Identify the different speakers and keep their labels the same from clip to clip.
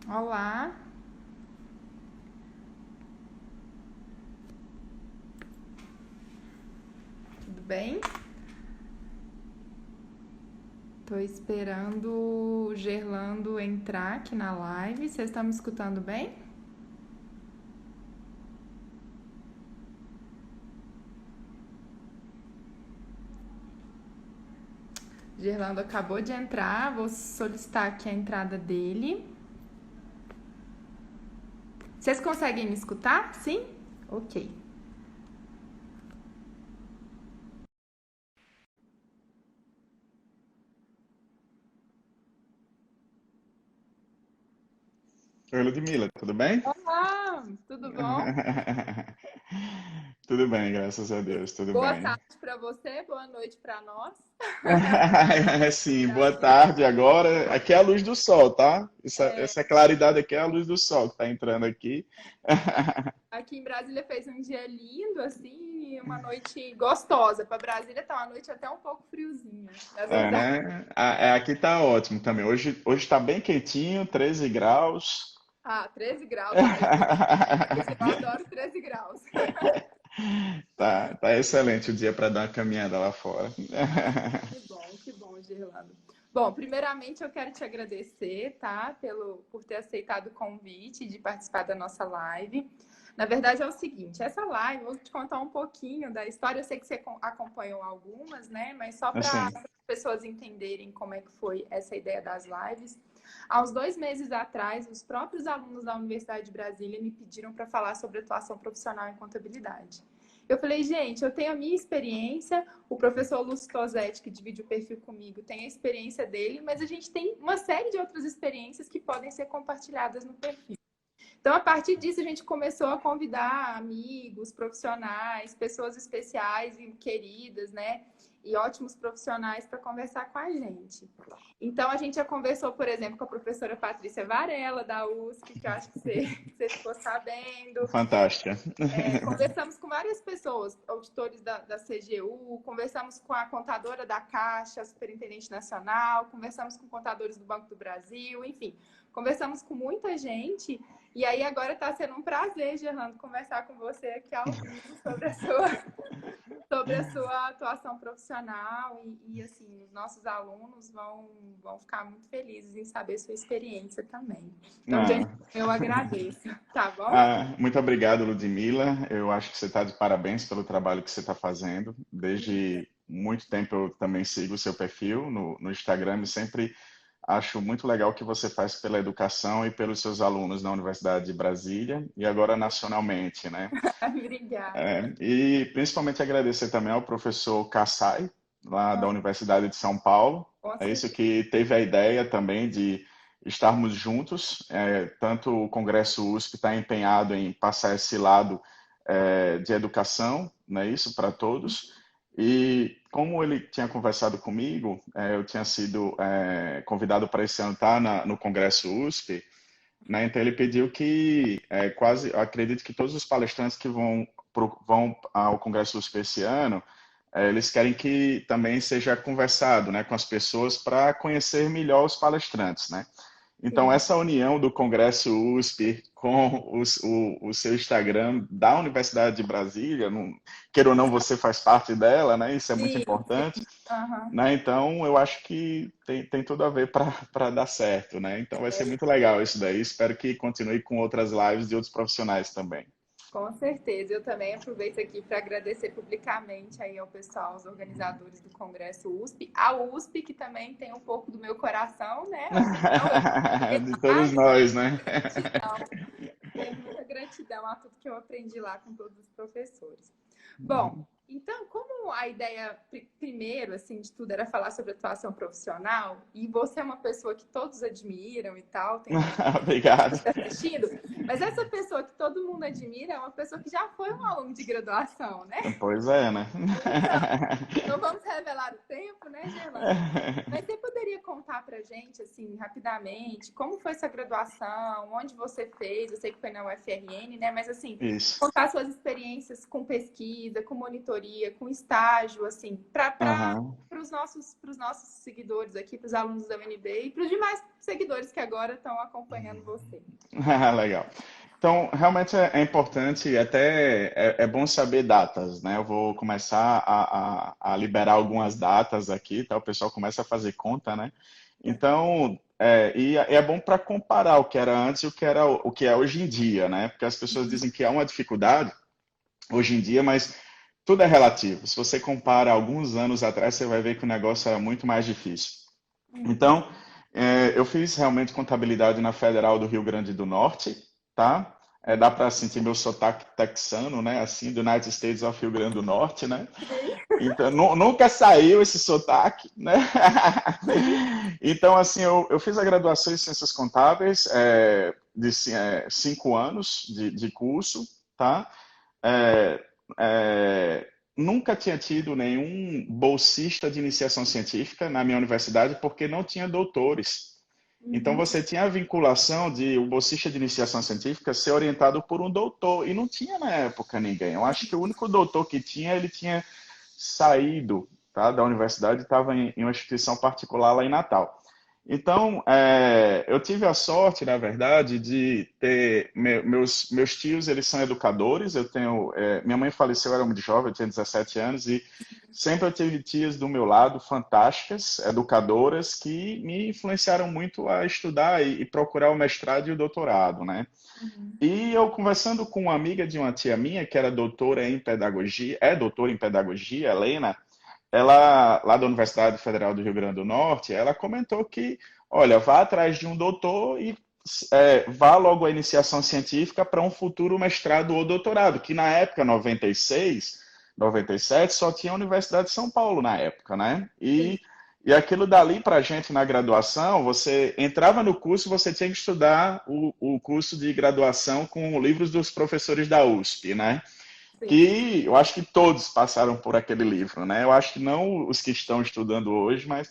Speaker 1: Olá, tudo bem? Tô esperando o Gerlando entrar aqui na live. Vocês estão me escutando bem? Gerlando acabou de entrar, vou solicitar aqui a entrada dele. Vocês conseguem me escutar? Sim? Ok.
Speaker 2: Oi, Ludmila, tudo bem?
Speaker 1: Olá, tudo bom?
Speaker 2: Tudo bem, graças a Deus, tudo
Speaker 1: Boa
Speaker 2: bem.
Speaker 1: tarde para você, boa noite para nós.
Speaker 2: Sim, boa
Speaker 1: Brasil.
Speaker 2: tarde agora. Aqui é a luz do sol, tá? Essa claridade aqui é a luz do sol que tá entrando aqui.
Speaker 1: Aqui em Brasília fez um dia lindo, assim, e uma noite gostosa. Para Brasília tá uma noite até um pouco friozinha, na
Speaker 2: É,
Speaker 1: verdade.
Speaker 2: né? Aqui tá ótimo também. Hoje tá bem quentinho, 13 graus.
Speaker 1: Ah, 13 graus, ai, eu adoro 13 graus.
Speaker 2: Tá excelente o dia para dar uma caminhada lá fora.
Speaker 1: Que bom, Gerlando. Bom, primeiramente eu quero te agradecer, tá, por ter aceitado o convite de participar da nossa live. Na verdade é o seguinte, essa live, eu vou te contar um pouquinho da história, eu sei que você acompanhou algumas, né, mas só para
Speaker 2: Assim,
Speaker 1: as pessoas entenderem como é que foi essa ideia das lives. Há uns 2 meses atrás, os próprios alunos da Universidade de Brasília me pediram para falar sobre atuação profissional em contabilidade. Eu falei, gente, eu tenho a minha experiência, o professor Lúcio Tosetti, que divide o perfil comigo, tem a experiência dele, mas a gente tem uma série de outras experiências que podem ser compartilhadas no perfil. Então, a partir disso, a gente começou a convidar amigos, profissionais, pessoas especiais e queridas, né? E ótimos profissionais para conversar com a gente. Então, a gente já conversou, por exemplo, com a professora Patrícia Varela, da USP, que eu acho que você ficou sabendo.
Speaker 2: fantástica.
Speaker 1: Conversamos com várias pessoas, auditores da CGU, conversamos com a contadora da Caixa, a superintendente nacional, conversamos com contadores do Banco do Brasil, enfim, conversamos com muita gente. E aí agora está sendo um prazer, Gerlando, conversar com você aqui ao vivo sobre a sua atuação profissional e assim, os nossos alunos vão ficar muito felizes em saber sua experiência também. Então, de
Speaker 2: Ah,
Speaker 1: antemão, eu agradeço, tá bom?
Speaker 2: muito obrigado, Ludmila. Eu acho que você está de parabéns pelo trabalho que você está fazendo. Desde muito tempo eu também sigo o seu perfil no Instagram e sempre acho muito legal o que você faz pela educação e pelos seus alunos na Universidade de Brasília e agora nacionalmente, né?
Speaker 1: Obrigada.
Speaker 2: E principalmente agradecer também ao professor Kassai, lá da Universidade de São Paulo.
Speaker 1: Com
Speaker 2: É isso
Speaker 1: certeza.
Speaker 2: que teve a ideia também de estarmos juntos. Tanto o Congresso USP está empenhado em passar esse lado de educação, né, isso para todos. E como ele tinha conversado comigo, eu tinha sido convidado para esse ano estar no Congresso USP, né? Então ele pediu que quase, eu acredito que todos os palestrantes que vão ao Congresso USP esse ano, eles querem que também seja conversado, né, com as pessoas para conhecer melhor os palestrantes, né? Então,
Speaker 1: Sim.
Speaker 2: essa união do Congresso USP com o seu Instagram da Universidade de Brasília, não, queira ou não, você faz parte dela, né? Isso é muito
Speaker 1: Sim,
Speaker 2: importante,
Speaker 1: aham.
Speaker 2: né? Então, eu acho que tem tudo a ver para dar certo, né? Então, vai ser muito legal isso daí. Espero que continue com outras lives de outros profissionais também.
Speaker 1: Com certeza. Eu também aproveito aqui para agradecer publicamente aí ao pessoal, aos organizadores do Congresso USP, a USP, que também tem um pouco do meu coração, né? Afinal, eu fiz
Speaker 2: De
Speaker 1: lá,
Speaker 2: todos nós, né?
Speaker 1: gratidão. Tenho muita gratidão a tudo que eu aprendi lá com todos os professores. Bom, então, como a ideia primeiro, assim, de tudo era falar sobre atuação profissional, e você é uma pessoa que todos admiram e tal, tem
Speaker 2: Obrigado.
Speaker 1: assistindo, mas essa pessoa que todo mundo admira é uma pessoa que já foi um aluno de graduação, né?
Speaker 2: Pois é, né?
Speaker 1: Então, não vamos revelar o tempo, né, Gerlando? Mas você poderia contar pra gente, assim, rapidamente, como foi essa graduação, onde você fez? Eu sei que foi na UFRN, né? Mas, assim,
Speaker 2: Isso.
Speaker 1: contar suas experiências com pesquisa, com monitoria, com estágio, assim, para
Speaker 2: Aham.
Speaker 1: os nossos seguidores aqui, para os alunos da UNB e para os demais seguidores que agora estão acompanhando você.
Speaker 2: Legal. Então, realmente é importante, até é bom saber datas, né? Eu vou começar a liberar algumas datas aqui, tá? O pessoal começa a fazer conta, né? Então, e é bom para comparar o que era antes e o que é hoje em dia, né? Porque as pessoas dizem que há uma dificuldade hoje em dia, mas tudo é relativo. Se você compara alguns anos atrás, você vai ver que o negócio era muito mais difícil. Então, eu fiz realmente contabilidade na Federal do Rio Grande do Norte, tá? Dá para sentir meu sotaque texano, né? Assim, do United States of Rio Grande do Norte, né? Então, nunca saiu esse sotaque, né? Então, assim, eu fiz a graduação em Ciências Contábeis, de 5 anos de curso, tá? Nunca tinha tido nenhum bolsista de iniciação científica na minha universidade porque não tinha doutores. Então você tinha a vinculação de o bolsista de iniciação científica ser orientado por um doutor e não tinha na época ninguém. Eu acho que o único doutor que tinha, ele tinha saído, tá, da universidade e estava em uma instituição particular lá em Natal. Então, eu tive a sorte, na verdade, de ter meus tios, eles são educadores. Minha mãe faleceu, eu era muito jovem, eu tinha 17 anos e sempre eu tive tias do meu lado, fantásticas, educadoras, que me influenciaram muito a estudar e procurar o mestrado e o doutorado, né? E eu conversando com uma amiga de uma tia minha, que era doutora em pedagogia, doutora em pedagogia, Helena, ela, lá da Universidade Federal do Rio Grande do Norte, ela comentou que, olha, vá atrás de um doutor e vá logo à iniciação científica para um futuro mestrado ou doutorado, que na época, 96, 97, só tinha a Universidade de São Paulo na época, né? E aquilo dali para a gente na graduação, você entrava no curso, você tinha que estudar o curso de graduação com livros dos professores da USP, né? Que eu acho que todos passaram por aquele livro, né? Eu acho que não os que estão estudando hoje, mas...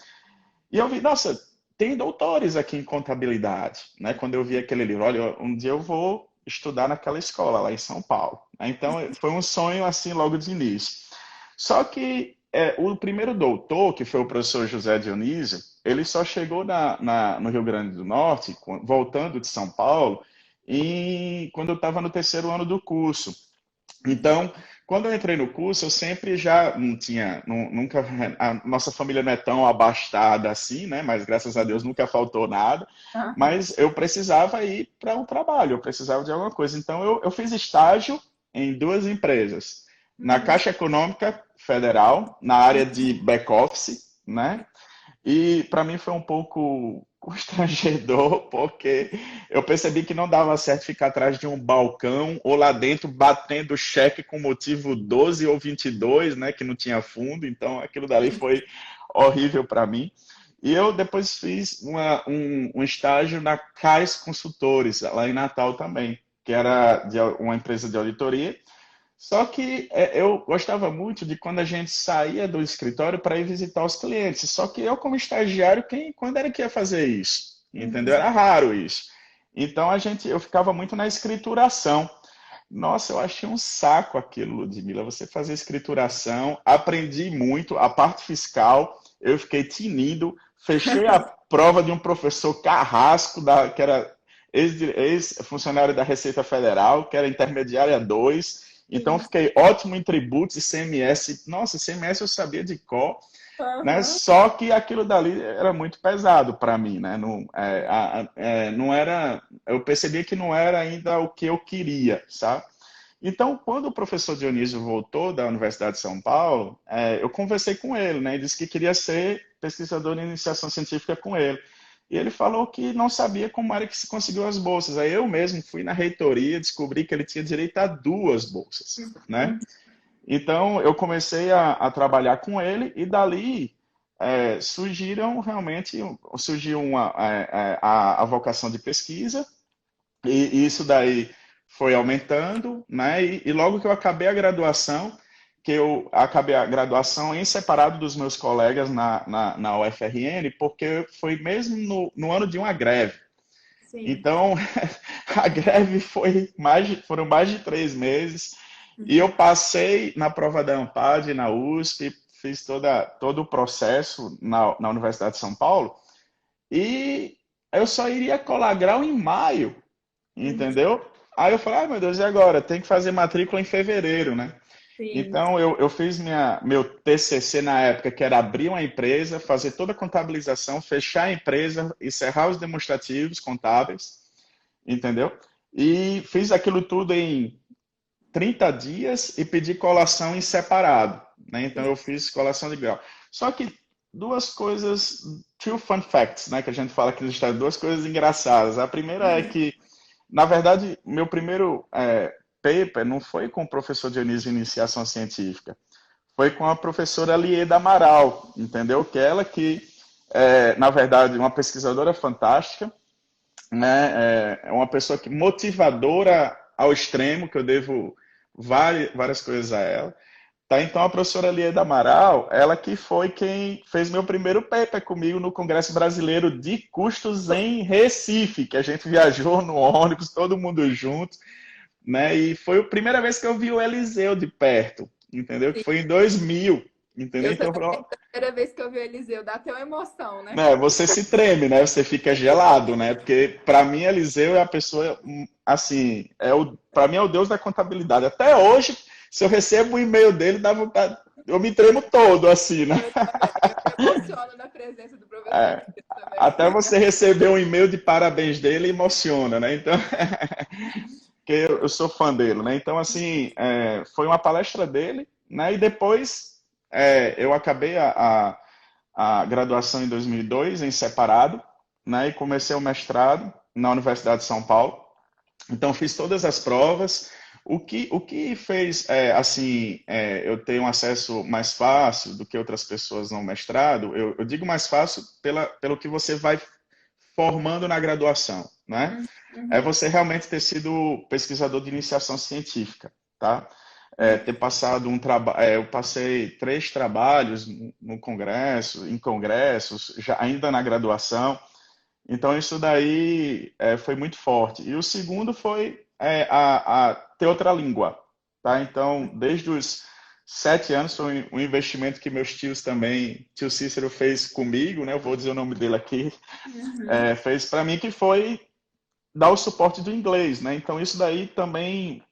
Speaker 2: E eu vi, nossa, tem doutores aqui em contabilidade, né? Quando eu vi aquele livro, olha, um dia eu vou estudar naquela escola lá em São Paulo. Então, foi um sonho assim logo de início. Só que o primeiro doutor, que foi o professor José Dionísio, ele só chegou no Rio Grande do Norte, voltando de São Paulo, quando eu estava no 3º ano do curso. Então, quando eu entrei no curso, eu sempre já não tinha, nunca, a nossa família não é tão abastada assim, né? Mas graças a Deus nunca faltou nada. Mas eu precisava ir para um trabalho, eu precisava de alguma coisa. Então, eu fiz estágio em 2 empresas. Na Caixa Econômica Federal, na área de back-office, né? E para mim foi um pouco constrangedor, porque eu percebi que não dava certo ficar atrás de um balcão ou lá dentro batendo cheque com motivo 12 ou 22, né, que não tinha fundo. Então aquilo dali foi horrível para mim. E eu depois fiz um estágio na CAIS Consultores, lá em Natal também, que era de uma empresa de auditoria. Só que eu gostava muito de quando a gente saía do escritório para ir visitar os clientes. Só que eu, como estagiário, quando era que ia fazer isso? Entendeu? Era raro isso. Então eu ficava muito na escrituração. Nossa, eu achei um saco aquilo, Ludmila. Você fazer escrituração, aprendi muito, a parte fiscal, eu fiquei tinindo, fechei a prova de um professor carrasco, que era ex-funcionário da Receita Federal, que era intermediária 2. Então, fiquei ótimo em tributos e CMS. Nossa, CMS eu sabia de cor, né? Só que aquilo dali era muito pesado para mim, né? Não era... Eu percebia que não era ainda o que eu queria, sabe? Então, quando o professor Dionísio voltou da Universidade de São Paulo, eu conversei com ele, né? Ele disse que queria ser pesquisador em iniciação científica com ele. E ele falou que não sabia como era que se conseguiu as bolsas. Aí eu mesmo fui na reitoria, descobri que ele tinha direito a 2 bolsas, né? Então, eu comecei a trabalhar com ele e dali surgiu a vocação de pesquisa e isso daí foi aumentando, né? E logo que eu acabei a graduação, em separado dos meus colegas na UFRN, porque foi mesmo no ano de uma greve. Sim. Então, a greve foram mais de 3 meses, e eu passei na prova da ANPAD, na USP, fiz todo o processo na Universidade de São Paulo, e eu só iria colar grau em maio,
Speaker 1: Uhum.
Speaker 2: entendeu? Aí eu falei, ai meu Deus, e agora? Tem que fazer matrícula em fevereiro, né?
Speaker 1: Sim.
Speaker 2: Então eu fiz meu TCC na época, que era abrir uma empresa, fazer toda a contabilização, fechar a empresa, encerrar os demonstrativos contábeis, entendeu? E fiz aquilo tudo em 30 dias e pedi colação em separado, né? Então eu fiz colação de grau. Só que duas coisas, two fun facts, né? Que a gente fala aqui nos Estados Unidos, duas coisas engraçadas. A primeira é que, na verdade, meu primeiro paper não foi com o professor Dionísio de Iniciação Científica, foi com a professora Lieda Amaral, entendeu? Que ela que, na verdade, uma pesquisadora fantástica, né? É uma pessoa que motivadora ao extremo, que eu devo várias coisas a ela. Tá, então a professora Lieda Amaral, ela que foi quem fez meu primeiro paper comigo no Congresso Brasileiro de Custos em Recife, que a gente viajou no ônibus, todo mundo junto, né? E foi a primeira vez que eu vi o Eliseu de perto, entendeu? Que
Speaker 1: Sim.
Speaker 2: foi em 2000, entendeu?
Speaker 1: Eu
Speaker 2: Então,
Speaker 1: também, a primeira vez que eu vi o Eliseu, dá até uma emoção, né?
Speaker 2: né, você se treme, né? Você fica gelado, né? Porque para mim Eliseu é a pessoa assim, para mim é o deus da contabilidade. Até hoje, se eu recebo um e-mail dele, dá vontade, eu me tremo todo assim, né?
Speaker 1: Eu também, eu me emociono na presença do professor
Speaker 2: É,
Speaker 1: Eliseu também.
Speaker 2: até você receber um e-mail de parabéns dele emociona, né? Então, que eu sou fã dele, né? Então, assim, foi uma palestra dele, né? E depois eu acabei a graduação em 2002 em separado, né? E comecei o mestrado na Universidade de São Paulo. Então fiz todas as provas. O que fez assim eu ter um acesso mais fácil do que outras pessoas no mestrado, eu digo mais fácil pelo que você vai formando na graduação, né? É
Speaker 1: Uhum.
Speaker 2: você realmente ter sido pesquisador de iniciação científica, tá? Ter passado eu passei 3 trabalhos no congresso, em congressos, já ainda na graduação. Então isso daí foi muito forte. E o segundo foi a ter outra língua, tá? Então desde os 7 anos foi um investimento que meus tios também, tio Cícero fez comigo, né? Eu vou dizer o nome dele aqui,
Speaker 1: Uhum.
Speaker 2: fez para mim, que foi dar o suporte do inglês, né? Então isso daí também,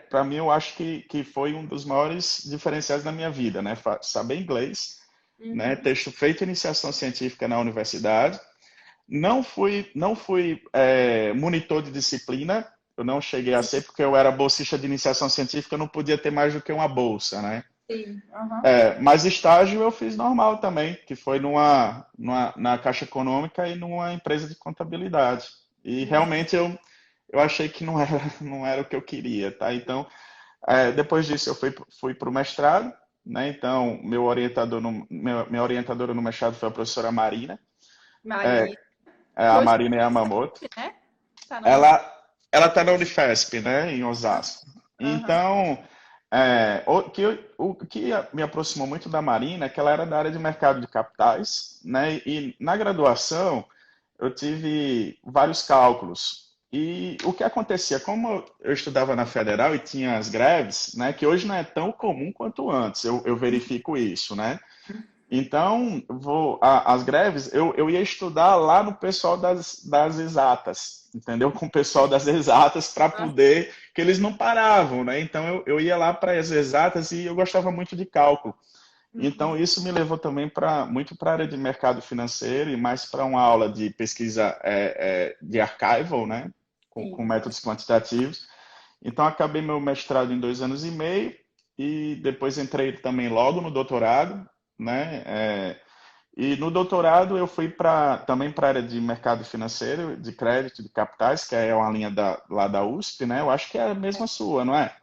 Speaker 2: para mim, eu acho que foi um dos maiores diferenciais da minha vida, né? Saber inglês, né?
Speaker 1: Uhum.
Speaker 2: Ter feito iniciação científica na universidade. Não fui monitor de disciplina, eu não cheguei a ser, porque eu era bolsista de iniciação científica, eu não podia ter mais do que uma bolsa, né?
Speaker 1: Sim. Uhum.
Speaker 2: Mas estágio eu fiz normal também, que foi na Caixa Econômica e numa empresa de contabilidade. E realmente eu achei que não era o que eu queria, tá? Então, depois disso eu fui para o mestrado, né? Então, minha orientadora no mestrado foi a professora Marina,
Speaker 1: Marina, que
Speaker 2: a
Speaker 1: hoje
Speaker 2: Marina
Speaker 1: está
Speaker 2: Yamamoto.
Speaker 1: na né? Tá na Unifesp.
Speaker 2: Ela ela está na Unifesp, né? Em Osasco.
Speaker 1: Aham.
Speaker 2: Então, o que me aproximou muito da Marina é que ela era da área de mercado de capitais, né? E na graduação eu tive vários cálculos. E o que acontecia, como eu estudava na Federal e tinha as greves, né, que hoje não é tão comum quanto antes, eu verifico isso, né? Então, as greves, eu ia estudar lá no pessoal das exatas, entendeu? Com o pessoal das exatas para
Speaker 1: Ah,
Speaker 2: poder, que eles não paravam, né? Então, eu ia lá para as exatas e eu gostava muito de cálculo. Então,
Speaker 1: uhum.
Speaker 2: isso me levou também muito para a área de mercado financeiro e mais para uma aula de pesquisa de archival, né? Com
Speaker 1: Sim.
Speaker 2: métodos quantitativos. Então, acabei meu mestrado em 2 anos e meio e depois entrei também logo no doutorado, né? E no doutorado eu fui também para a área de mercado financeiro, de crédito, de capitais, que é uma linha lá da USP, né? Eu acho que é a mesma sua, não é?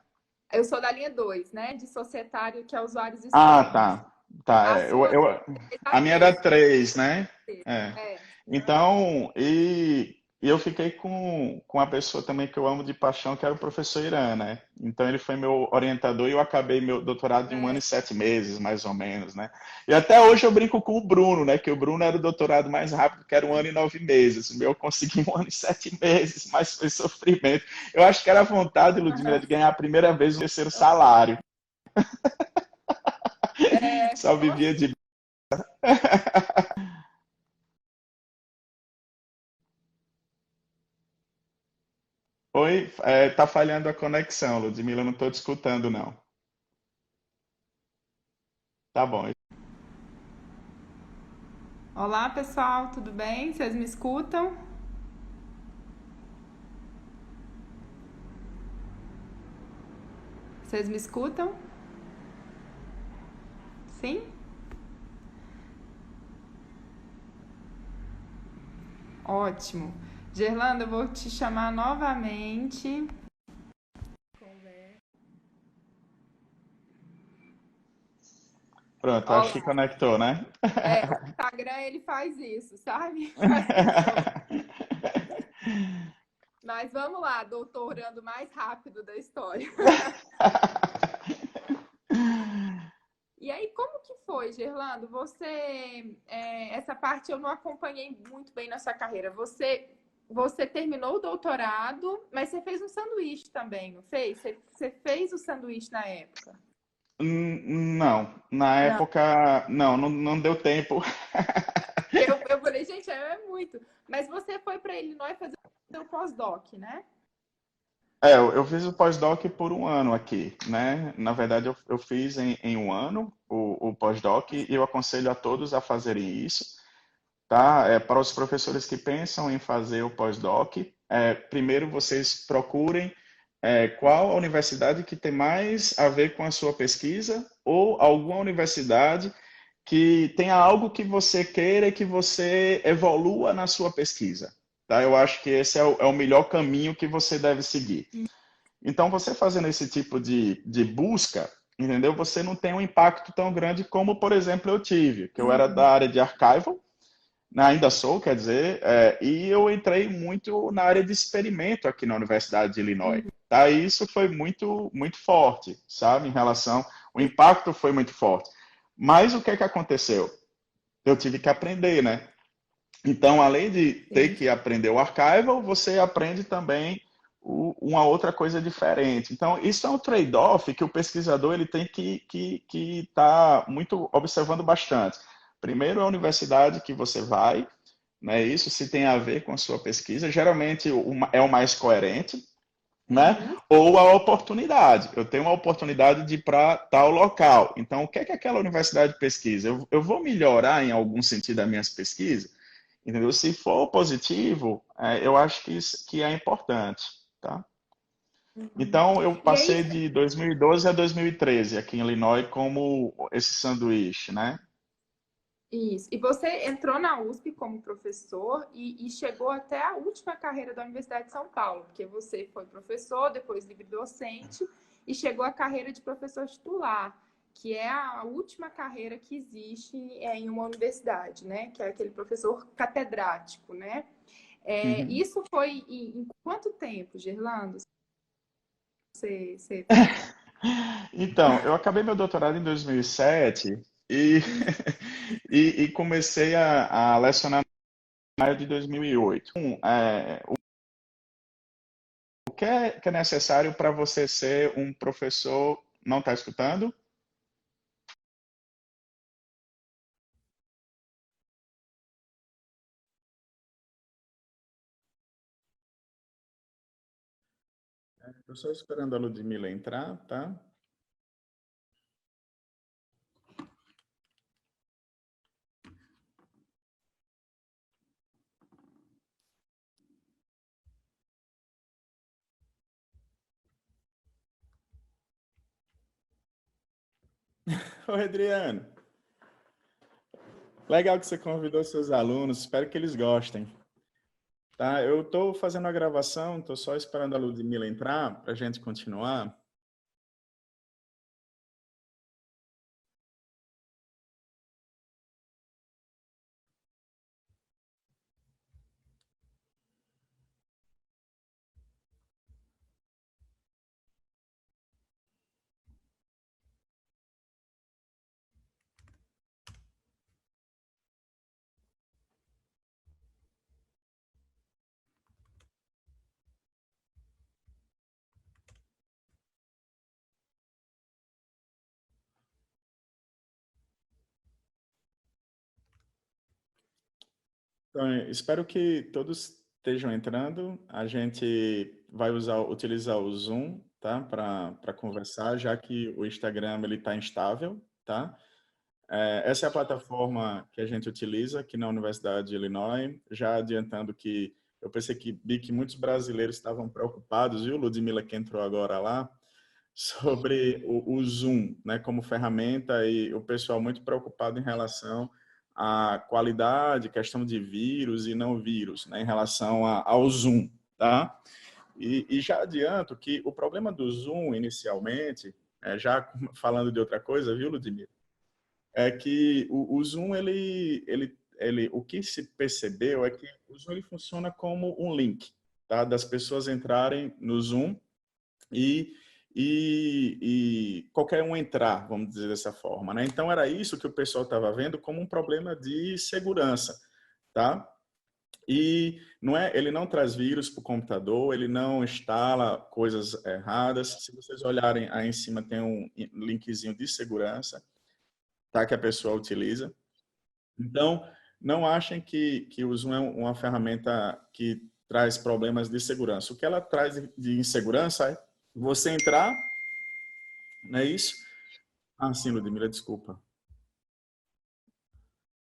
Speaker 1: Eu sou da linha 2, né? De societário, que é usuários e
Speaker 2: Ah,
Speaker 1: estudantes.
Speaker 2: tá. Tá,
Speaker 1: A sua é da
Speaker 2: a minha era
Speaker 1: 3.
Speaker 2: 3, né? É.
Speaker 1: É. Ah,
Speaker 2: Então, e eu fiquei com uma pessoa também que eu amo de paixão, que era o professor Irã, né? Então ele foi meu orientador e eu acabei meu doutorado em 1 ano e 7 meses, mais ou menos, né? E até hoje eu brinco com o Bruno, né? Que o Bruno era o doutorado mais rápido, que era 1 ano e 9 meses. O meu eu consegui em 1 ano e 7 meses, mas foi sofrimento. Eu acho que era a vontade, Ludmila, de ganhar a primeira vez o terceiro salário.
Speaker 1: É,
Speaker 2: Só vivia
Speaker 1: oxe,
Speaker 2: de. Oi, tá falhando a conexão, Ludmila, eu não estou te escutando, não. Tá bom.
Speaker 1: olá pessoal, tudo bem? Vocês me escutam? Vocês me escutam? Sim? Ótimo. Gerlando, eu vou te chamar novamente.
Speaker 2: Pronto, acho que
Speaker 1: Olá.
Speaker 2: conectou, né?
Speaker 1: É, o Instagram ele faz isso, sabe? Faz isso. Mas vamos lá, doutorando mais rápido da história. E aí, como que foi, Gerlando? Essa parte eu não acompanhei muito bem na sua carreira. Você terminou o doutorado, mas você fez um sanduíche também, não fez? Você fez o sanduíche na época?
Speaker 2: Não, na
Speaker 1: Não.
Speaker 2: época, não deu tempo.
Speaker 1: Eu falei, gente, é muito. Mas você foi para Illinois fazer o pós-doc, né?
Speaker 2: Eu fiz o pós-doc por um ano aqui, né? Na verdade, eu fiz em um ano o pós-doc e eu aconselho a todos a fazerem isso, tá? Para os professores que pensam em fazer o pós-doc, primeiro vocês procurem qual a universidade que tem mais a ver com a sua pesquisa ou alguma universidade que tenha algo que você queira e que você evolua na sua pesquisa, tá? Eu acho que esse é o melhor caminho que você deve seguir. Então, você fazendo esse tipo de busca, entendeu? Você não tem um impacto tão grande como, por exemplo, eu tive, que eu era da área de archival, né, ainda sou, quer dizer, e eu entrei muito na área de experimento aqui na Universidade de Illinois. Tá? E isso foi muito, muito forte, sabe, em relação, o impacto foi muito forte. Mas o que é que aconteceu? Eu tive que aprender, né? Então, além de ter
Speaker 1: Sim.
Speaker 2: que aprender o archival, você aprende também uma outra coisa diferente. Então, isso é um trade-off que o pesquisador ele tem que tá muito observando bastante. Primeiro, a universidade que você vai, né? Isso se tem a ver com a sua pesquisa. Geralmente é o mais coerente, né?
Speaker 1: Uhum.
Speaker 2: Ou a oportunidade. Eu tenho uma oportunidade de ir para tal local. Então, o que é que aquela universidade pesquisa? Eu vou melhorar em algum sentido as minhas pesquisas? Entendeu? Se for positivo, eu acho que é importante, tá? Então, eu
Speaker 1: E aí,
Speaker 2: passei de 2012 a 2013 aqui em Illinois como esse sanduíche, né?
Speaker 1: isso. E você entrou na USP como professor e chegou até a última carreira da Universidade de São Paulo, porque você foi professor, depois livre docente e chegou à carreira de professor titular, que é a última carreira que existe em uma universidade, né? Que é aquele professor catedrático, né?
Speaker 2: Uhum.
Speaker 1: Isso foi em quanto tempo, Gerlando? Você...
Speaker 2: Então, eu acabei meu doutorado em 2007 e, e comecei a lecionar em maio de 2008. O que é necessário para você ser um professor? Não está escutando? Estou só esperando a Ludmilla entrar, tá? Oi, Adriano. Legal que você convidou seus alunos, espero que eles gostem. Tá? Eu estou fazendo a gravação, estou só esperando a Ludmilla entrar para a gente continuar. Então, espero que todos estejam entrando. A gente vai utilizar o Zoom, tá? Para conversar, já que o Instagram ele está instável, tá? Essa é a plataforma que a gente utiliza aqui na Universidade de Illinois. Já adiantando que eu percebi que muitos brasileiros estavam preocupados, viu, Ludmila, que entrou agora lá, sobre o Zoom, né, como ferramenta, e o pessoal muito preocupado em relação à qualidade, questão de vírus e não vírus, né, em relação ao Zoom, tá? E já adianto que o problema do Zoom, inicialmente, já falando de outra coisa, viu, Ludmila? É que o Zoom, o que se percebeu é que o Zoom ele funciona como um link, tá? Das pessoas entrarem no Zoom e, e qualquer um entrar, vamos dizer dessa forma, né? Então era isso que o pessoal estava vendo como um problema de segurança, tá? E não é, ele não traz vírus para o computador, ele não instala coisas erradas. Se vocês olharem aí em cima tem um linkzinho de segurança, tá? Que a pessoa utiliza. Então, não achem que o Zoom é uma ferramenta que traz problemas de segurança. O que ela traz de insegurança é você entrar, não é isso? Ah, sim, Ludmila, desculpa.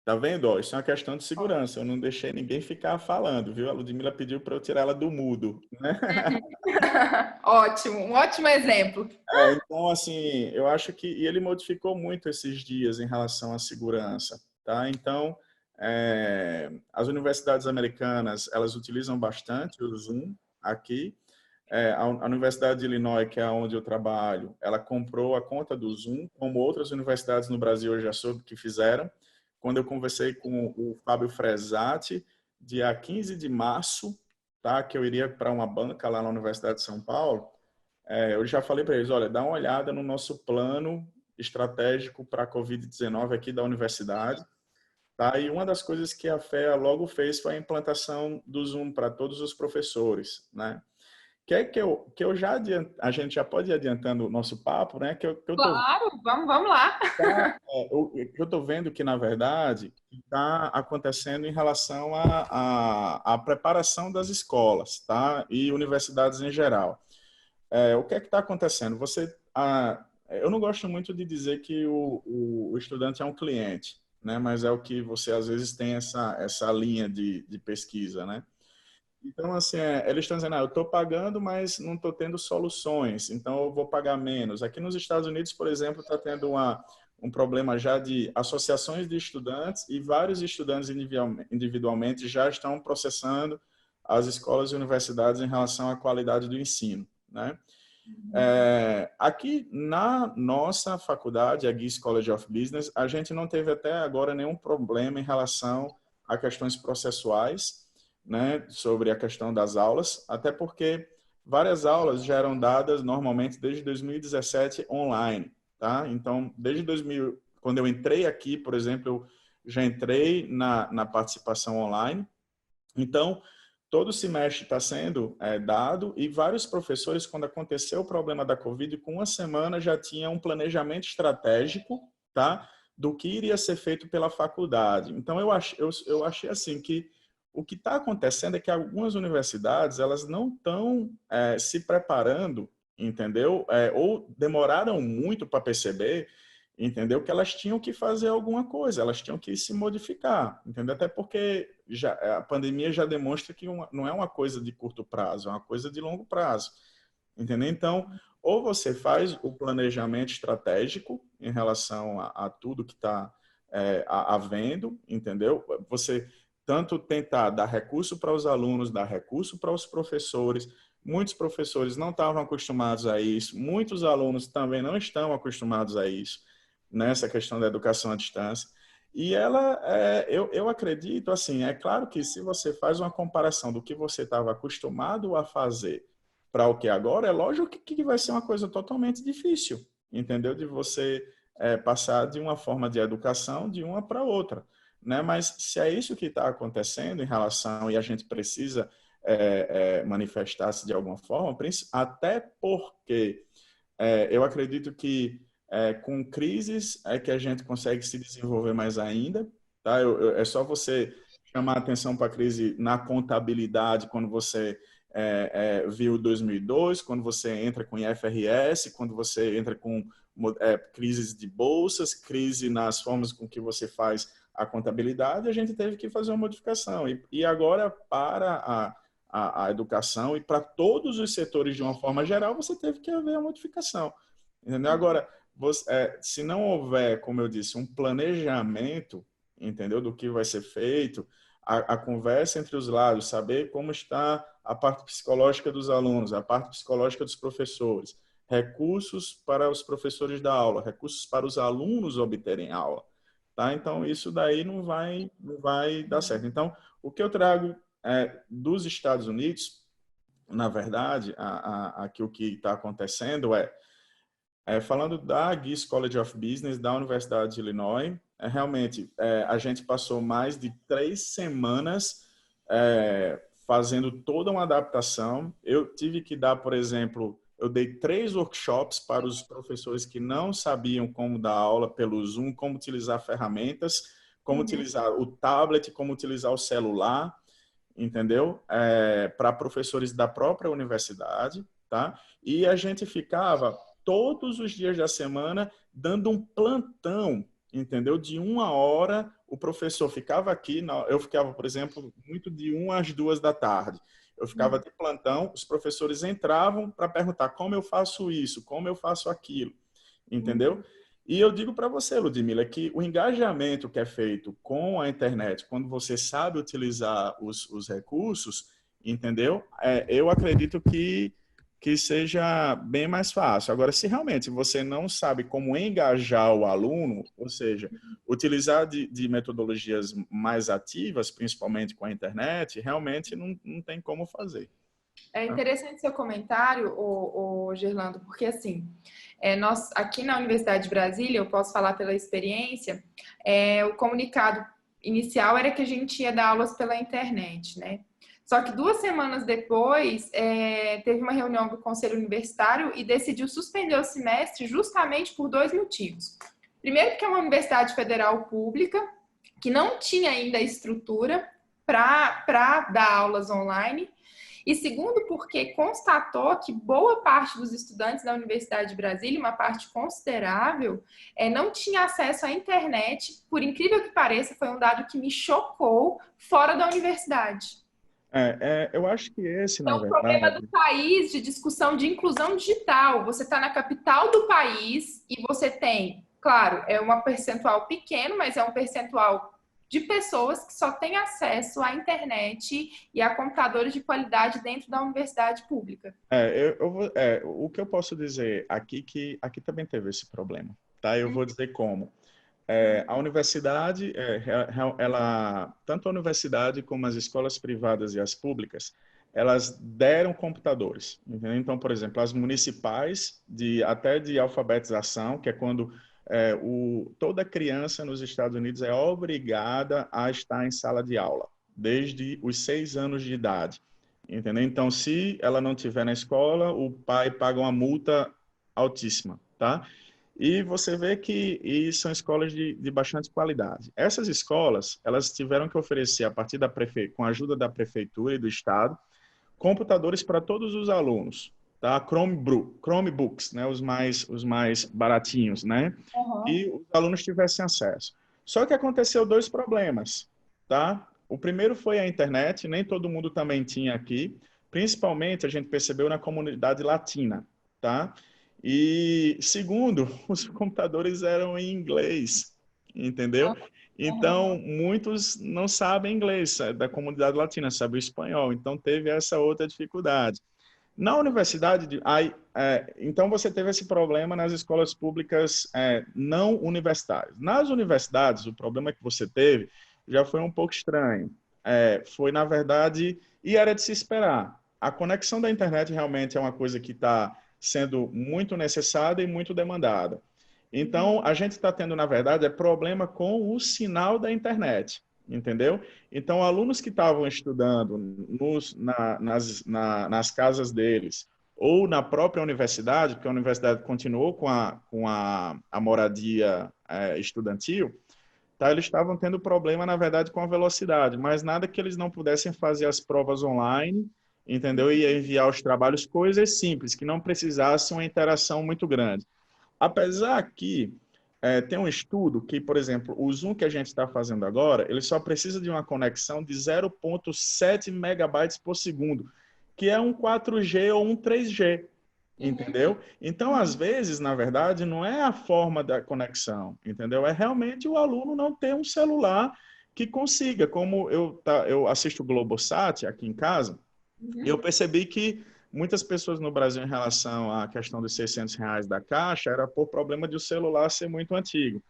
Speaker 2: Tá vendo? Ó, isso é uma questão de segurança. Eu não deixei ninguém ficar falando, viu? A Ludmila pediu para eu tirar ela do mudo, né?
Speaker 1: Ótimo, um ótimo exemplo.
Speaker 2: Então, assim, eu acho que e ele modificou muito esses dias em relação à segurança, tá? Então, as universidades americanas, elas utilizam bastante o Zoom aqui. A Universidade de Illinois, que é onde eu trabalho, ela comprou a conta do Zoom, como outras universidades no Brasil eu já soube que fizeram. Quando eu conversei com o Fábio Fresati, dia 15 de março, tá? Que eu iria para uma banca lá na Universidade de São Paulo, eu já falei para eles, olha, dá uma olhada no nosso plano estratégico para a Covid-19 aqui da universidade, tá? E uma das coisas que a FEA logo fez foi a implantação do Zoom para todos os professores, né? Que eu já a gente já pode ir adiantando o nosso papo, né? Que eu tô
Speaker 1: Claro, vamos lá.
Speaker 2: eu tô vendo que na verdade está acontecendo em relação à preparação das escolas, tá? E universidades em geral. O que é que está acontecendo? Eu não gosto muito de dizer que o estudante é um cliente, né? Mas é o que você às vezes tem essa linha de pesquisa, né? Então, assim, eles estão dizendo, eu estou pagando, mas não estou tendo soluções, então eu vou pagar menos. Aqui nos Estados Unidos, por exemplo, está tendo um problema já de associações de estudantes e vários estudantes individualmente já estão processando as escolas e universidades em relação à qualidade do ensino, né? Aqui na nossa faculdade, a Geese College of Business, a gente não teve até agora nenhum problema em relação a questões processuais, né, sobre a questão das aulas, até porque várias aulas já eram dadas normalmente desde 2017 online, tá? Então, desde 2000, quando eu entrei aqui, por exemplo, eu já entrei na participação online. Então, todo semestre está sendo dado e vários professores, quando aconteceu o problema da Covid, com uma semana já tinha um planejamento estratégico, tá? Do que iria ser feito pela faculdade. Então, eu achei assim que o que está acontecendo é que algumas universidades elas não estão se preparando, entendeu? Ou demoraram muito para perceber, entendeu? Que elas tinham que fazer alguma coisa, elas tinham que se modificar, entendeu? Até porque a pandemia já demonstra que não é uma coisa de curto prazo, é uma coisa de longo prazo, entendeu? Então, ou você faz o planejamento estratégico em relação a tudo que está havendo, entendeu? Você tanto tentar dar recurso para os alunos, dar recurso para os professores. Muitos professores não estavam acostumados a isso, muitos alunos também não estão acostumados a isso, nessa questão da educação à distância. E eu acredito, assim, é claro que se você faz uma comparação do que você estava acostumado a fazer para o que agora, é lógico que vai ser uma coisa totalmente difícil, entendeu? De você passar de uma forma de educação de uma para outra, né? Mas se é isso que está acontecendo em relação e a gente precisa manifestar-se de alguma forma, até porque eu acredito que com crises é que a gente consegue se desenvolver mais ainda, tá? É só você chamar a atenção para a crise na contabilidade, quando você viu 2002, quando você entra com IFRS, quando você entra com crises de bolsas, crise nas formas com que você faz a contabilidade, a gente teve que fazer uma modificação. E agora, para a educação e para todos os setores de uma forma geral, você teve que haver a modificação. Entendeu? Agora, se não houver, como eu disse, um planejamento, entendeu, do que vai ser feito, a conversa entre os lados, saber como está a parte psicológica dos alunos, a parte psicológica dos professores, recursos para os professores da aula, recursos para os alunos obterem aula, tá? Então, isso daí não vai dar certo. Então, o que eu trago dos Estados Unidos, na verdade, aqui o que está acontecendo falando da Gies College of Business, da Universidade de Illinois, realmente, a gente passou mais de 3 semanas fazendo toda uma adaptação. Eu tive que dar, por exemplo, eu dei 3 workshops para os professores que não sabiam como dar aula pelo Zoom, como utilizar ferramentas, como utilizar o tablet, como utilizar o celular, entendeu? Para professores da própria universidade, tá? E a gente ficava todos os dias da semana dando um plantão, entendeu? De 1 hora, o professor ficava aqui, eu ficava, por exemplo, muito de 1 às 2 da tarde. Eu ficava de plantão, os professores entravam para perguntar como eu faço isso, como eu faço aquilo, entendeu? E eu digo para você, Ludmila, que o engajamento que é feito com a internet, quando você sabe utilizar os recursos, entendeu? Eu acredito que seja bem mais fácil. Agora, se realmente você não sabe como engajar o aluno, ou seja, utilizar de metodologias mais ativas, principalmente com a internet, realmente não tem como fazer.
Speaker 1: É interessante seu comentário, Gerlando, porque assim, nós aqui na Universidade de Brasília, eu posso falar pela experiência, o comunicado inicial era que a gente ia dar aulas pela internet, né? Só que 2 semanas depois, teve uma reunião do Conselho Universitário e decidiu suspender o semestre justamente por 2 motivos. Primeiro, porque é uma universidade federal pública, que não tinha ainda estrutura para dar aulas online. E segundo, porque constatou que boa parte dos estudantes da Universidade de Brasília, uma parte considerável, não tinha acesso à internet. Por incrível que pareça, foi um dado que me chocou fora da universidade.
Speaker 2: Eu acho que esse, na
Speaker 1: Então, o problema
Speaker 2: verdade...
Speaker 1: do país de discussão de inclusão digital, você está na capital do país e você tem, claro, é um percentual pequeno, mas é um percentual de pessoas que só têm acesso à internet e a computadores de qualidade dentro da universidade pública.
Speaker 2: O que eu posso dizer aqui, que aqui também teve esse problema, tá? Eu vou dizer como. A universidade, tanto a universidade como as escolas privadas e as públicas, elas deram computadores. Entendeu? Então, por exemplo, as municipais, até de alfabetização, que é quando toda criança nos Estados Unidos é obrigada a estar em sala de aula, desde os 6 anos de idade. Entendeu? Então, se ela não estiver na escola, o pai paga uma multa altíssima, tá? E você vê que são escolas de bastante qualidade. Essas escolas, elas tiveram que oferecer, a partir com a ajuda da prefeitura e do estado, computadores para todos os alunos, tá? Chromebooks, né? Os mais baratinhos, né? E os alunos tivessem acesso. Só que aconteceu 2 problemas, tá? O primeiro foi a internet, nem todo mundo também tinha aqui, principalmente a gente percebeu na comunidade latina, tá? E segundo, os computadores eram em inglês, entendeu? Então, muitos não sabem inglês, da comunidade latina, sabem o espanhol, então teve essa outra dificuldade. Na universidade, então você teve esse problema nas escolas públicas não universitárias. Nas universidades, o problema que você teve já foi um pouco estranho. Foi, na verdade, e era de se esperar. A conexão da internet realmente é uma coisa que está sendo muito necessária e muito demandada. Então, a gente está tendo, na verdade, problema com o sinal da internet, entendeu? Então, alunos que estavam estudando nas casas deles ou na própria universidade, porque a universidade continuou com a moradia estudantil, tá? Eles estavam tendo problema, na verdade, com a velocidade, mas nada que eles não pudessem fazer as provas online, entendeu? E enviar os trabalhos, coisas simples, que não precisassem uma interação muito grande. Apesar que tem um estudo que, por exemplo, o Zoom que a gente está fazendo agora, ele só precisa de uma conexão de 0,7 megabytes por segundo, que é um 4G ou um 3G, entendeu? Então, às vezes, na verdade, não é a forma da conexão, entendeu? É realmente o aluno não ter um celular que consiga, como eu assisto o Globosat aqui em casa, e eu percebi que muitas pessoas no Brasil, em relação à questão dos R$ 600 da Caixa, era por problema de o celular ser muito antigo,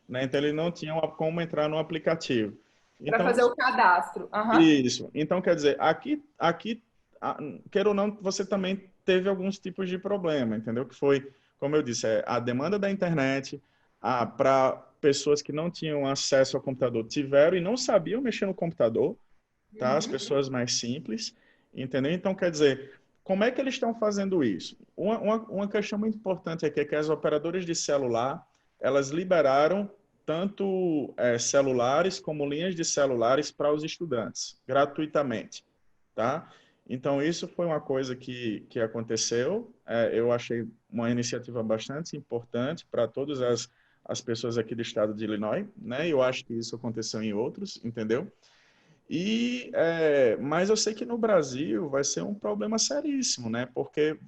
Speaker 2: né? Então, ele não tinha como entrar no aplicativo.
Speaker 1: Para
Speaker 2: Então,
Speaker 1: fazer o cadastro. Uhum.
Speaker 2: isso. Então, quer dizer, aqui, queira ou não, você também teve alguns tipos de problema, entendeu? Que foi, como eu disse, a demanda da internet para pessoas que não tinham acesso ao computador tiveram e não sabiam mexer no computador, tá? As pessoas mais simples, entendeu? Então, quer dizer, como é que eles estão fazendo isso? Uma questão muito importante aqui é que as operadoras de celular, elas liberaram tanto celulares como linhas de celulares para os estudantes, gratuitamente, tá? Então, isso foi uma coisa que aconteceu. Eu achei uma iniciativa bastante importante para todas as pessoas aqui do estado de Illinois, né? Eu acho que isso aconteceu em outros, entendeu? Mas eu sei que no Brasil vai ser um problema seríssimo, né? Porque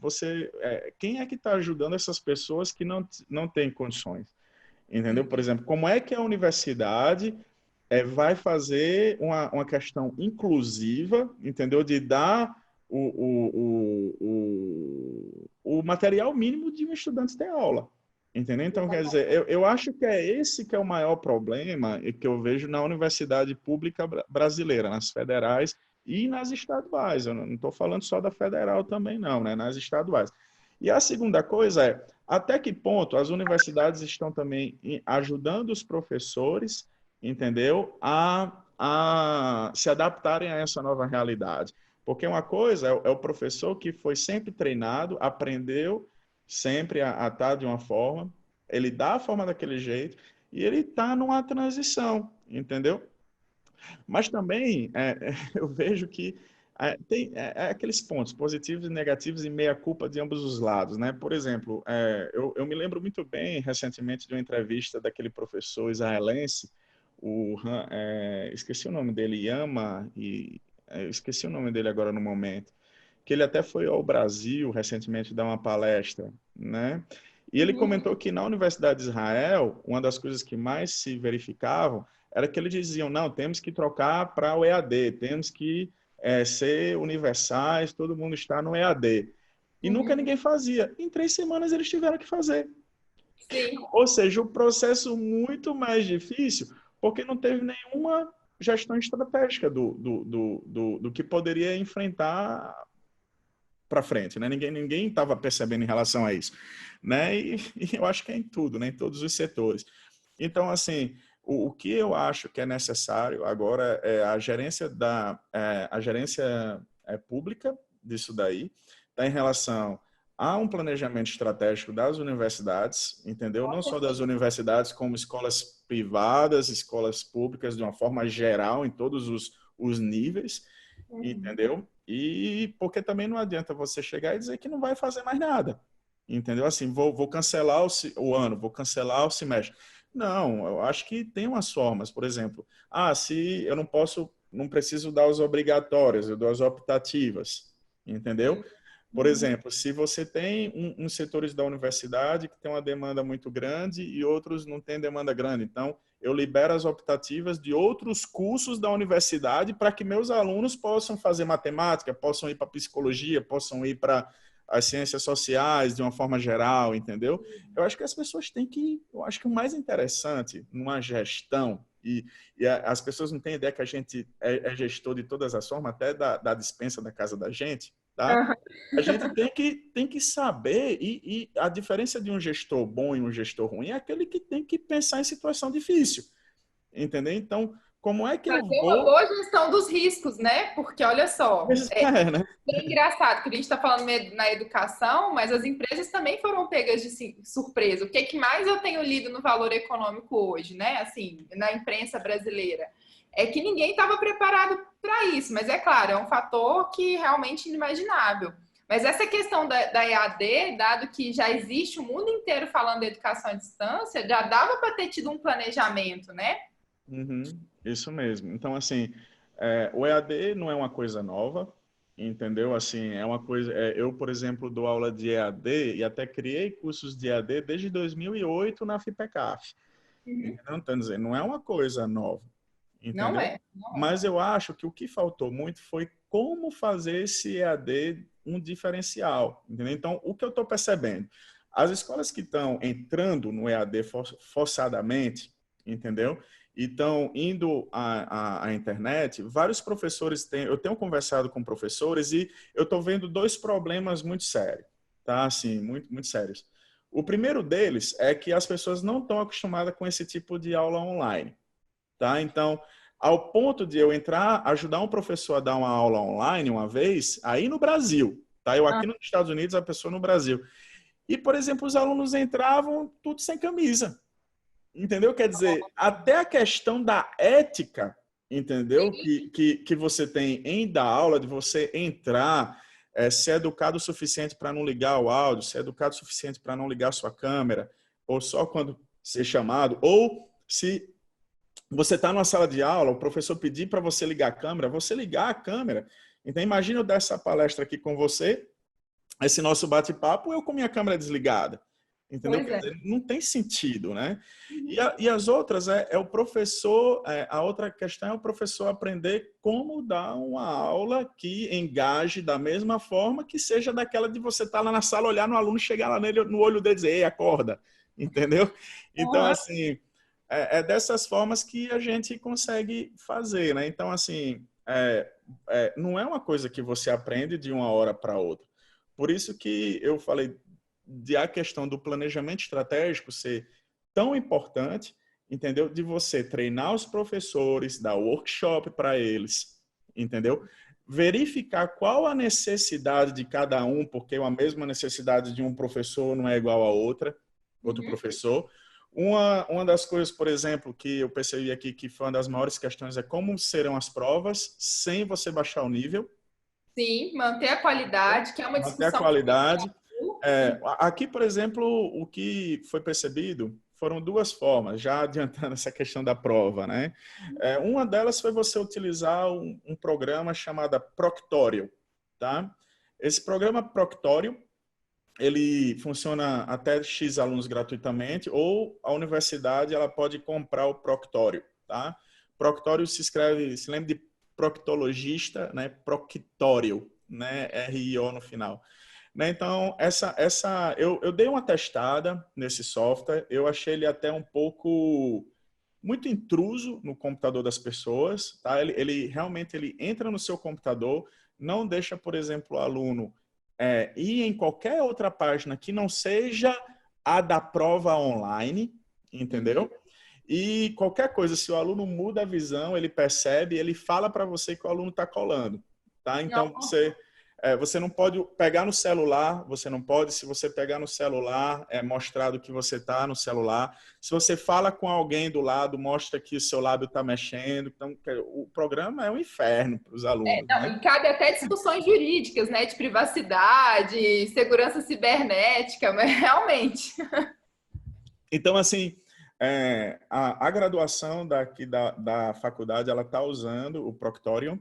Speaker 2: quem é que está ajudando essas pessoas que não têm condições? Entendeu? Por exemplo, como é que a universidade vai fazer uma questão inclusiva, entendeu? De dar o material mínimo de um estudante ter aula. Entendeu? Então, quer dizer, eu acho que é esse que é o maior problema que eu vejo na universidade pública brasileira, nas federais e nas estaduais. Eu não estou falando só da federal também, não, né? Nas estaduais. E a segunda coisa é, até que ponto as universidades estão também ajudando os professores, entendeu? A se adaptarem a essa nova realidade. Porque uma coisa é o professor que foi sempre treinado, aprendeu sempre a estar de uma forma, ele dá a forma daquele jeito e ele está numa transição, entendeu? Mas também eu vejo que tem aqueles pontos positivos e negativos e meia-culpa de ambos os lados, né? Por exemplo, eu me lembro muito bem recentemente de uma entrevista daquele professor israelense, esqueci o nome dele, esqueci o nome dele agora no momento, que ele até foi ao Brasil recentemente dar uma palestra, né? E ele comentou que na Universidade de Israel, uma das coisas que mais se verificavam era que eles diziam, não, temos que trocar para o EAD, temos que ser universais, todo mundo está no EAD. E nunca ninguém fazia. Em 3 semanas eles tiveram que fazer.
Speaker 1: Sim.
Speaker 2: Ou seja, o processo muito mais difícil, porque não teve nenhuma gestão estratégica do que poderia enfrentar para frente, né? Ninguém estava percebendo em relação a isso, né? E eu acho que é em tudo, né? Em todos os setores. Então, assim, o que eu acho que é necessário agora é a gerência pública disso daí, tá em relação a um planejamento estratégico das universidades, entendeu? Não só das universidades, como escolas privadas, escolas públicas, de uma forma geral, em todos os níveis, entendeu? E porque também não adianta você chegar e dizer que não vai fazer mais nada, entendeu? Assim, vou cancelar o ano, vou cancelar o semestre. Não, eu acho que tem umas formas, por exemplo, se eu não preciso dar os obrigatórios, eu dou as optativas, entendeu? Por exemplo, se você tem uns setores da universidade que tem uma demanda muito grande e outros não têm demanda grande, então eu libero as optativas de outros cursos da universidade para que meus alunos possam fazer matemática, possam ir para psicologia, possam ir para as ciências sociais de uma forma geral, entendeu? Eu acho que as pessoas têm que, eu acho que o mais interessante numa gestão e as pessoas não têm ideia que a gente é gestor de todas as formas, até da despensa da casa da gente, tá? A gente tem que saber, e a diferença de um gestor bom e um gestor ruim é aquele que tem que pensar em situação difícil, entendeu? Então, como é que eu
Speaker 1: Fazer uma
Speaker 2: vou...
Speaker 1: boa gestão dos riscos, né? Porque olha só,
Speaker 2: Né?
Speaker 1: é engraçado que a gente está falando na educação, mas as empresas também foram pegas de surpresa. O que é que mais eu tenho lido no Valor Econômico hoje, né? Assim, na imprensa brasileira, é que ninguém estava preparado para isso. Mas é claro, é um fator que realmente inimaginável. Mas essa questão da EAD, dado que já existe o mundo inteiro falando de educação à distância, já dava para ter tido um planejamento, né?
Speaker 2: Uhum, isso mesmo. Então, assim, o EAD não é uma coisa nova, entendeu? Assim, é uma coisa... eu, por exemplo, dou aula de EAD e até criei cursos de EAD desde 2008 na FIPECAF.
Speaker 1: Uhum.
Speaker 2: Entendeu? Então, dizer, não é uma coisa nova,
Speaker 1: Não
Speaker 2: entendeu?
Speaker 1: é, não é.
Speaker 2: Mas eu acho que o que faltou muito foi como fazer esse EAD um diferencial, entendeu? Então, o que eu estou percebendo? As escolas que estão entrando no EAD forçadamente, entendeu? E estão indo à internet, vários professores têm... Eu tenho conversado com professores e eu estou vendo dois problemas muito sérios, tá? Assim, muito, muito sérios. O primeiro deles é que as pessoas não estão acostumadas com esse tipo de aula online, tá? Então, ao ponto de eu entrar, ajudar um professor a dar uma aula online uma vez, aí no Brasil, tá? Eu
Speaker 1: Ah,
Speaker 2: aqui nos Estados Unidos, a pessoa no Brasil. E, por exemplo, os alunos entravam tudo sem camisa, entendeu? Quer dizer, até a questão da ética, entendeu? Que você tem em dar aula, de você entrar, ser educado o suficiente para não ligar o áudio, ser educado o suficiente para não ligar a sua câmera, ou só quando ser chamado, ou se você está numa sala de aula, o professor pedir para você ligar a câmera, você ligar a câmera. Então, imagina eu dar essa palestra aqui com você, esse nosso bate-papo, eu com minha câmera desligada. Entendeu?
Speaker 1: pois
Speaker 2: Quer
Speaker 1: é.
Speaker 2: dizer, não tem sentido, né?
Speaker 1: Uhum.
Speaker 2: E as outras é o professor, a outra questão é o professor aprender como dar uma aula que engaje da mesma forma que seja daquela de você estar lá na sala, olhar no aluno, chegar lá nele, no olho dele e dizer, ei, acorda, entendeu? Então,
Speaker 1: Uhum.
Speaker 2: assim, é dessas formas que a gente consegue fazer, né? Então, assim, não é uma coisa que você aprende de uma hora para outra. Por isso que eu falei de a questão do planejamento estratégico ser tão importante, entendeu? De você treinar os professores, dar workshop para eles, entendeu? Verificar qual a necessidade de cada um, porque a mesma necessidade de um professor não é igual a outra, outro
Speaker 1: Uhum.
Speaker 2: professor. Uma das coisas, por exemplo, que eu percebi aqui que foi uma das maiores questões é como serão as provas sem você baixar o nível.
Speaker 1: Sim, manter a qualidade, que é uma
Speaker 2: Manter a
Speaker 1: discussão que tem
Speaker 2: qualidade.
Speaker 1: e
Speaker 2: Aqui, por exemplo, o que foi percebido foram duas formas, já adiantando essa questão da prova, né? Uma delas foi você utilizar um programa chamado Proctório, tá? Esse programa Proctório, ele funciona até X alunos gratuitamente, ou a universidade ela pode comprar o Proctório, tá? Proctório se escreve, se lembra de proctologista, né? Proctório, né? R-I-O no final. Né? Então, eu dei uma testada nesse software, eu achei ele até um pouco muito intruso no computador das pessoas, tá? Ele realmente ele entra no seu computador, não deixa, por exemplo, o aluno ir em qualquer outra página que não seja a da prova online,
Speaker 1: uhum.
Speaker 2: entendeu? E qualquer coisa, se o aluno muda a visão, ele percebe, ele fala para você que o aluno está colando, tá?
Speaker 1: Não,
Speaker 2: Então, você não pode pegar no celular, você não pode, se você pegar no celular, mostrar do que você está no celular. Se você fala com alguém do lado, mostra que o seu lábio está mexendo. Então, o programa é um inferno para os alunos,
Speaker 1: não,
Speaker 2: né?
Speaker 1: e cabe até discussões jurídicas, né, de privacidade, segurança cibernética, mas realmente.
Speaker 2: Então, assim, a graduação daqui da faculdade, ela está usando o Proctorium.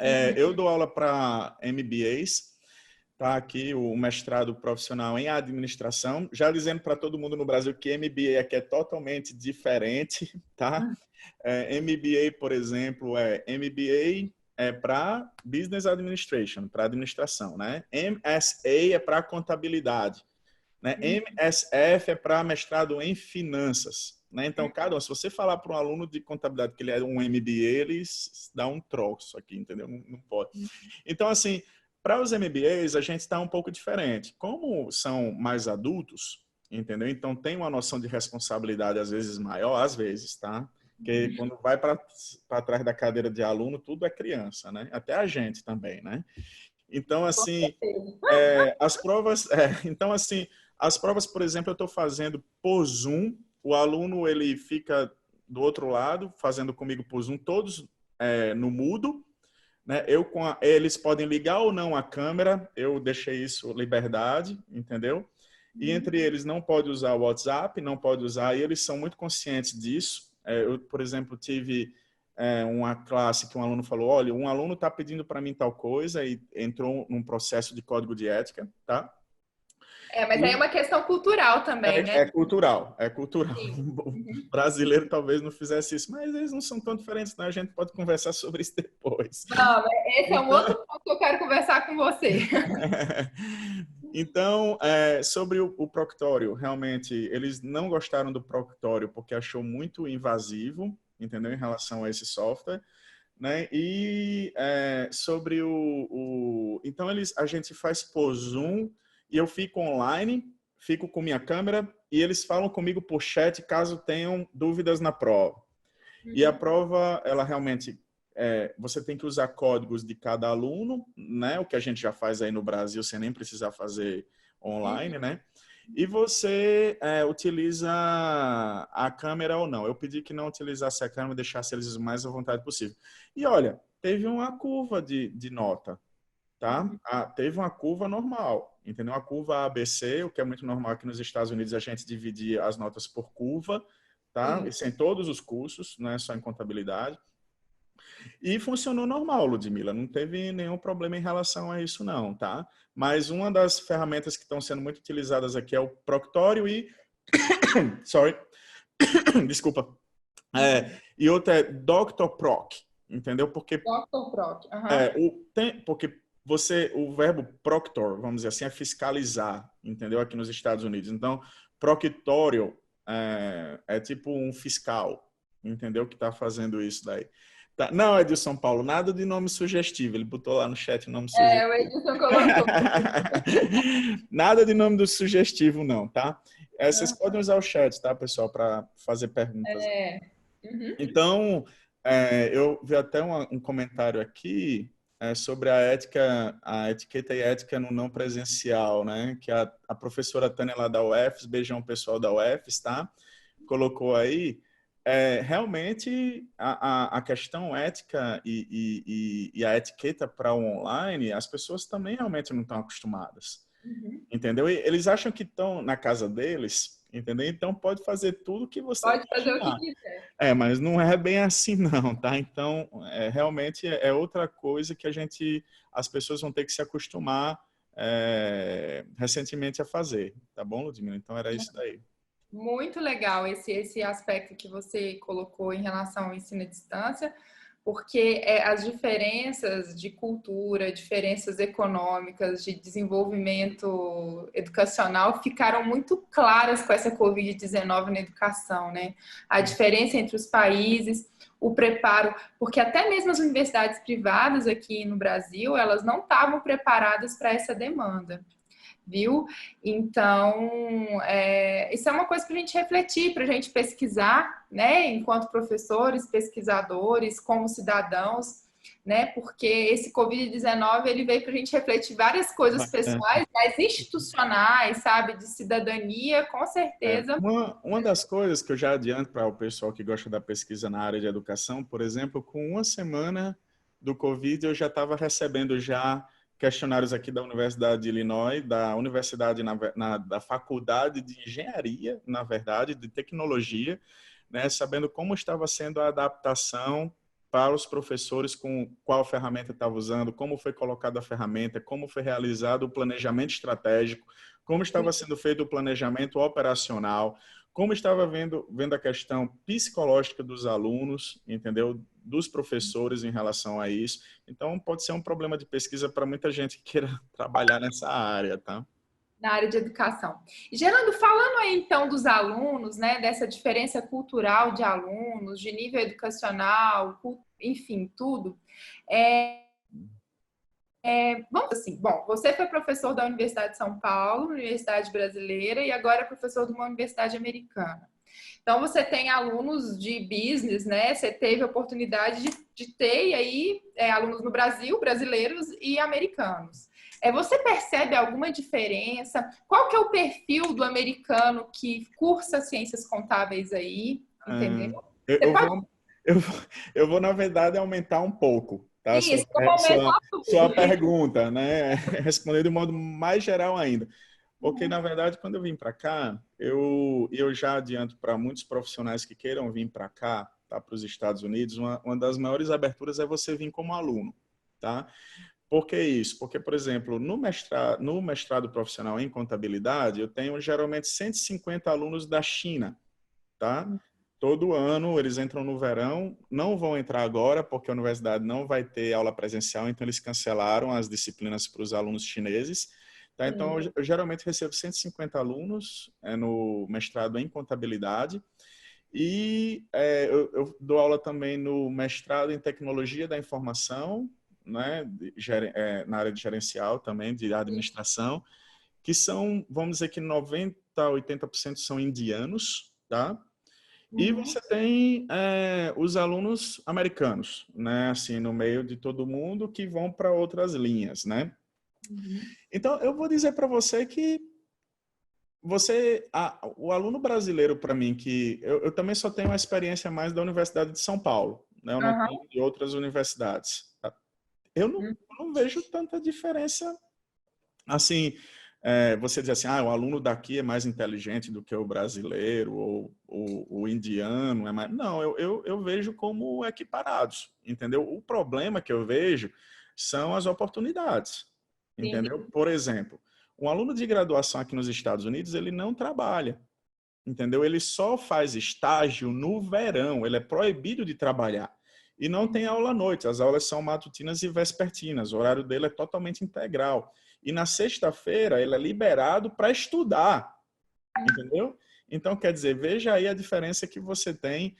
Speaker 1: Uhum.
Speaker 2: Eu dou aula para MBAs, tá aqui o mestrado profissional em administração, já dizendo para todo mundo no Brasil que MBA aqui é totalmente diferente, tá? MBA, por exemplo, MBA para Business Administration, para administração, né? MSA é para contabilidade, né? MSF é para mestrado em finanças, né? Então, se você falar para um aluno de contabilidade que ele é um MBA, ele dá um troço aqui, entendeu? Não pode. Então, assim, para os MBAs, a gente está um pouco diferente. Como são mais adultos, entendeu? Então, tem uma noção de responsabilidade, às vezes, maior, às vezes, tá? Porque quando vai para trás da cadeira de aluno, tudo é criança, né? Até a gente também, né? Então, assim, as provas... então, assim, as provas, por exemplo, eu estou fazendo por Zoom. O aluno, ele fica do outro lado, fazendo comigo por Zoom, todos no mudo, né? Eles podem ligar ou não a câmera, eu deixei isso liberdade, entendeu? E entre eles não pode usar o WhatsApp, não pode usar, e eles são muito conscientes disso. Eu, por exemplo, tive uma classe que um aluno falou, olha, um aluno está pedindo para mim tal coisa e entrou num processo de código de ética, tá?
Speaker 1: Mas aí é uma questão cultural também, né?
Speaker 2: É cultural, é cultural.
Speaker 1: Sim.
Speaker 2: O brasileiro talvez não fizesse isso, mas eles não são tão diferentes, né? A gente pode conversar sobre isso depois.
Speaker 1: Não, esse é um
Speaker 2: Então,
Speaker 1: outro ponto que eu quero conversar com você.
Speaker 2: então sobre o proctório, realmente, eles não gostaram do proctório porque achou muito invasivo, entendeu? Em relação a esse software. Né? E sobre então a gente faz por Zoom e eu fico online, fico com minha câmera e eles falam comigo por chat caso tenham dúvidas na prova. E a prova, ela realmente você tem que usar códigos de cada aluno, né? O que a gente já faz aí no Brasil sem nem precisar fazer online, né? E você utiliza a câmera ou não. Eu pedi que não utilizasse a câmera, deixasse eles o mais à vontade possível. E olha, teve uma curva de nota, tá? Teve uma curva normal, entendeu? Uma curva ABC, o que é muito normal aqui nos Estados Unidos, a gente dividir as notas por curva, tá? Isso em todos os cursos, não é só em contabilidade. E funcionou normal, Ludmila, não teve nenhum problema em relação a isso não, tá? Mas uma das ferramentas que estão sendo muito utilizadas aqui é o Proctório e... Sorry. Desculpa. E outra é Dr. Proc, entendeu? Porque...
Speaker 1: Dr. Proc.
Speaker 2: porque o verbo proctor, vamos dizer assim, é fiscalizar, entendeu? Aqui nos Estados Unidos. Então, proctório é tipo um fiscal, entendeu? Que está fazendo isso daí. Tá. Não, é de São Paulo, nada de nome sugestivo. Ele botou lá no chat o nome sugestivo.
Speaker 1: O Edson colocou.
Speaker 2: Nada de nome do sugestivo, não, tá? Vocês podem usar o chat, tá, pessoal, para fazer perguntas. Então, eu vi até um comentário aqui sobre a etiqueta e ética no não presencial, né? Que a professora Tânia lá da UFES, beijão pessoal da UFES, tá? Colocou aí. Realmente a questão ética e a etiqueta para o online, as pessoas também realmente não estão acostumadas, entendeu? E eles acham que estão na casa deles, entendeu? Então pode fazer tudo que você
Speaker 1: Pode fazer o
Speaker 2: imaginar.
Speaker 1: que quiser.
Speaker 2: Mas não é bem assim não, tá? Então realmente é outra coisa que as pessoas vão ter que se acostumar recentemente a fazer, tá bom, Ludmila? Então era isso daí.
Speaker 1: Muito legal esse aspecto que você colocou em relação ao ensino à distância, porque as diferenças de cultura, diferenças econômicas, de desenvolvimento educacional ficaram muito claras com essa Covid-19 na educação, né? A diferença entre os países, o preparo, porque até mesmo as universidades privadas aqui no Brasil, elas não estavam preparadas para essa demanda. Viu? Então, isso é uma coisa para a gente refletir, para a gente pesquisar, né? Enquanto professores, pesquisadores, como cidadãos, né? Porque esse Covid-19 ele veio para a gente refletir várias coisas pessoais, mas institucionais, sabe? De cidadania, com certeza.
Speaker 2: Uma das coisas que eu já adianto para o pessoal que gosta da pesquisa na área de educação, por exemplo, com uma semana do Covid, eu já estava recebendo já questionários aqui da Universidade de Illinois, da Universidade da Faculdade de Engenharia, na verdade, de Tecnologia, né, sabendo como estava sendo a adaptação para os professores, com qual ferramenta estava usando, como foi colocada a ferramenta, como foi realizado o planejamento estratégico, como estava sendo feito o planejamento operacional, como estava vendo a questão psicológica dos alunos, entendeu? Dos professores em relação a isso. Então, pode ser um problema de pesquisa para muita gente que queira trabalhar nessa área, tá?
Speaker 1: Na área de educação. E, Gerando, falando aí então dos alunos, né, dessa diferença cultural de alunos, de nível educacional, enfim, tudo, vamos assim, bom, você foi professor da Universidade de São Paulo, Universidade Brasileira, e agora é professor de uma universidade americana. Então, você tem alunos de business, né? Você teve a oportunidade de ter, e aí, alunos no Brasil, brasileiros e americanos. Você percebe alguma diferença? Qual que é o perfil do americano que cursa ciências contábeis aí? Entendeu?
Speaker 2: Eu,
Speaker 1: Você
Speaker 2: eu
Speaker 1: pode...
Speaker 2: vou, eu, eu vou, na verdade, aumentar um pouco, tá?
Speaker 1: Isso, eu aumento
Speaker 2: Sua
Speaker 1: tudo.
Speaker 2: pergunta, né? Responder de um modo mais geral ainda. Porque, na verdade, quando eu vim para cá, eu já adianto para muitos profissionais que queiram vir para cá, tá? Para os Estados Unidos, uma das maiores aberturas é você vir como aluno, tá? Por que isso? Porque, por exemplo, no mestrado profissional em contabilidade, eu tenho geralmente 150 alunos da China, tá? Todo ano eles entram no verão, não vão entrar agora porque a universidade não vai ter aula presencial, então eles cancelaram as disciplinas para os alunos chineses. Tá? Então, eu geralmente recebo 150 alunos no mestrado em contabilidade e eu dou aula também no mestrado em tecnologia da informação, né, na área de gerencial também, de administração, que são, vamos dizer que 90 a 80% são indianos, tá? E você tem os alunos americanos, né, assim, no meio de todo mundo que vão para outras linhas, né? Então, eu vou dizer para você que o aluno brasileiro, para mim, que eu também só tenho uma experiência mais da Universidade de São Paulo, né? Eu não
Speaker 1: Aham.
Speaker 2: tenho de outras universidades. Tá? Eu não vejo tanta diferença, assim, você diz assim, o aluno daqui é mais inteligente do que o brasileiro, ou o indiano é mais... Não, eu vejo como equiparados, entendeu? O problema que eu vejo são as oportunidades, entendeu?
Speaker 1: Entendi.
Speaker 2: Por exemplo, um aluno de graduação aqui nos Estados Unidos, ele não trabalha, entendeu? Ele só faz estágio no verão, ele é proibido de trabalhar. E não tem aula à noite, as aulas são matutinas e vespertinas, o horário dele é totalmente integral. E na sexta-feira ele é liberado para estudar, entendeu? Então, quer dizer, veja aí a diferença que você tem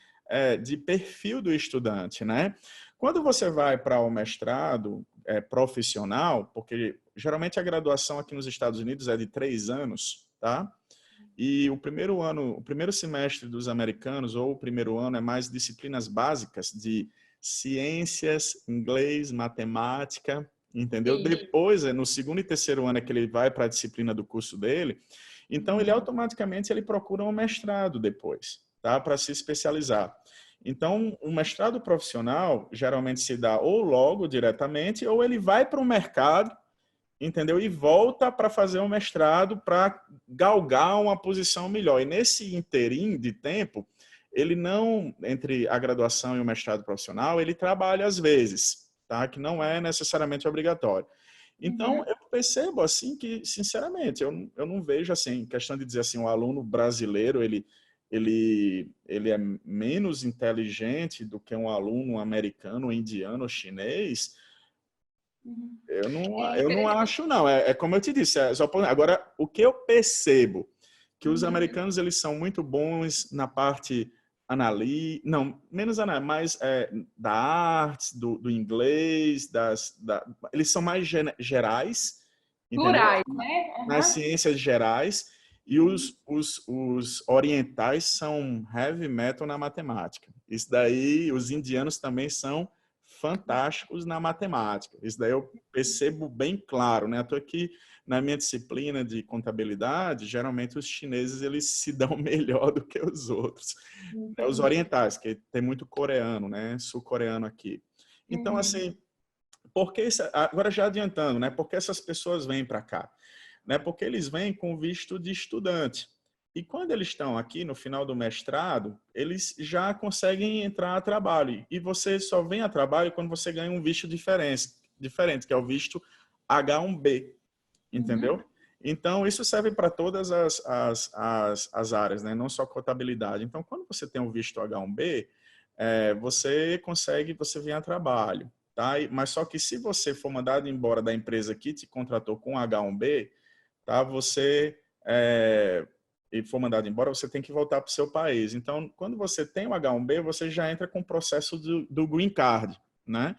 Speaker 2: de perfil do estudante, né? Quando você vai para o mestrado profissional, porque geralmente a graduação aqui nos Estados Unidos é de 3 anos, tá? E o primeiro semestre dos americanos, ou o primeiro ano, é mais disciplinas básicas de ciências, inglês, matemática, entendeu?
Speaker 1: Sim.
Speaker 2: Depois, no segundo e terceiro ano, é que ele vai para a disciplina do curso dele. Então, ele automaticamente ele procura um mestrado depois, tá? Para se especializar. Então, o mestrado profissional geralmente se dá ou logo diretamente, ou ele vai para o mercado, entendeu? E volta para fazer um mestrado para galgar uma posição melhor. E nesse interim de tempo, ele não, entre a graduação e o mestrado profissional, ele trabalha às vezes, tá? Que não é necessariamente obrigatório. Então, eu percebo assim que, sinceramente, eu não vejo assim, questão de dizer assim, o aluno brasileiro, ele é menos inteligente do que um aluno americano, indiano, chinês. Eu não acho, não. É como eu te disse. Agora, o que eu percebo que os americanos eles são muito bons na parte não, menos mais da arte, do inglês, eles são mais gerais, entendeu?
Speaker 1: Plurais, né?
Speaker 2: Nas
Speaker 1: Aham.
Speaker 2: ciências gerais, e os orientais são heavy metal na matemática. Isso daí, os indianos também são fantásticos na matemática. Isso daí eu percebo bem claro, né? Estou aqui na minha disciplina de contabilidade, geralmente os chineses eles se dão melhor do que os outros, né? Os
Speaker 1: Entendi.
Speaker 2: orientais, que tem muito coreano, né? Sul-coreano aqui. Então, assim, agora já adiantando, né? Por que essas pessoas vêm para cá? Né? Porque eles vêm com visto de estudante. E quando eles estão aqui no final do mestrado, eles já conseguem entrar a trabalho. E você só vem a trabalho quando você ganha um visto diferente, que é o visto H1B, entendeu? Então, isso serve para todas as áreas, né? Não só contabilidade. Então, quando você tem um visto H1B, você vem a trabalho. Tá? Mas só que se você for mandado embora da empresa que te contratou com H1B, tá? E for mandado embora, você tem que voltar para o seu país. Então, quando você tem o H1B, você já entra com o processo do Green Card, né?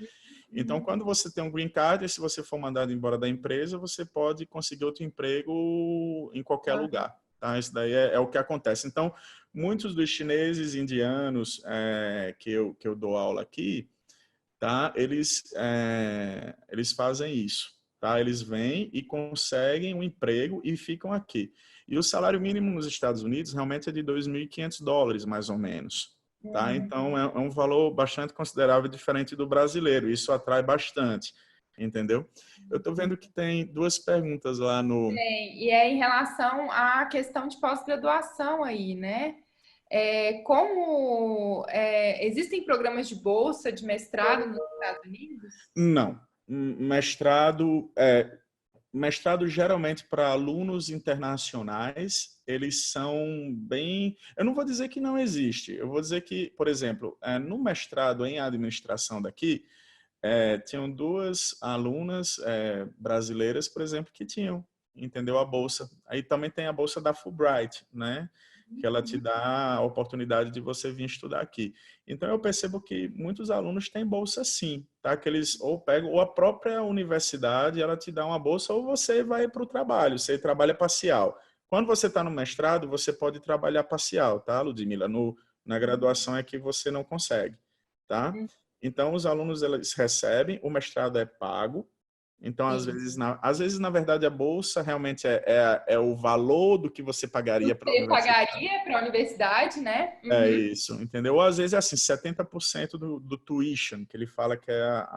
Speaker 2: Então, quando você tem um Green Card, se você for mandado embora da empresa, você pode conseguir outro emprego em qualquer lugar, tá? Isso daí é o que acontece. Então, muitos dos chineses, indianos que eu dou aula aqui, tá? Eles fazem isso, tá? Eles vêm e conseguem um emprego e ficam aqui. E o salário mínimo nos Estados Unidos realmente é de $2.500, mais ou menos, tá? Então, é um valor bastante considerável, diferente do brasileiro. Isso atrai bastante, entendeu? Eu estou vendo que tem duas perguntas lá no...
Speaker 1: E é em relação à questão de pós-graduação aí, né? Existem programas de bolsa de mestrado nos Estados Unidos?
Speaker 2: Não. Mestrado geralmente para alunos internacionais, eles são bem... Eu não vou dizer que não existe, eu vou dizer que, por exemplo, no mestrado em administração daqui, tinham duas alunas brasileiras, por exemplo, que tinham, entendeu, a bolsa. Aí também tem a bolsa da Fulbright, né? Que ela te dá a oportunidade de você vir estudar aqui. Então, eu percebo que muitos alunos têm bolsa sim, tá? Que eles ou pegam, ou a própria universidade, ela te dá uma bolsa, ou você vai para o trabalho, você trabalha parcial. Quando você está no mestrado, você pode trabalhar parcial, tá, Ludmila? Na graduação é que você não consegue, tá? Então, os alunos eles recebem, o mestrado é pago. Então, às vezes, na verdade, a bolsa realmente é o valor do que você pagaria para a
Speaker 1: Você
Speaker 2: universidade.
Speaker 1: pagaria para a universidade, né?
Speaker 2: É isso, entendeu? Ou às vezes é assim, 70% do tuition, que ele fala que é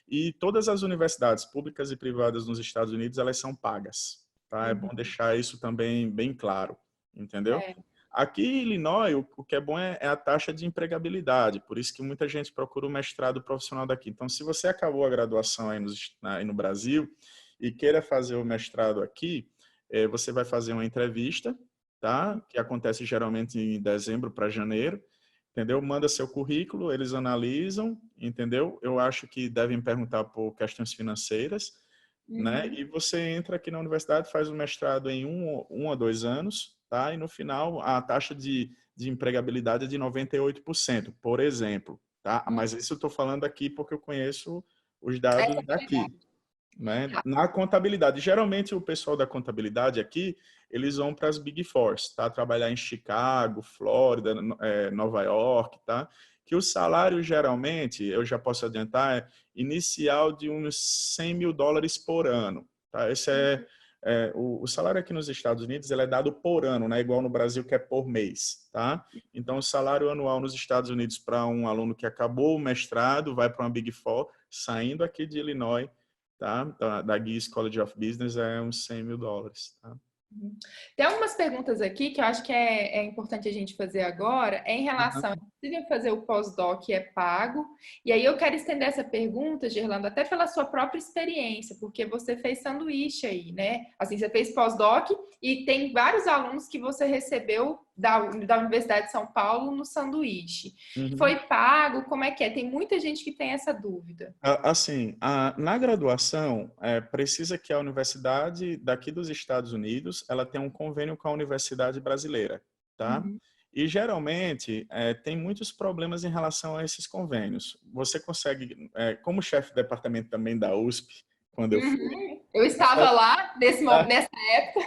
Speaker 2: E todas as universidades públicas e privadas nos Estados Unidos, elas são pagas, tá? É bom deixar isso também bem claro, entendeu?
Speaker 1: É.
Speaker 2: Aqui em Illinois, o que é bom é a taxa de empregabilidade, por isso que muita gente procura o mestrado profissional daqui. Então, se você acabou a graduação aí no Brasil e queira fazer o mestrado aqui, você vai fazer uma entrevista, tá? Que acontece geralmente em dezembro para janeiro, entendeu? Manda seu currículo, eles analisam, entendeu? Eu acho que devem perguntar por questões financeiras, né? E você entra aqui na universidade, faz o mestrado em um a 2 anos, tá? E no final a taxa de empregabilidade é de 98%, por exemplo, tá? Mas isso eu estou falando aqui porque eu conheço os dados daqui, né? Na contabilidade, geralmente o pessoal da contabilidade aqui, eles vão para as Big Fours, tá? Trabalhar em Chicago, Flórida, Nova York, tá? Que o salário geralmente, eu já posso adiantar, é inicial de uns $100.000 por ano, tá? Esse o salário aqui nos Estados Unidos, ele é dado por ano, né? Igual no Brasil que é por mês, tá? Então o salário anual nos Estados Unidos para um aluno que acabou o mestrado, vai para uma Big Four, saindo aqui de Illinois, tá? Da Geese College of Business é uns $100.000, tá?
Speaker 1: Tem algumas perguntas aqui que eu acho que é importante a gente fazer agora, em relação a possível fazer o pós-doc é pago. E aí eu quero estender essa pergunta, Gerlando, até pela sua própria experiência, porque você fez sanduíche aí, né? Assim, você fez pós-doc e tem vários alunos que você recebeu da Universidade de São Paulo no sanduíche. Foi pago? Como é que é? Tem muita gente que tem essa dúvida.
Speaker 2: Assim, na graduação, precisa que a universidade daqui dos Estados Unidos, ela tenha um convênio com a universidade brasileira, tá? E geralmente tem muitos problemas em relação a esses convênios. Você consegue, como chefe de departamento também da USP, quando eu fui,
Speaker 1: Eu estava lá nessa época.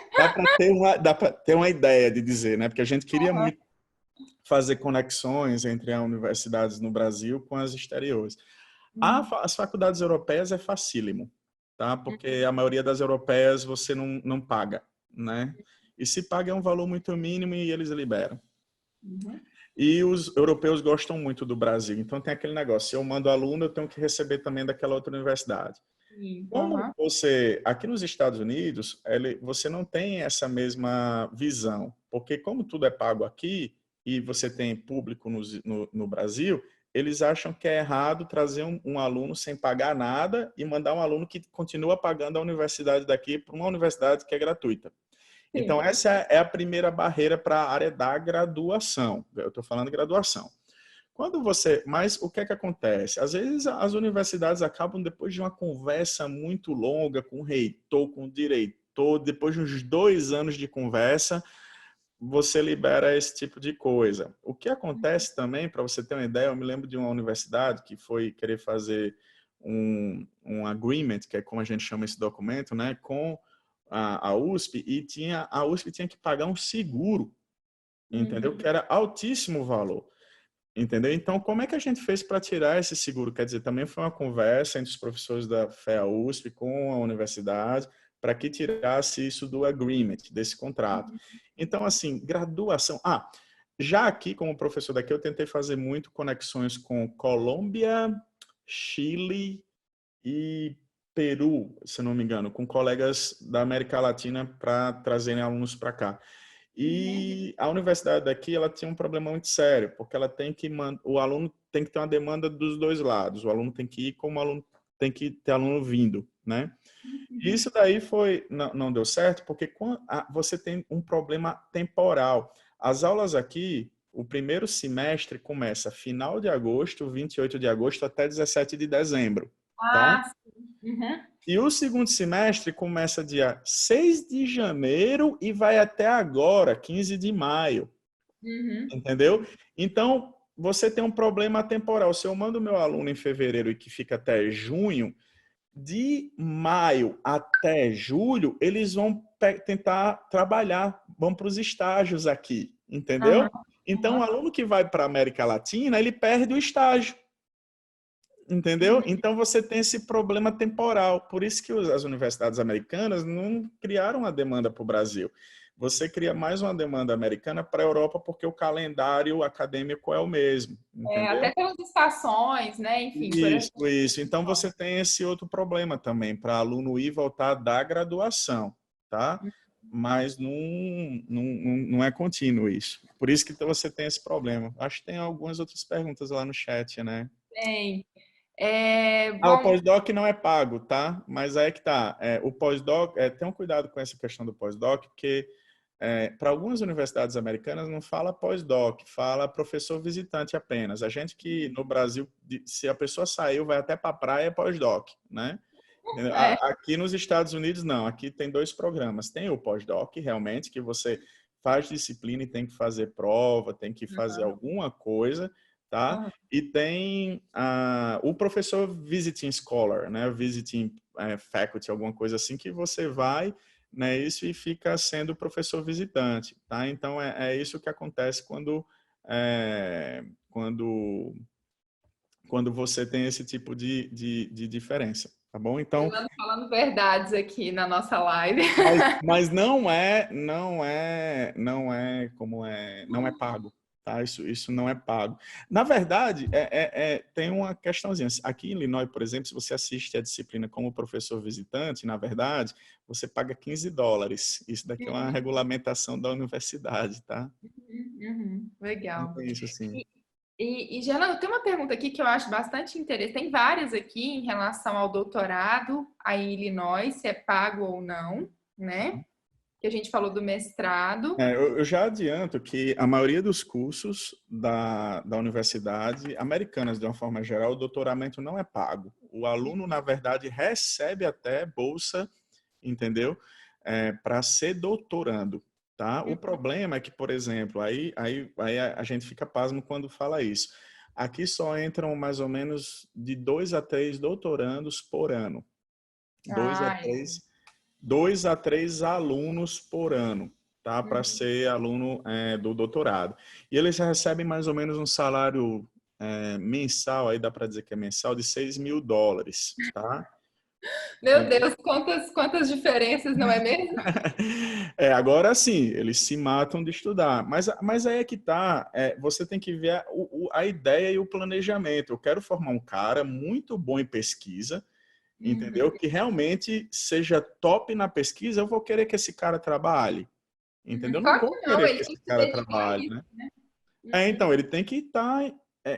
Speaker 2: dá para ter uma ideia de dizer, né? Porque a gente queria muito fazer conexões entre as universidades no Brasil com as exteriores. As faculdades europeias é facílimo, tá? Porque a maioria das europeias você não paga, né? E se paga é um valor muito mínimo e eles liberam. E os europeus gostam muito do Brasil, então tem aquele negócio, se eu mando aluno, eu tenho que receber também daquela outra universidade. Como você, aqui nos Estados Unidos, você não tem essa mesma visão, porque como tudo é pago aqui e você tem público no Brasil, eles acham que é errado trazer um aluno sem pagar nada e mandar um aluno que continua pagando a universidade daqui para uma universidade que é gratuita. Então, essa é a primeira barreira para a área da graduação. Eu estou falando graduação. Mas o que é que acontece? Às vezes as universidades acabam, depois de uma conversa muito longa com o reitor, com o diretor, depois de uns 2 anos de conversa, você libera esse tipo de coisa. O que acontece também, para você ter uma ideia, eu me lembro de uma universidade que foi querer fazer um agreement, que é como a gente chama esse documento, né, com a USP, e a USP tinha que pagar um seguro entendeu? Que era altíssimo valor. Entendeu? Então, como é que a gente fez para tirar esse seguro? Quer dizer, também foi uma conversa entre os professores da FEA USP com a universidade para que tirasse isso do agreement, desse contrato. Então, assim, graduação. Já aqui, como professor daqui, eu tentei fazer muito conexões com Colômbia, Chile e Peru, se não me engano, com colegas da América Latina para trazerem alunos para cá. E a universidade daqui, ela tinha um problema muito sério, porque ela tem que o aluno tem que ter uma demanda dos dois lados. O aluno tem que ir como o aluno tem que ter aluno vindo, né? E isso daí não deu certo, porque você tem um problema temporal. As aulas aqui, o primeiro semestre começa final de agosto, 28 de agosto até 17 de dezembro, tá?
Speaker 1: Sim. Uhum.
Speaker 2: E o segundo semestre começa dia 6 de janeiro e vai até agora, 15 de maio.
Speaker 1: Uhum.
Speaker 2: Entendeu? Então, você tem um problema temporal. Se eu mando meu aluno em fevereiro e que fica até junho, de maio até julho, eles vão tentar trabalhar, vão para os estágios aqui, entendeu?
Speaker 1: Uhum.
Speaker 2: Então, o aluno que vai para a América Latina, ele perde o estágio. Entendeu? Então você tem esse problema temporal. Por isso que as universidades americanas não criaram a demanda para o Brasil. Você cria mais uma demanda americana para a Europa porque o calendário acadêmico é o mesmo, entendeu?
Speaker 1: Até pelas estações, né? Enfim, por
Speaker 2: Isso,
Speaker 1: exemplo.
Speaker 2: isso. Então você tem esse outro problema também para aluno ir e voltar da graduação, tá? Mas não é contínuo isso. Por isso que você tem esse problema. Acho que tem algumas outras perguntas lá no chat, né?
Speaker 1: Tem.
Speaker 2: O
Speaker 1: Bom,
Speaker 2: pós-doc não é pago, tá? Mas aí que tá. O pós-doc, tenham cuidado com essa questão do pós-doc, porque para algumas universidades americanas não fala pós-doc, fala professor visitante apenas. A gente que no Brasil, se a pessoa saiu, vai até para a praia, é pós-doc, né?
Speaker 1: é,
Speaker 2: Aqui nos Estados Unidos, não. Aqui tem dois programas. Tem o pós-doc, realmente, que você faz disciplina e tem que fazer prova, tem que fazer alguma coisa, tá? E tem o professor visiting scholar, né? Visiting faculty, alguma coisa assim, que você vai, né? Isso e fica sendo professor visitante, tá? Então, é isso que acontece quando você tem esse tipo de diferença, tá bom? Então,
Speaker 1: eu ando falando verdades aqui na nossa live.
Speaker 2: mas não é pago, tá? Isso não é pago. Na verdade, tem uma questãozinha. Aqui em Illinois, por exemplo, se você assiste a disciplina como professor visitante, na verdade, você paga $15. Isso daqui é uma regulamentação da universidade, tá?
Speaker 1: Legal.
Speaker 2: Então é isso, assim.
Speaker 1: Gerlando, tem uma pergunta aqui que eu acho bastante interessante. Tem várias aqui em relação ao doutorado aí em Illinois, se é pago ou não, né? Que a gente falou do mestrado.
Speaker 2: Eu já adianto que a maioria dos cursos da universidade, americanas de uma forma geral, o doutoramento não é pago. O aluno, na verdade, recebe até bolsa, entendeu? Para ser doutorando, tá? O problema é que, por exemplo, aí a gente fica pasmo quando fala isso. Aqui só entram mais ou menos de 2 a 3 doutorandos por ano. Dois a
Speaker 1: Ai,
Speaker 2: três 2 a 3 alunos por ano, tá? Para ser aluno do doutorado. E eles recebem mais ou menos um salário mensal, aí dá para dizer que é mensal, de $6.000, tá?
Speaker 1: meu Deus, quantas diferenças, não é mesmo?
Speaker 2: Agora sim, eles se matam de estudar. Mas aí é que tá, você tem que ver a ideia e o planejamento. Eu quero formar um cara muito bom em pesquisa, entendeu? Que realmente seja top na pesquisa, eu vou querer que esse cara trabalhe, entendeu? Eu não
Speaker 1: Claro
Speaker 2: vou
Speaker 1: que não,
Speaker 2: querer
Speaker 1: ele
Speaker 2: que
Speaker 1: tem
Speaker 2: esse
Speaker 1: que se
Speaker 2: cara
Speaker 1: dedicar a
Speaker 2: trabalhe,
Speaker 1: isso,
Speaker 2: né?
Speaker 1: né?
Speaker 2: Então, ele tem que estar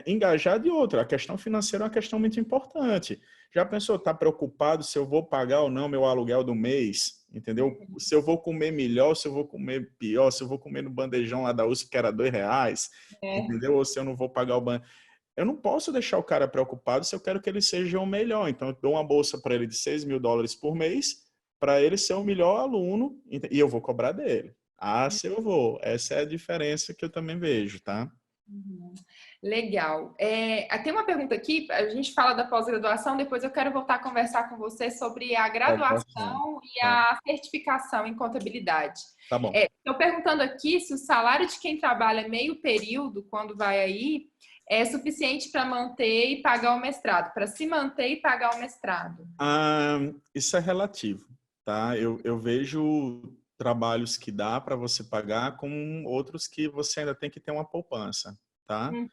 Speaker 2: engajado de outra. A questão financeira é uma questão muito importante. Já pensou, tá preocupado se eu vou pagar ou não meu aluguel do mês? Entendeu? Se eu vou comer melhor, se eu vou comer pior, se eu vou comer no bandejão lá da USP que era R$ 2,
Speaker 1: É.
Speaker 2: entendeu? Ou se eu não vou pagar o banco. Eu não posso deixar o cara preocupado se eu quero que ele seja o melhor. Então, eu dou uma bolsa para ele de $6.000 por mês, para ele ser o melhor aluno, e eu vou cobrar dele. Se eu vou. Essa é a diferença que eu também vejo, tá?
Speaker 1: Uhum. Legal. Tem uma pergunta aqui, a gente fala da pós-graduação, depois eu quero voltar a conversar com você sobre a
Speaker 2: Graduação.
Speaker 1: graduação e
Speaker 2: Tá,
Speaker 1: a certificação em contabilidade.
Speaker 2: tá bom.
Speaker 1: Estou perguntando aqui se o salário de quem trabalha meio período, quando vai aí, é suficiente para manter e pagar o mestrado, para se manter e pagar o mestrado.
Speaker 2: Isso é relativo, tá? Eu vejo trabalhos que dá para você pagar, com outros que você ainda tem que ter uma poupança, tá?
Speaker 1: Uhum.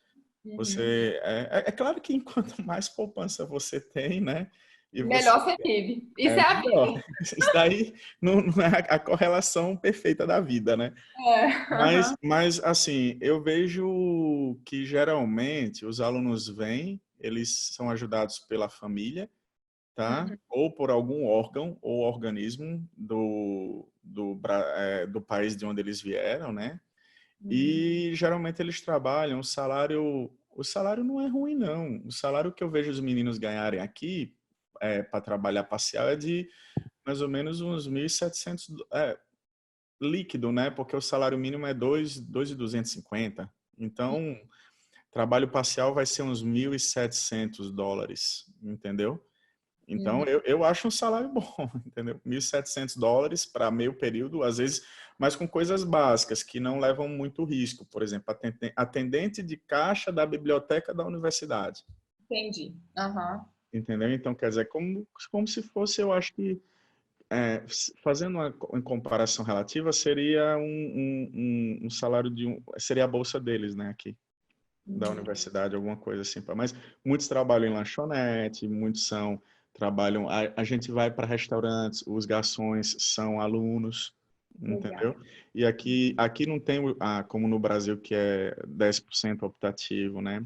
Speaker 2: É claro que enquanto mais poupança você tem, né? E você
Speaker 1: Melhor você vive. Isso
Speaker 2: é
Speaker 1: é a
Speaker 2: melhor.
Speaker 1: vida.
Speaker 2: Isso daí não é a correlação perfeita da vida, né?
Speaker 1: Aham.
Speaker 2: Mas assim, eu vejo que geralmente os alunos vêm, eles são ajudados pela família, tá?
Speaker 1: Uhum.
Speaker 2: Ou por algum órgão ou organismo do país de onde eles vieram, né?
Speaker 1: Uhum.
Speaker 2: E geralmente eles trabalham, o salário não é ruim, não. O salário que eu vejo os meninos ganharem aqui para trabalhar parcial é de mais ou menos uns 1.700 líquido, né? Porque o salário mínimo é 2.250. Então, trabalho parcial vai ser uns US$ 1.700, entendeu? Então,
Speaker 1: Uhum.
Speaker 2: eu acho um salário bom, entendeu? US$ 1.700 para meio período, às vezes, mas com coisas básicas, que não levam muito risco. Por exemplo, atendente de caixa da biblioteca da universidade.
Speaker 1: Entendi. Aham.
Speaker 2: Entendeu? Então, quer dizer, como se fosse, eu acho que, fazendo uma comparação relativa, seria um salário seria a bolsa deles, né, aqui, da
Speaker 1: Uhum.
Speaker 2: universidade, alguma coisa assim. Mas muitos trabalham em lanchonete, muitos trabalham, a gente vai para restaurantes, os garçons são alunos,
Speaker 1: Legal.
Speaker 2: entendeu? E aqui não tem, como no Brasil, que é 10% optativo, né?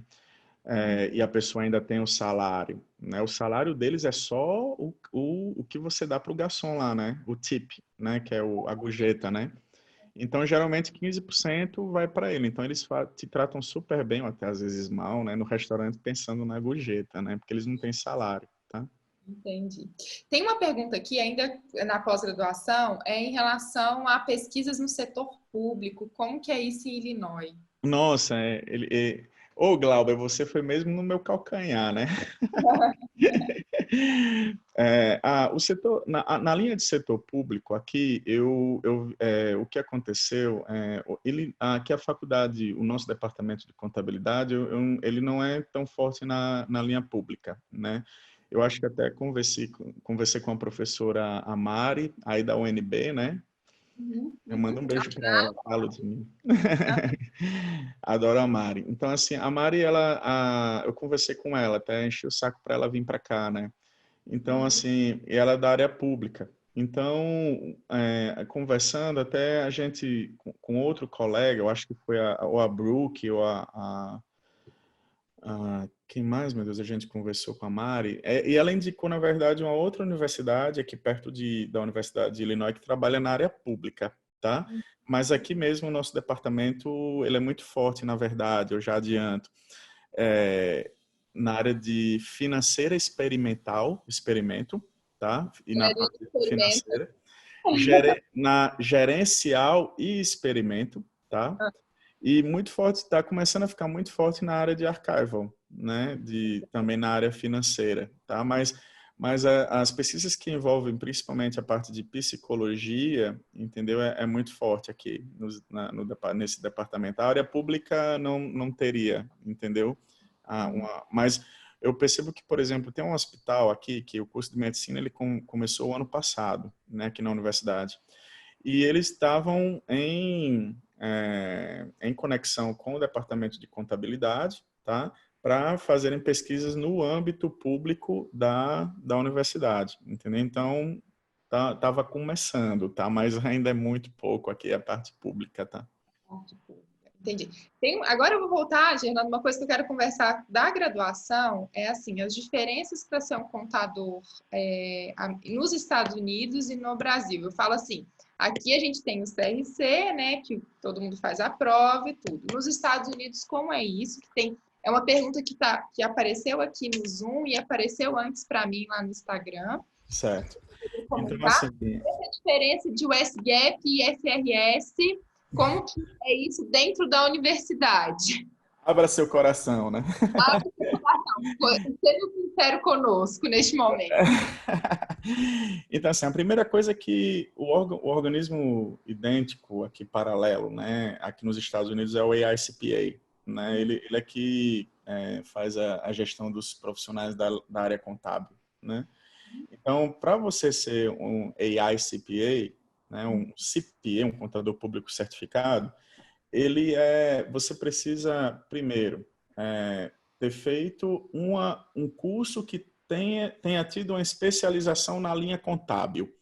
Speaker 2: E a pessoa ainda tem o salário, né? O salário deles é só o que você dá para o garçom lá, né? O tip, né? Que é a gorjeta, né? Então, geralmente, 15% vai para ele. Então, eles te tratam super bem, ou até às vezes mal, né? No restaurante, pensando na gorjeta, né? Porque eles não têm salário, tá?
Speaker 1: Entendi. Tem uma pergunta aqui, ainda na pós-graduação, em relação a pesquisas no setor público. Como que é isso em Illinois?
Speaker 2: Nossa, Ô, Glauber, você foi mesmo no meu calcanhar, né? O setor, na linha de setor público aqui, o que aconteceu, aqui a faculdade, o nosso departamento de contabilidade, ele não é tão forte na linha pública, né? Eu acho que até conversei com a professora Amari, aí da UNB, né?
Speaker 1: Uhum,
Speaker 2: Eu mando
Speaker 1: uhum.
Speaker 2: um beijo para ela, falo de mim. Adoro a Mari. Então, assim, a Mari, eu conversei com ela, até enchi o saco para ela vir para cá, né? Então, assim, ela é da área pública. Então, conversando, até a gente, com outro colega, eu acho que foi ou a Brooke, ou quem mais, meu Deus, a gente conversou com a Mari. E ela indicou, na verdade, uma outra universidade, aqui perto da Universidade de Illinois, que trabalha na área pública, tá? Mas aqui mesmo, o nosso departamento, ele é muito forte, na verdade, eu já adianto. É, na área de financeira experimental, experimento, tá? E na
Speaker 1: Engenharia de
Speaker 2: parte
Speaker 1: experimento.
Speaker 2: financeira, na gerencial e experimento, tá? E muito forte, está começando a ficar muito forte na área de archival, né? Também na área financeira, tá? Mas as pesquisas que envolvem principalmente a parte de psicologia, entendeu? É muito forte aqui nesse departamento. A área pública não teria, entendeu? Mas eu percebo que, por exemplo, tem um hospital aqui que o curso de medicina ele começou o ano passado, né? Aqui na universidade. E eles estavam em conexão com o departamento de contabilidade, tá? Para fazerem pesquisas no âmbito público da universidade, entendeu? Então, estava começando, tá? Mas ainda é muito pouco aqui a parte pública, tá?
Speaker 1: Entendi. Agora eu vou voltar, Gerlando, uma coisa que eu quero conversar da graduação é assim, as diferenças para ser um contador nos Estados Unidos e no Brasil. Eu falo assim, aqui a gente tem o CRC, né, que todo mundo faz a prova e tudo. Nos Estados Unidos, como é isso? É uma pergunta que apareceu aqui no Zoom e apareceu antes para mim lá no Instagram.
Speaker 2: Certo.
Speaker 1: Vou
Speaker 2: Então,
Speaker 1: comentar.
Speaker 2: assim,
Speaker 1: Essa diferença de US GAAP e FRS, como que é isso dentro da universidade?
Speaker 2: Abra seu coração, né?
Speaker 1: Abre seu coração. Seja sincero conosco neste momento.
Speaker 2: Então, assim, a primeira coisa é que o organismo idêntico aqui, paralelo, né, aqui nos Estados Unidos é o AICPA, né, ele é que faz a gestão dos profissionais da área contábil, né. Então, para você ser um AICPA, né, um CPA, um contador público certificado, você precisa, primeiro, ter feito um curso que tenha tido uma especialização na linha contábil,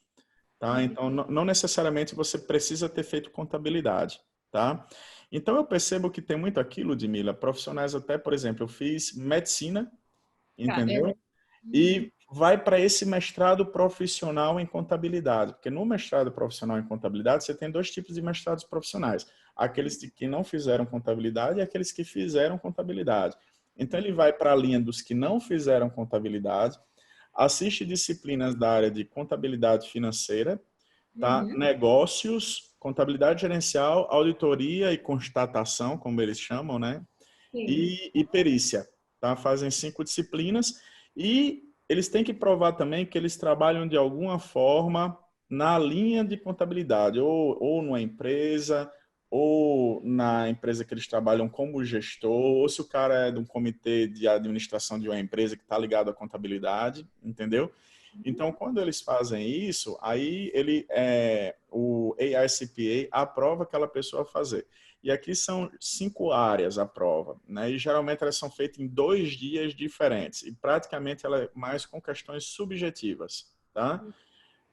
Speaker 2: tá? Então, não necessariamente você precisa ter feito contabilidade, tá? Então, eu percebo que tem muito aquilo, Ludmila, profissionais até, por exemplo, eu fiz medicina, entendeu? E vai para esse mestrado profissional em contabilidade, porque no mestrado profissional em contabilidade você tem dois tipos de mestrados profissionais, aqueles que não fizeram contabilidade e aqueles que fizeram contabilidade. Então ele vai para a linha dos que não fizeram contabilidade, assiste disciplinas da área de contabilidade financeira, tá? Negócios, contabilidade gerencial, auditoria e constatação, como eles chamam, né?
Speaker 1: Sim.
Speaker 2: E perícia, tá? Fazem 5 disciplinas e eles têm que provar também que eles trabalham de alguma forma na linha de contabilidade, ou numa empresa, ou na empresa que eles trabalham como gestor, ou se o cara é de um comitê de administração de uma empresa que está ligado à contabilidade, entendeu? Então, quando eles fazem isso, aí o AICPA aprova aquela pessoa a fazer. E aqui são 5 áreas a prova, né? E geralmente elas são feitas em 2 dias diferentes. E praticamente ela é mais com questões subjetivas, tá?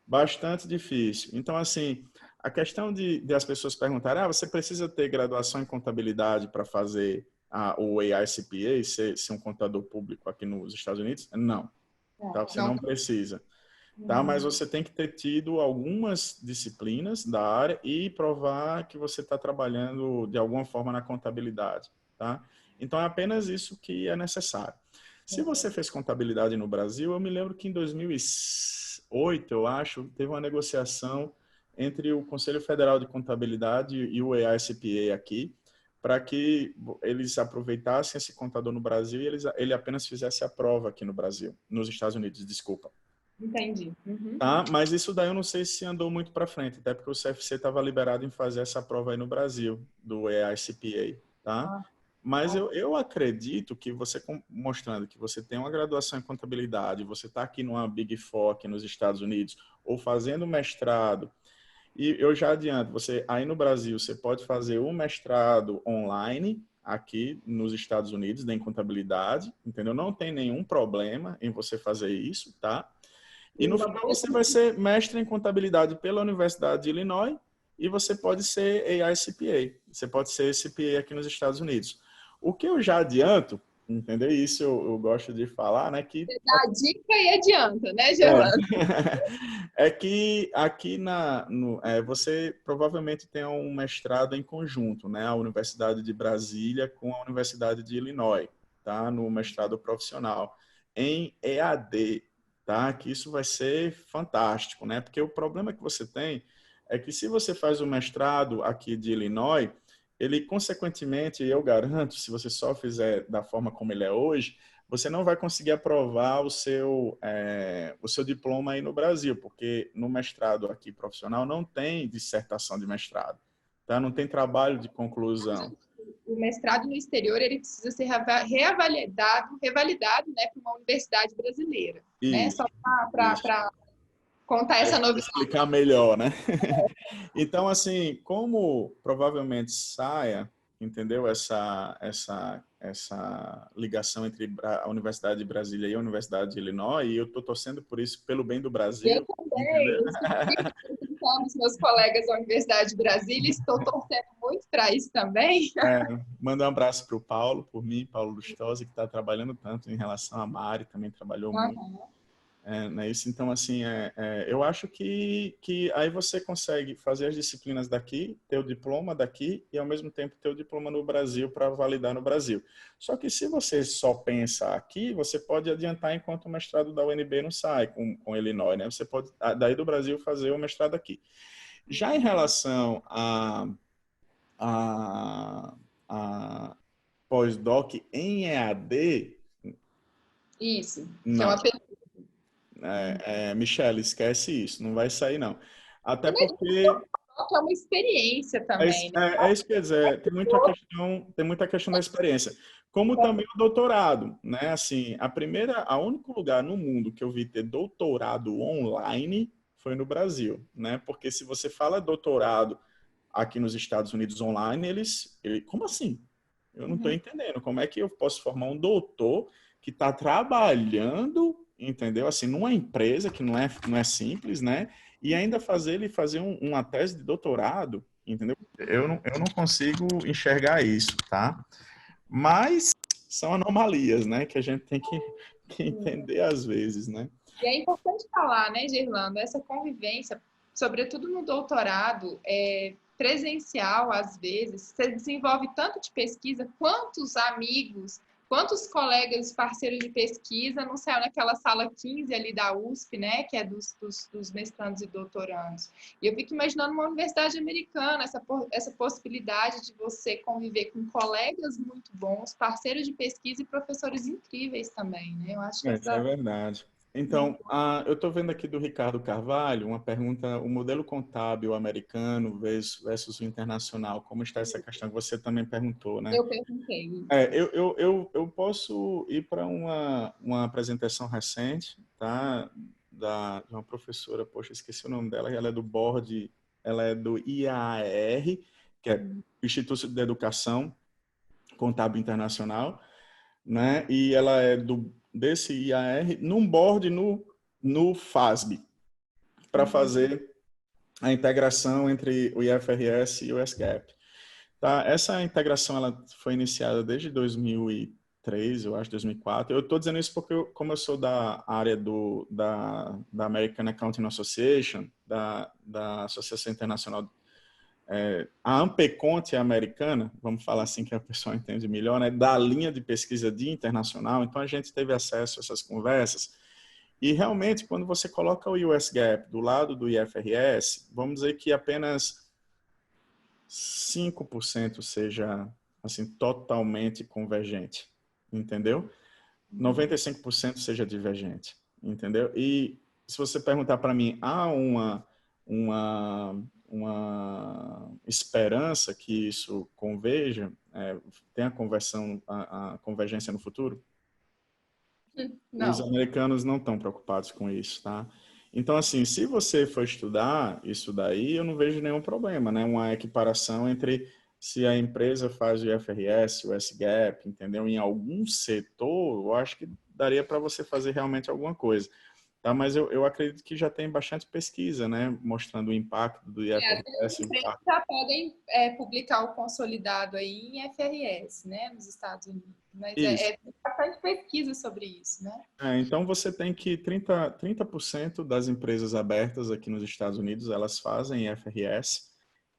Speaker 2: Bastante difícil. Então, assim, a questão de as pessoas perguntarem, você precisa ter graduação em contabilidade para fazer o AICPA, ser um contador público aqui nos Estados Unidos? Não, tá? Você
Speaker 1: Não.
Speaker 2: não precisa. Tá? Mas você tem que ter tido algumas disciplinas da área e provar que você está trabalhando de alguma forma na contabilidade, tá? Então é apenas isso que é necessário. Se você fez contabilidade no Brasil, eu me lembro que em 2008, eu acho, teve uma negociação entre o Conselho Federal de Contabilidade e o AICPA aqui, para que eles aproveitassem esse contador no Brasil e ele apenas fizesse a prova aqui no Brasil, nos Estados Unidos, desculpa.
Speaker 1: Entendi.
Speaker 2: Tá? Mas isso daí eu não sei se andou muito para frente, até porque o CFC estava liberado em fazer essa prova aí no Brasil, do AICPA, tá? Mas eu acredito que você mostrando que você tem uma graduação em contabilidade, você está aqui numa Big Four aqui nos Estados Unidos, ou fazendo mestrado, e eu já adianto, você aí no Brasil, você pode fazer um mestrado online aqui nos Estados Unidos, em contabilidade, entendeu? Não tem nenhum problema em você fazer isso, tá? E no final você vai ser mestre em contabilidade pela Universidade de Illinois e você pode ser AICPA. Você pode ser CPA aqui nos Estados Unidos. O que eu já adianto, entendeu? Isso eu gosto de falar, né? Que
Speaker 1: Você dá a dica e adianta, né, Gerlando?
Speaker 2: é que aqui você provavelmente tem um mestrado em conjunto, né? A Universidade de Brasília com a Universidade de Illinois, tá? No mestrado profissional em EAD, tá? Que isso vai ser fantástico, né? Porque o problema que você tem é que se você faz o mestrado aqui de Illinois, ele consequentemente, eu garanto, se você só fizer da forma como ele é hoje, você não vai conseguir aprovar o seu diploma aí no Brasil, porque no mestrado aqui profissional não tem dissertação de mestrado, tá? Não tem trabalho de conclusão.
Speaker 1: O mestrado no exterior ele precisa ser revalidado, né, por uma universidade brasileira, né?
Speaker 2: Isso,
Speaker 1: Só
Speaker 2: isso.
Speaker 1: para contar essa novidade.
Speaker 2: Explicar melhor, né? Então, assim, como provavelmente saia, entendeu? Essa ligação entre a Universidade de Brasília e a Universidade de Illinois, e eu estou torcendo por isso, pelo bem do Brasil,
Speaker 1: Eu também,
Speaker 2: entendeu?
Speaker 1: eu estou representando os meus colegas da Universidade de Brasília, estou torcendo muito para isso também.
Speaker 2: Manda um abraço para o Paulo, por mim, Paulo Lustosa, que está trabalhando tanto em relação a Mari, também trabalhou muito. Né, isso, então, assim, eu acho que aí você consegue fazer as disciplinas daqui, ter o diploma daqui e, ao mesmo tempo, ter o diploma no Brasil para validar no Brasil. Só que se você só pensa aqui, você pode adiantar enquanto o mestrado da UNB não sai com Illinois, né? Você pode, daí do Brasil, fazer o mestrado aqui. Já em relação a
Speaker 3: pós-doc em EAD,
Speaker 1: Isso, que é
Speaker 3: não.
Speaker 1: uma pergunta.
Speaker 3: Michele, esquece isso, não vai sair, não. Até
Speaker 1: Mas
Speaker 3: porque
Speaker 1: é uma experiência também, né?
Speaker 3: é isso que quer dizer, tem muita questão da experiência. Como também o doutorado, né? Assim, a único lugar no mundo que eu vi ter doutorado online foi no Brasil, né? Porque se você fala doutorado aqui nos Estados Unidos online, como assim? Eu não estou entendendo. Como é que eu posso formar um doutor que está trabalhando, entendeu? Assim, numa empresa que não é simples, né? E ainda ele fazer uma tese de doutorado, entendeu? Eu não consigo enxergar isso, tá? Mas são anomalias, né? Que a gente tem que entender às vezes, né?
Speaker 1: E é importante falar, né, Gerlando, essa convivência, sobretudo no doutorado, presencial, às vezes, você desenvolve tanto de pesquisa, quantos amigos, quantos colegas, parceiros de pesquisa não saiu naquela sala 15 ali da USP, né, que é dos mestrandos e doutorandos. E eu fico imaginando uma universidade americana, essa possibilidade de você conviver com colegas muito bons, parceiros de pesquisa e professores incríveis também, né? Eu acho que
Speaker 3: É verdade. Então, eu estou vendo aqui do Ricardo Carvalho uma pergunta: o modelo contábil americano versus o internacional, como está essa questão que você também perguntou, né?
Speaker 1: Eu perguntei.
Speaker 3: Eu posso ir para uma apresentação recente, tá? De uma professora, poxa, esqueci o nome dela, ela é do board, ela é do IAR, que é Instituto de Educação Contábil Internacional, né? E ela é desse IAR num board no FASB, para fazer a integração entre o IFRS e o SGAP. Tá? Essa integração ela foi iniciada desde 2003, eu acho, 2004. Eu estou dizendo isso porque, como eu sou da área da American Accounting Association, da Associação Internacional, a Ampeconte é americana, vamos falar assim que a pessoa entende melhor, né? Da linha de pesquisa de internacional, então a gente teve acesso a essas conversas. E realmente, quando você coloca o US GAAP do lado do IFRS, vamos dizer que apenas 5% seja assim totalmente convergente, entendeu? 95% seja divergente, entendeu? E se você perguntar para mim, há uma esperança que isso converja, tenha a convergência no futuro? Os
Speaker 1: Não.
Speaker 3: americanos não estão preocupados com isso, tá? Então, assim, se você for estudar isso daí, eu não vejo nenhum problema, né? Uma equiparação entre se a empresa faz o IFRS, o SGAP, entendeu? Em algum setor, eu acho que daria para você fazer realmente alguma coisa, tá? Mas eu acredito que já tem bastante pesquisa, né? Mostrando o impacto do IFRS, o
Speaker 1: As empresas
Speaker 3: impacto.
Speaker 1: já podem publicar o consolidado aí em FRS, né, nos Estados Unidos. Mas
Speaker 3: Isso.
Speaker 1: Bastante pesquisa sobre isso, né?
Speaker 3: Então você tem que 30% das empresas abertas aqui nos Estados Unidos, elas fazem IFRS,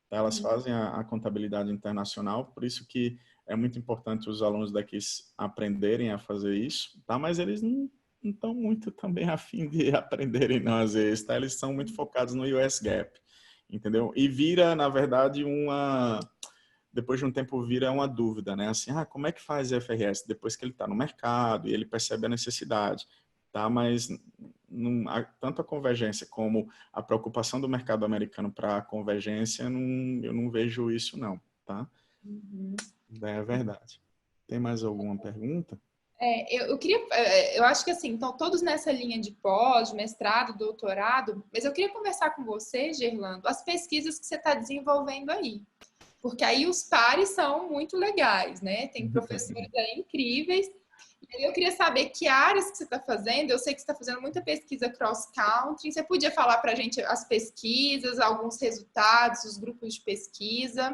Speaker 3: tá? Elas fazem a contabilidade internacional, por isso que é muito importante os alunos daqui aprenderem a fazer isso, tá? Mas eles não estão muito também a fim de aprenderem não, às vezes, tá? Eles são muito focados no US GAAP, entendeu? E vira, na verdade, depois de um tempo vira uma dúvida, né? Assim, como é que faz IFRS? Depois que ele está no mercado e ele percebe a necessidade, tá? Mas tanto a convergência como a preocupação do mercado americano para a convergência, eu não vejo isso não, tá? É verdade. Tem mais alguma pergunta?
Speaker 1: Eu acho que assim, estão todos nessa linha de pós, mestrado, doutorado, mas eu queria conversar com você, Gerlando, as pesquisas que você está desenvolvendo aí. Porque aí os pares são muito legais, né? Tem professores aí incríveis. E eu queria saber que áreas que você está fazendo. Eu sei que você está fazendo muita pesquisa cross-country. Você podia falar para a gente as pesquisas, alguns resultados, os grupos de pesquisa?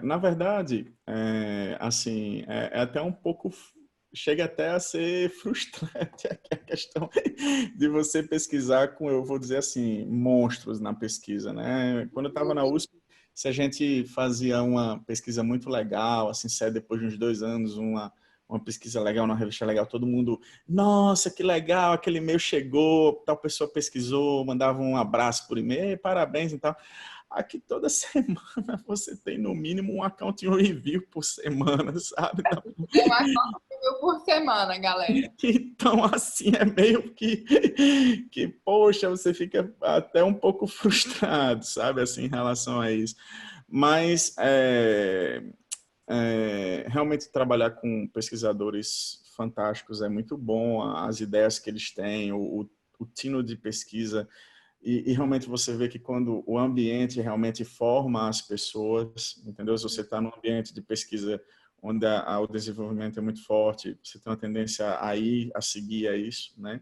Speaker 3: Na verdade, assim, é até um pouco, chega até a ser frustrante a questão de você pesquisar com, eu vou dizer assim, monstros na pesquisa, né? Quando eu estava na USP, se a gente fazia uma pesquisa muito legal, assim, sai depois de uns 2 anos, uma pesquisa legal, uma revista legal, todo mundo, nossa, que legal, aquele e-mail chegou, tal pessoa pesquisou, mandava um abraço por e-mail, parabéns e tal. Aqui toda semana você tem no mínimo um accounting review por semana, sabe?
Speaker 1: Tem um accounting review por semana, galera.
Speaker 3: Então, assim, é meio que, poxa, você fica até um pouco frustrado, sabe, assim, em relação a isso. Mas, realmente trabalhar com pesquisadores fantásticos é muito bom, as ideias que eles têm, o tino de pesquisa, e realmente você vê que quando o ambiente realmente forma as pessoas, entendeu? Se você está num ambiente de pesquisa onde o desenvolvimento é muito forte, você tem uma tendência a ir, a seguir a isso, né?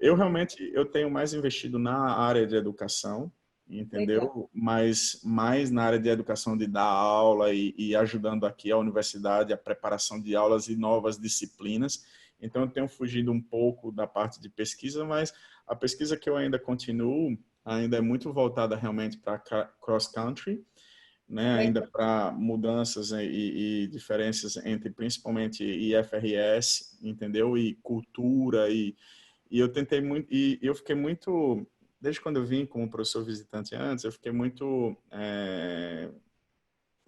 Speaker 3: Eu tenho mais investido na área de educação, entendeu?
Speaker 1: Legal.
Speaker 3: Mas mais na área de educação, de dar aula e ajudando aqui a universidade, a preparação de aulas e novas disciplinas. Então, eu tenho fugido um pouco da parte de pesquisa, mas a pesquisa que eu ainda continuo ainda é muito voltada realmente para cross-country, né? Ainda para mudanças e diferenças entre principalmente IFRS, entendeu? E cultura e eu tentei muito, e eu fiquei muito, desde quando eu vim como professor visitante antes, eu fiquei muito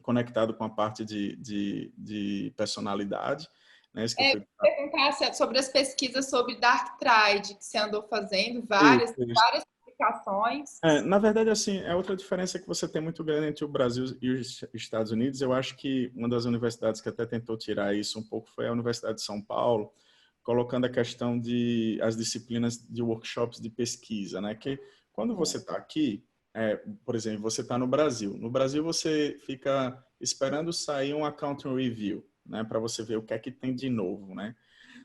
Speaker 3: conectado com a parte de personalidade, né? Isso que eu fui...
Speaker 1: Perguntar sobre as pesquisas sobre Dark Trade que você andou fazendo, várias
Speaker 3: Isso.
Speaker 1: publicações.
Speaker 3: Na verdade, assim, é outra diferença que você tem muito grande entre o Brasil e os Estados Unidos. Eu acho que uma das universidades que até tentou tirar isso um pouco foi a Universidade de São Paulo, colocando a questão de as disciplinas de workshops de pesquisa, né? Que quando você está aqui, por exemplo, você está no Brasil. No Brasil você fica esperando sair um accounting review, né? Para você ver o que é que tem de novo, né?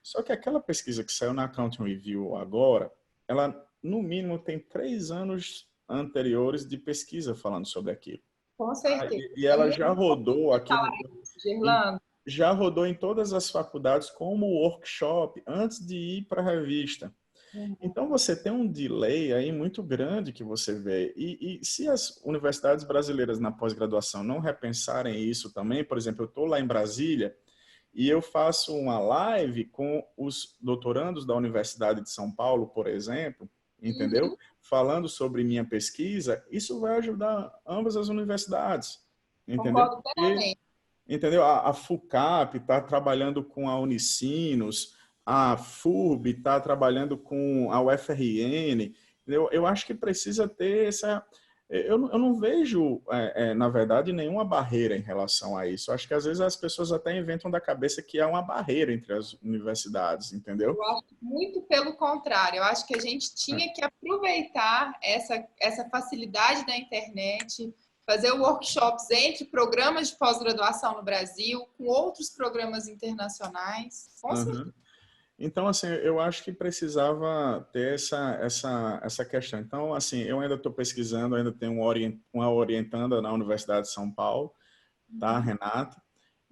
Speaker 3: Só que aquela pesquisa que saiu na accounting review agora, ela no mínimo tem 3 anos anteriores de pesquisa falando sobre aquilo.
Speaker 1: Com certeza.
Speaker 3: E ela já rodou aqui
Speaker 1: Gerlando.
Speaker 3: já rodou em todas as faculdades como workshop antes de ir para a revista. Então você tem um delay aí muito grande que você vê. E se as universidades brasileiras na pós-graduação não repensarem isso também, por exemplo, eu estou lá em Brasília e eu faço uma live com os doutorandos da Universidade de São Paulo, por exemplo, entendeu? Falando sobre minha pesquisa, isso vai ajudar ambas as universidades, entendeu?
Speaker 1: Concordo plenamente.
Speaker 3: Entendeu? A FUCAP está trabalhando com a Unicinos, a FURB está trabalhando com a UFRN. Eu acho que precisa ter essa... Eu não vejo, na verdade, nenhuma barreira em relação a isso. Eu acho que, às vezes, as pessoas até inventam da cabeça que há uma barreira entre as universidades, entendeu?
Speaker 1: Eu acho muito pelo contrário. Eu acho que a gente tinha que aproveitar essa facilidade da internet, fazer workshops entre programas de pós-graduação no Brasil, com outros programas internacionais. Com certeza.
Speaker 3: Então, assim, eu acho que precisava ter essa questão. Então, assim, eu ainda estou pesquisando, ainda tenho uma orientanda na Universidade de São Paulo, tá, Renata,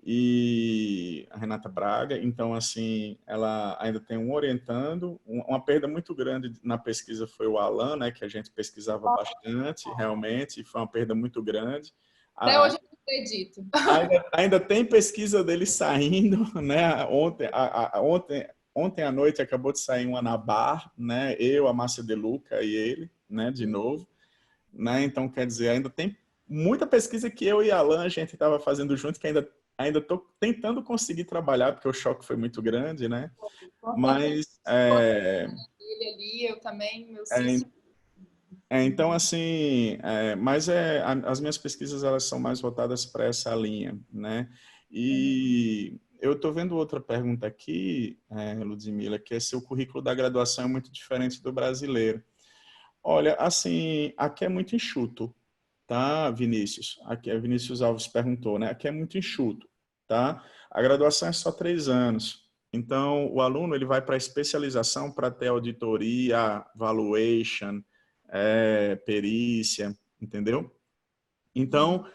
Speaker 3: e a Renata Braga. Então, assim, ela ainda tem um orientando. Uma perda muito grande na pesquisa foi o Alan, né, que a gente pesquisava bastante, realmente, e foi uma perda muito grande.
Speaker 1: Até hoje eu não acredito.
Speaker 3: Ainda tem pesquisa dele saindo, né? Ontem à noite acabou de sair uma na BAR, né? Eu, a Márcia De Luca e ele, né? De novo, né? Então, quer dizer, ainda tem muita pesquisa que eu e a Alan a gente estava fazendo junto, que ainda estou tentando conseguir trabalhar, porque o choque foi muito grande, né? Mas...
Speaker 1: Ele ali, eu também, meu cício.
Speaker 3: Então, assim, as minhas pesquisas elas são mais voltadas para essa linha, né? E eu estou vendo outra pergunta aqui, Ludmila, que é se o currículo da graduação é muito diferente do brasileiro. Olha, assim, aqui é muito enxuto, tá, Vinícius? Aqui, a Vinícius Alves perguntou, né? Aqui é muito enxuto, tá? A graduação é só 3 anos. Então, o aluno ele vai para a especialização para ter auditoria, valuation, perícia, entendeu? Então,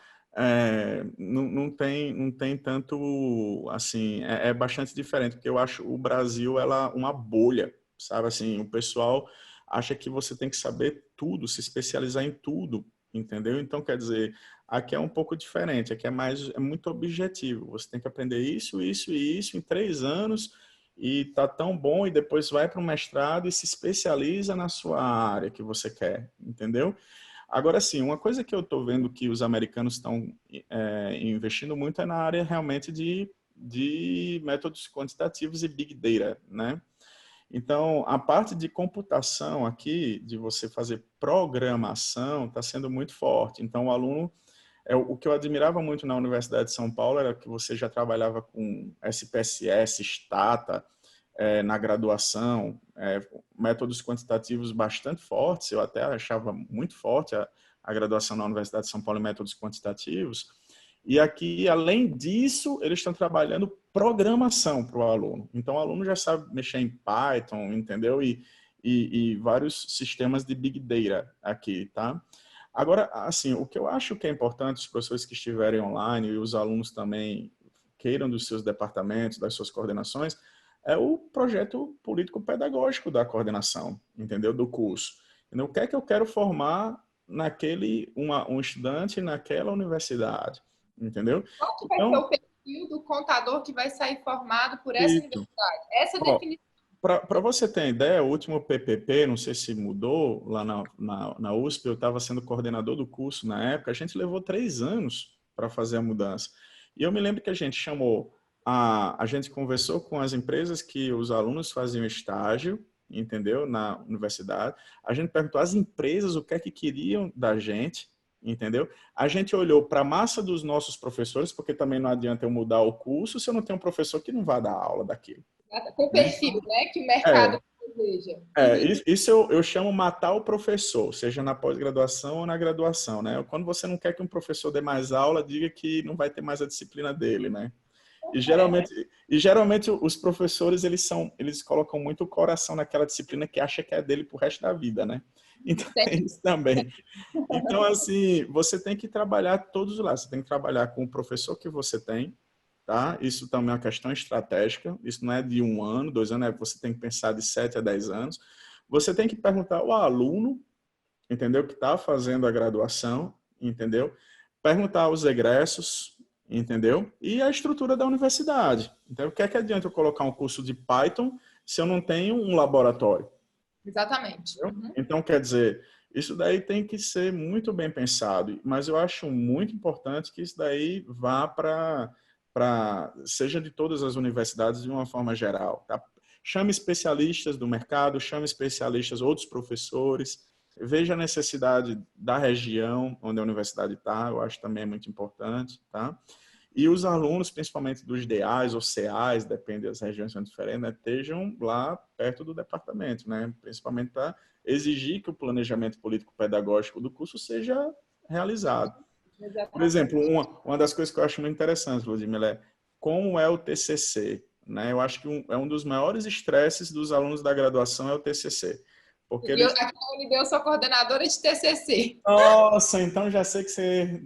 Speaker 3: não tem tanto, assim, é bastante diferente, porque eu acho o Brasil, ela uma bolha, sabe? Assim, o pessoal acha que você tem que saber tudo, se especializar em tudo, entendeu? Então, quer dizer, aqui é um pouco diferente, aqui é muito objetivo, você tem que aprender isso, isso e isso em 3 anos, e tá tão bom, e depois vai para o mestrado e se especializa na sua área que você quer, entendeu? Agora, sim, uma coisa que eu estou vendo que os americanos estão investindo muito é na área realmente de métodos quantitativos e Big Data, né? Então, a parte de computação aqui, de você fazer programação, está sendo muito forte. Então, o aluno, o que eu admirava muito na Universidade de São Paulo era que você já trabalhava com SPSS, Stata, na graduação, métodos quantitativos bastante fortes. Eu até achava muito forte a graduação na Universidade de São Paulo em métodos quantitativos. E aqui, além disso, eles estão trabalhando programação para o aluno. Então, o aluno já sabe mexer em Python, entendeu? E vários sistemas de Big Data aqui, tá? Agora, assim, o que eu acho que é importante, os professores que estiverem online e os alunos também queiram dos seus departamentos, das suas coordenações, é o projeto político-pedagógico da coordenação, entendeu? Do curso. Entendeu? O que é que eu quero formar um estudante naquela universidade? Entendeu?
Speaker 1: Qual que vai ser o perfil do contador que vai sair formado por essa universidade? Essa definição.
Speaker 3: Para você ter ideia, o último PPP, não sei se mudou, lá na USP, eu estava sendo coordenador do curso na época, a gente levou 3 anos para fazer a mudança. E eu me lembro que a gente a gente conversou com as empresas que os alunos faziam estágio, entendeu? Na universidade. A gente perguntou às empresas o que é que queriam da gente, entendeu? A gente olhou para a massa dos nossos professores, porque também não adianta eu mudar o curso se eu não tenho um professor que não vá dar aula daquilo.
Speaker 1: Com o perfil, né, que o mercado deseja.
Speaker 3: Isso eu chamo matar o professor, seja na pós-graduação ou na graduação, né? Quando você não quer que um professor dê mais aula, diga que não vai ter mais a disciplina dele, né? E geralmente os professores, eles colocam muito o coração naquela disciplina que acha que é dele pro resto da vida, né? Então, tem isso também. Então, assim, você tem que trabalhar todos os lados. Você tem que trabalhar com o professor que você tem, tá? Isso também é uma questão estratégica. Isso não é de 1 ano, 2 anos, você tem que pensar de 7 a 10 anos. Você tem que perguntar ao aluno, entendeu? Que está fazendo a graduação, entendeu? Perguntar aos egressos, entendeu? E a estrutura da universidade. Então, o que é que adianta eu colocar um curso de Python se eu não tenho um laboratório?
Speaker 1: Exatamente.
Speaker 3: Uhum. Então, quer dizer, isso daí tem que ser muito bem pensado, mas eu acho muito importante que isso daí vá seja de todas as universidades de uma forma geral. Tá? Chame especialistas do mercado, chame especialistas, outros professores, veja a necessidade da região onde a universidade está, eu acho também é muito importante, tá? E os alunos, principalmente dos DAs ou CAs, depende das regiões são diferentes, né, estejam lá perto do departamento, né, principalmente para exigir que o planejamento político-pedagógico do curso seja realizado. Exatamente. Por exemplo, uma das coisas que eu acho muito interessante, Ludmila, é como é o TCC. Né? Eu acho que é um dos maiores estresses dos alunos da graduação é o TCC. Porque
Speaker 1: aqui na UNB eu sou coordenadora de TCC.
Speaker 3: Nossa, então já sei que você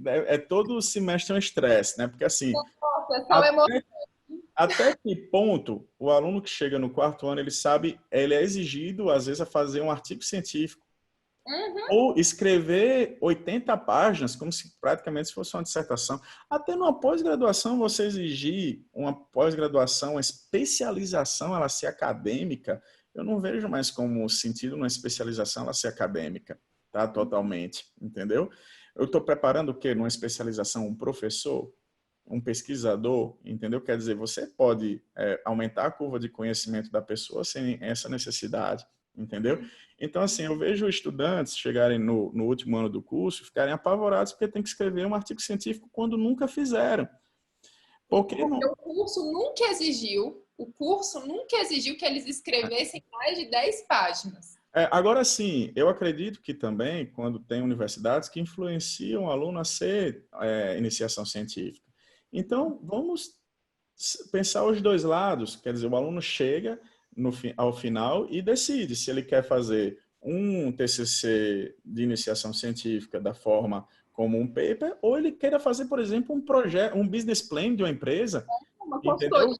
Speaker 3: todo semestre um estresse, né? Porque assim,
Speaker 1: nossa,
Speaker 3: até que ponto o aluno que chega no 4º ano, ele é exigido às vezes a fazer um artigo científico. Uhum. Ou escrever 80 páginas, como se praticamente fosse uma dissertação. Até numa pós-graduação, você exigir uma pós-graduação, uma especialização, ela ser acadêmica, eu não vejo mais como sentido numa especialização ela ser acadêmica, tá? Totalmente, entendeu? Eu estou preparando o quê? Numa especialização, um professor, um pesquisador, entendeu? Quer dizer, você pode aumentar a curva de conhecimento da pessoa sem essa necessidade, entendeu? Então, assim, eu vejo estudantes chegarem no último ano do curso, ficarem apavorados porque tem que escrever um artigo científico quando nunca fizeram. Porque
Speaker 1: o curso nunca exigiu que eles escrevessem mais de 10 páginas.
Speaker 3: Agora sim, eu acredito que também, quando tem universidades que influenciam o aluno a ser iniciação científica. Então, vamos pensar os dois lados. Quer dizer, o aluno chega ao final e decide se ele quer fazer um TCC de iniciação científica da forma como um paper, ou ele queira fazer, por exemplo, um projeto, um business plan de uma empresa. Entendeu?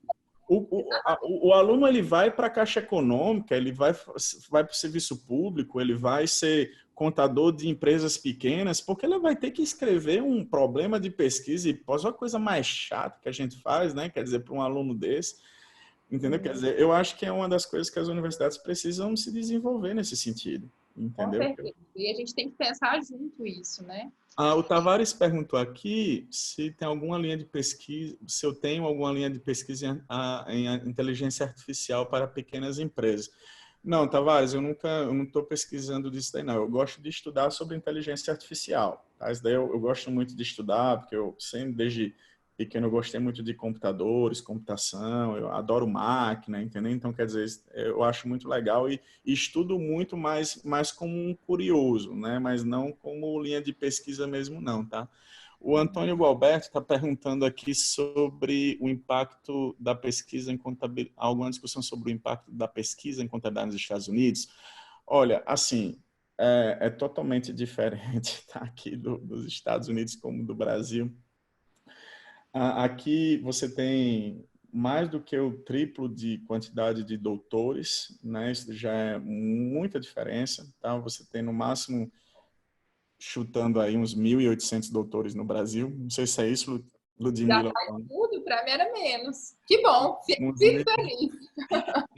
Speaker 3: O aluno ele vai para a Caixa Econômica, ele vai para o serviço público, ele vai ser contador de empresas pequenas, porque ele vai ter que escrever um problema de pesquisa e pós, uma coisa mais chata que a gente faz, né? Quer dizer, para um aluno desse, entendeu? Quer dizer, eu acho que é uma das coisas que as universidades precisam se desenvolver nesse sentido.
Speaker 1: Com
Speaker 3: entendeu?
Speaker 1: certeza. E a gente tem que pensar junto isso, né?
Speaker 3: O Tavares perguntou aqui se tem alguma linha de pesquisa, se eu tenho alguma linha de pesquisa em inteligência artificial para pequenas empresas. Não, Tavares, eu não estou pesquisando disso daí, não. Eu gosto de estudar sobre inteligência artificial, tá? Isso daí eu gosto muito de estudar, porque eu sempre, desde pequeno, eu gostei muito de computadores, computação, eu adoro máquina, entendeu? Então, quer dizer, eu acho muito legal e estudo muito mais como um curioso, né? Mas não como linha de pesquisa mesmo, não, tá? O Antônio Gualberto está perguntando aqui sobre o impacto da pesquisa em contabilidade, alguma discussão sobre o impacto da pesquisa em contabilidade nos Estados Unidos. Olha, assim, é totalmente diferente tá, aqui dos Estados Unidos como do Brasil. Aqui você tem mais do que o triplo de quantidade de doutores, né? Isso já é muita diferença, tá? Você tem no máximo chutando aí uns 1.800 doutores no Brasil. Não sei se é isso,
Speaker 1: Já
Speaker 3: Ludmila.
Speaker 1: faz tudo, para mim era menos. Que bom, fico
Speaker 3: Uns
Speaker 1: feliz.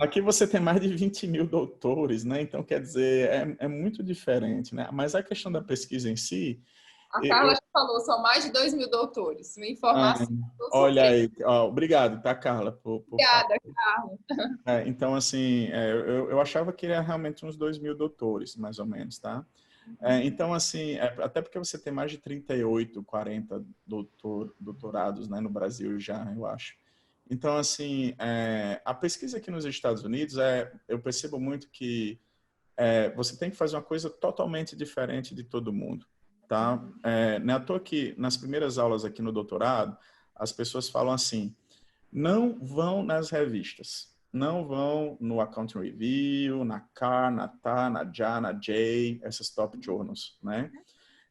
Speaker 3: Aqui você tem mais de 20 mil doutores, né? Então, quer dizer, é muito diferente, né? Mas a questão da pesquisa em si,
Speaker 1: A Carla
Speaker 3: eu,
Speaker 1: já falou, são mais de 2.000 doutores. Uma
Speaker 3: ah,
Speaker 1: informação que eu
Speaker 3: olha
Speaker 1: surpresa.
Speaker 3: aí, ó, obrigado, tá, Carla, por falar.
Speaker 1: Obrigada, Carla.
Speaker 3: Então, assim, eu achava que era realmente uns 2.000 doutores, mais ou menos, tá? Então, assim, até porque você tem mais de 38, 40 doutorados, né, no Brasil já, eu acho. Então, assim, a pesquisa aqui nos Estados Unidos, eu percebo muito que você tem que fazer uma coisa totalmente diferente de todo mundo, tá? Não é à toa que nas primeiras aulas aqui no doutorado, as pessoas falam assim, não vão nas revistas, não vão no Accounting Review, na CAR, na TA, na JA, na J, essas top journals, né?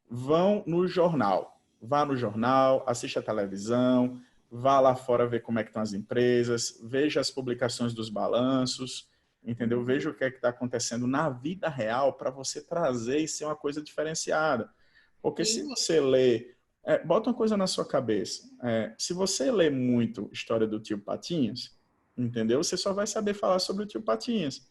Speaker 3: Vão no jornal, vá no jornal, assista a televisão, vá lá fora ver como é que estão as empresas, veja as publicações dos balanços, entendeu? Veja o que é que está acontecendo na vida real para você trazer e ser uma coisa diferenciada. Porque se
Speaker 1: Sim.
Speaker 3: você lê, bota uma coisa na sua cabeça, se você lê muito História do Tio Patinhas, entendeu? Você só vai saber falar sobre o Tio Patinhas.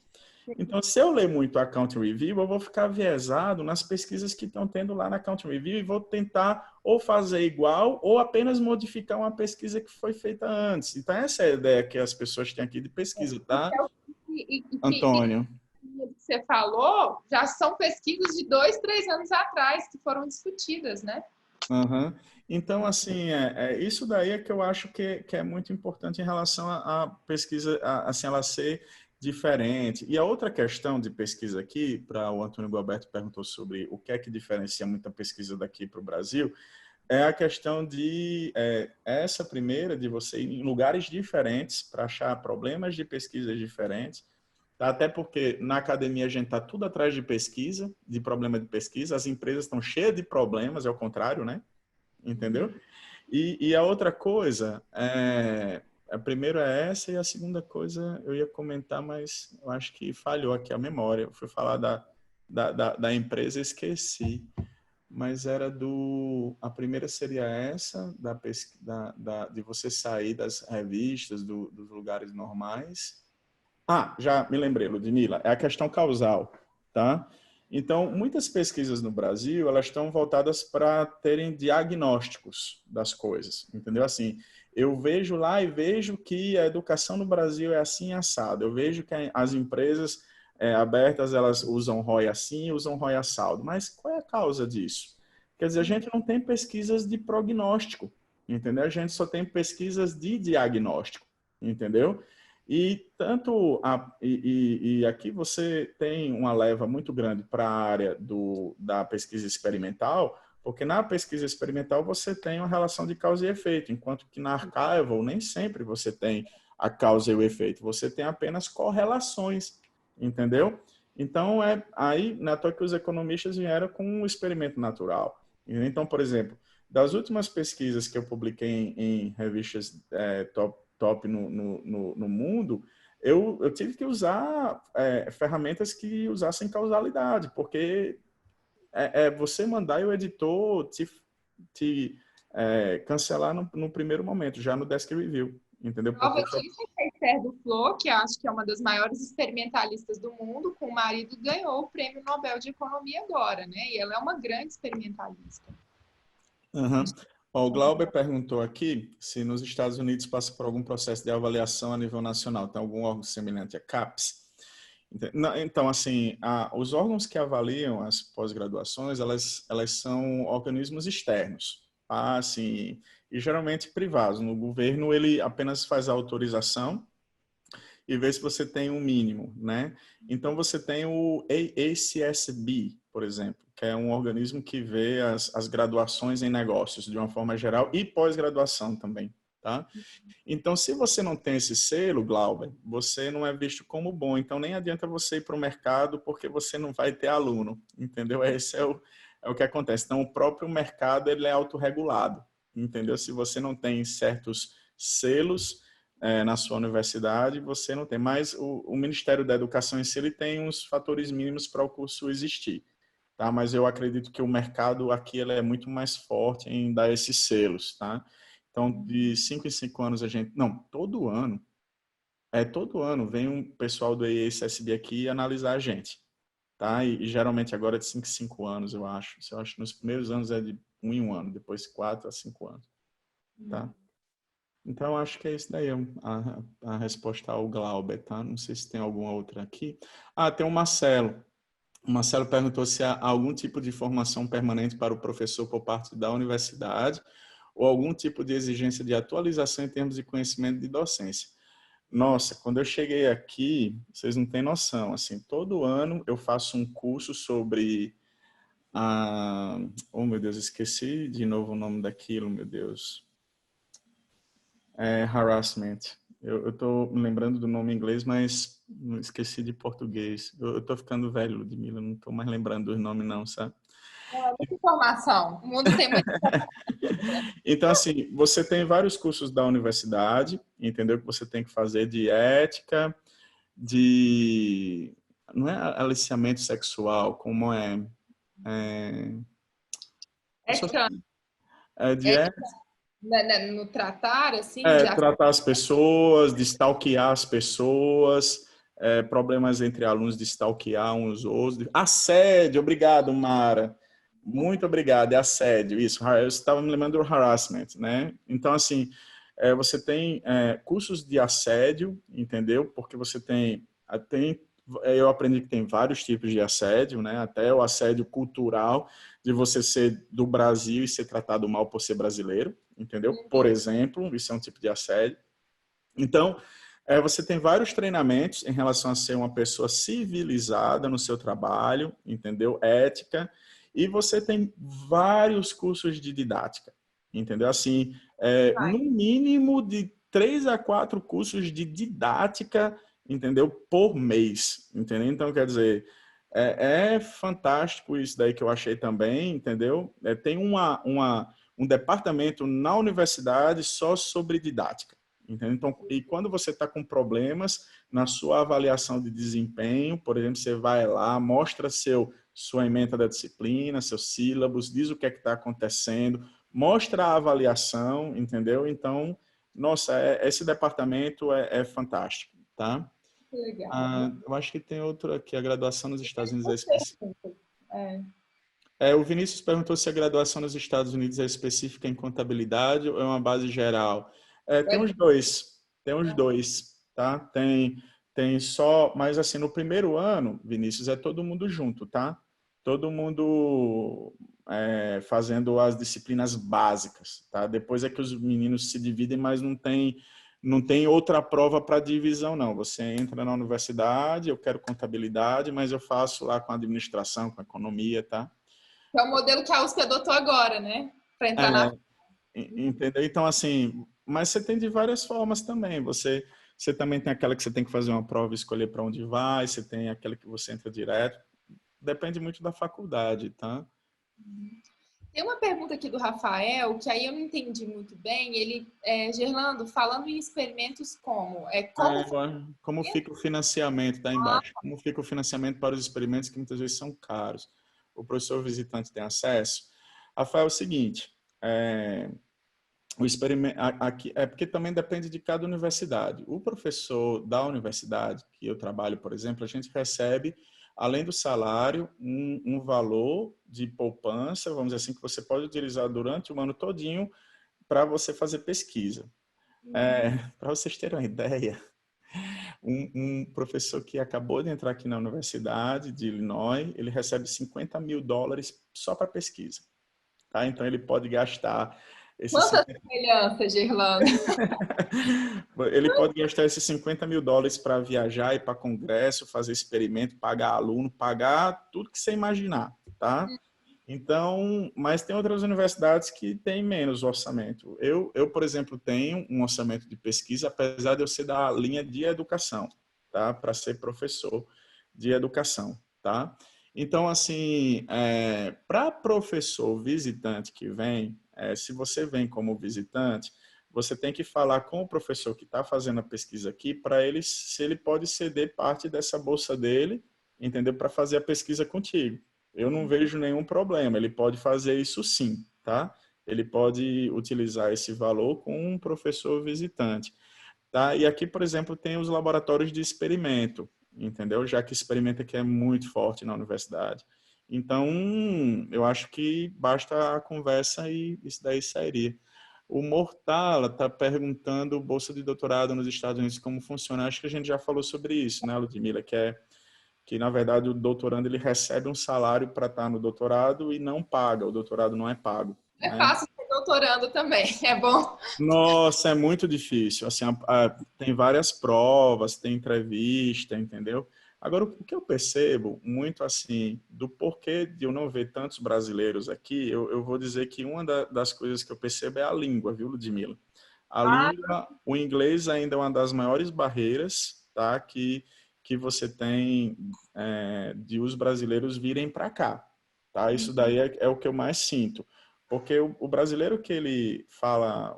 Speaker 3: Então, se eu ler muito a Accounting Review, eu vou ficar viesado nas pesquisas que estão tendo lá na Accounting Review e vou tentar ou fazer igual ou apenas modificar uma pesquisa que foi feita antes. Então, essa é a ideia que as pessoas têm aqui de pesquisa, tá,
Speaker 1: Que
Speaker 3: Antônio?
Speaker 1: você falou já são pesquisas de 2, 3 anos atrás que foram discutidas, né?
Speaker 3: Uhum. Então, assim, isso daí é que eu acho que é muito importante em relação à pesquisa, assim, ela ser diferente. E a outra questão de pesquisa aqui, para o Antônio Gualberto perguntou sobre o que é que diferencia muita pesquisa daqui para o Brasil, é a questão de essa primeira, de você ir em lugares diferentes para achar problemas de pesquisas diferentes. Tá? Até porque na academia a gente está tudo atrás de pesquisa, de problema de pesquisa, as empresas estão cheias de problemas, é o contrário, né? Entendeu? E a outra coisa, a primeira é essa e a segunda coisa eu ia comentar, mas eu acho que falhou aqui a memória. Eu fui falar da empresa e esqueci. Mas era a primeira seria essa, de você sair das revistas, dos lugares normais. Já me lembrei, Ludmila, é a questão causal, tá? Então, muitas pesquisas no Brasil, elas estão voltadas para terem diagnósticos das coisas, entendeu? Assim, eu vejo lá e vejo que a educação no Brasil é assim assado. Eu vejo que as empresas abertas, elas usam ROI assim, usam ROI assado. Mas qual é a causa disso? Quer dizer, a gente não tem pesquisas de prognóstico, entendeu? A gente só tem pesquisas de diagnóstico, entendeu? E aqui você tem uma leva muito grande para a área da pesquisa experimental, porque na pesquisa experimental você tem uma relação de causa e efeito, enquanto que na archival nem sempre você tem a causa e o efeito, você tem apenas correlações, entendeu? Então, aí na toa que os economistas vieram com um experimento natural. Então, por exemplo, das últimas pesquisas que eu publiquei em revistas top no mundo, eu tive que usar ferramentas que usassem causalidade, porque você mandar e o editor te cancelar no primeiro momento, já no Desk Review, entendeu?
Speaker 1: Nova
Speaker 3: Porque
Speaker 1: notícia que a Esther Duflo, que acho que é uma das maiores experimentalistas do mundo, com o marido, ganhou o Prêmio Nobel de Economia agora, né? E ela é uma grande experimentalista.
Speaker 3: Uhum. Ó, o Glauber perguntou aqui se nos Estados Unidos passa por algum processo de avaliação a nível nacional. Tem algum órgão semelhante a CAPES? Então, assim, os órgãos que avaliam as pós-graduações, elas são organismos externos, tá? Assim, e geralmente privados. No governo, ele apenas faz a autorização e vê se você tem um mínimo, né? Então, você tem o ACSB, por exemplo, que é um organismo que vê as graduações em negócios, de uma forma geral, e pós-graduação também, tá? Então, se você não tem esse selo, Glauber, você não é visto como bom. Então, nem adianta você ir para o mercado porque você não vai ter aluno, entendeu? Esse é o que acontece. Então, o próprio mercado ele é autorregulado, entendeu? Se você não tem certos selos na sua universidade, você não tem. Mas o Ministério da Educação em si ele tem uns fatores mínimos para o curso existir, tá? Mas eu acredito que o mercado aqui ele é muito mais forte em dar esses selos, tá? Então, de 5 em 5 anos a gente... Não, todo ano vem um pessoal do IESSB aqui analisar a gente, tá? E geralmente agora é de 5 em 5 anos, eu acho. Eu acho que nos primeiros anos é de 1 em 1 ano, depois 4 a 5 anos, tá? Então, acho que é isso daí, a resposta ao Glauber, tá? Não sei se tem alguma outra aqui. Ah, tem o Marcelo. O Marcelo perguntou se há algum tipo de formação permanente para o professor por parte da universidade ou algum tipo de exigência de atualização em termos de conhecimento de docência. Nossa, quando eu cheguei aqui, vocês não têm noção, assim, todo ano eu faço um curso sobre oh meu Deus, esqueci de novo o nome daquilo, meu Deus. Harassment. Eu estou me lembrando do nome em inglês, mas esqueci de português. Eu estou ficando velho, Ludmila, não estou mais lembrando dos nomes não, sabe?
Speaker 1: Muita informação. O mundo tem muita.
Speaker 3: Então, assim, você tem vários cursos da universidade, entendeu? Que você tem que fazer de ética, de... Não é aliciamento sexual, como é
Speaker 1: Ética,
Speaker 3: de
Speaker 1: ética no tratar, assim, de
Speaker 3: tratar as pessoas, de stalkear as pessoas, problemas entre alunos de stalkear uns outros. Assédio, obrigado, Mara. Muito obrigado, é assédio, isso. Eu estava me lembrando do harassment, né? Então, assim, você tem cursos de assédio, entendeu? Porque você eu aprendi que tem vários tipos de assédio, né? Até o assédio cultural, de você ser do Brasil e ser tratado mal por ser brasileiro, entendeu? Por exemplo, isso é um tipo de assédio. Então, você tem vários treinamentos em relação a ser uma pessoa civilizada no seu trabalho, entendeu? Ética. E você tem vários cursos de didática, entendeu? Assim, no mínimo de 3 a 4 cursos de didática, entendeu? Por mês, entendeu? Então, quer dizer, é fantástico isso daí que eu achei também, entendeu? Tem um departamento na universidade só sobre didática. Entendeu? Então, e quando você está com problemas na sua avaliação de desempenho, por exemplo, você vai lá, mostra sua ementa da disciplina, seus sílabos, diz o que é que está acontecendo, mostra a avaliação, entendeu? Então, nossa, esse departamento é fantástico, tá?
Speaker 1: legal.
Speaker 3: Eu acho que tem outro aqui, a graduação nos Estados Unidos é específica.
Speaker 1: É.
Speaker 3: O Vinícius perguntou se a graduação nos Estados Unidos é específica em contabilidade ou é uma base geral. Tem os dois, tá? Tem só, mas assim, no primeiro ano, Vinícius, é todo mundo junto, tá? Todo mundo fazendo as disciplinas básicas, tá? Depois é que os meninos se dividem, mas não tem outra prova para divisão, não. Você entra na universidade, eu quero contabilidade, mas eu faço lá com administração, com economia, tá?
Speaker 1: É o modelo que a USP adotou agora, né? Para entrar na.
Speaker 3: Entendeu? Então, assim, mas você tem de várias formas também. Você também tem aquela que você tem que fazer uma prova e escolher para onde vai, você tem aquela que você entra direto. Depende muito da faculdade, tá?
Speaker 1: Tem uma pergunta aqui do Rafael, que aí eu não entendi muito bem. Ele, Gerlando, falando em experimentos
Speaker 3: Como fica o financiamento, tá embaixo? Como fica o financiamento para os experimentos que muitas vezes são caros? O professor visitante tem acesso? Rafael, é o seguinte, o experimento aqui é porque também depende de cada universidade. O professor da universidade que eu trabalho, por exemplo, a gente recebe, além do salário, um valor de poupança, vamos dizer assim, que você pode utilizar durante o ano todinho para você fazer pesquisa. Para vocês terem uma ideia, um professor que acabou de entrar aqui na Universidade de Illinois, ele recebe $50.000 só para pesquisa. Tá? Então, ele pode gastar esses
Speaker 1: Quantas semelhanças, Gerlando?
Speaker 3: ele pode gastar esses $50.000 para viajar, ir para congresso, fazer experimento, pagar aluno, pagar tudo que você imaginar, tá? Então, mas tem outras universidades que têm menos orçamento. Por exemplo, tenho um orçamento de pesquisa, apesar de eu ser da linha de educação, tá? Para ser professor de educação, tá? Então, assim, para professor visitante que vem, se você vem como visitante, você tem que falar com o professor que está fazendo a pesquisa aqui para ele, se ele pode ceder parte dessa bolsa dele, entendeu? Para fazer a pesquisa contigo. Eu não vejo nenhum problema. Ele pode fazer isso sim, tá? Ele pode utilizar esse valor com um professor visitante, tá? E aqui, por exemplo, tem os laboratórios de experimento, entendeu? Já que experimento aqui é muito forte na universidade. Então, eu acho que basta a conversa e isso daí sairia. O Mortala está perguntando bolsa de doutorado nos Estados Unidos, como funciona. Acho que a gente já falou sobre isso, né, Ludmila? Que na verdade o doutorando ele recebe um salário para estar no doutorado e não paga, o doutorado não é pago,
Speaker 1: É
Speaker 3: né?
Speaker 1: fácil ser doutorando também, é bom.
Speaker 3: Nossa, é muito difícil, assim, tem várias provas, tem entrevista, entendeu? Agora, o que eu percebo muito, assim, do porquê de eu não ver tantos brasileiros aqui, eu vou dizer que uma das coisas que eu percebo é a língua, viu, Ludmila? A
Speaker 1: Ah,
Speaker 3: língua, o inglês ainda é uma das maiores barreiras, tá, que você tem de os brasileiros virem para cá, tá? Isso daí é o que eu mais sinto. Porque o brasileiro que ele fala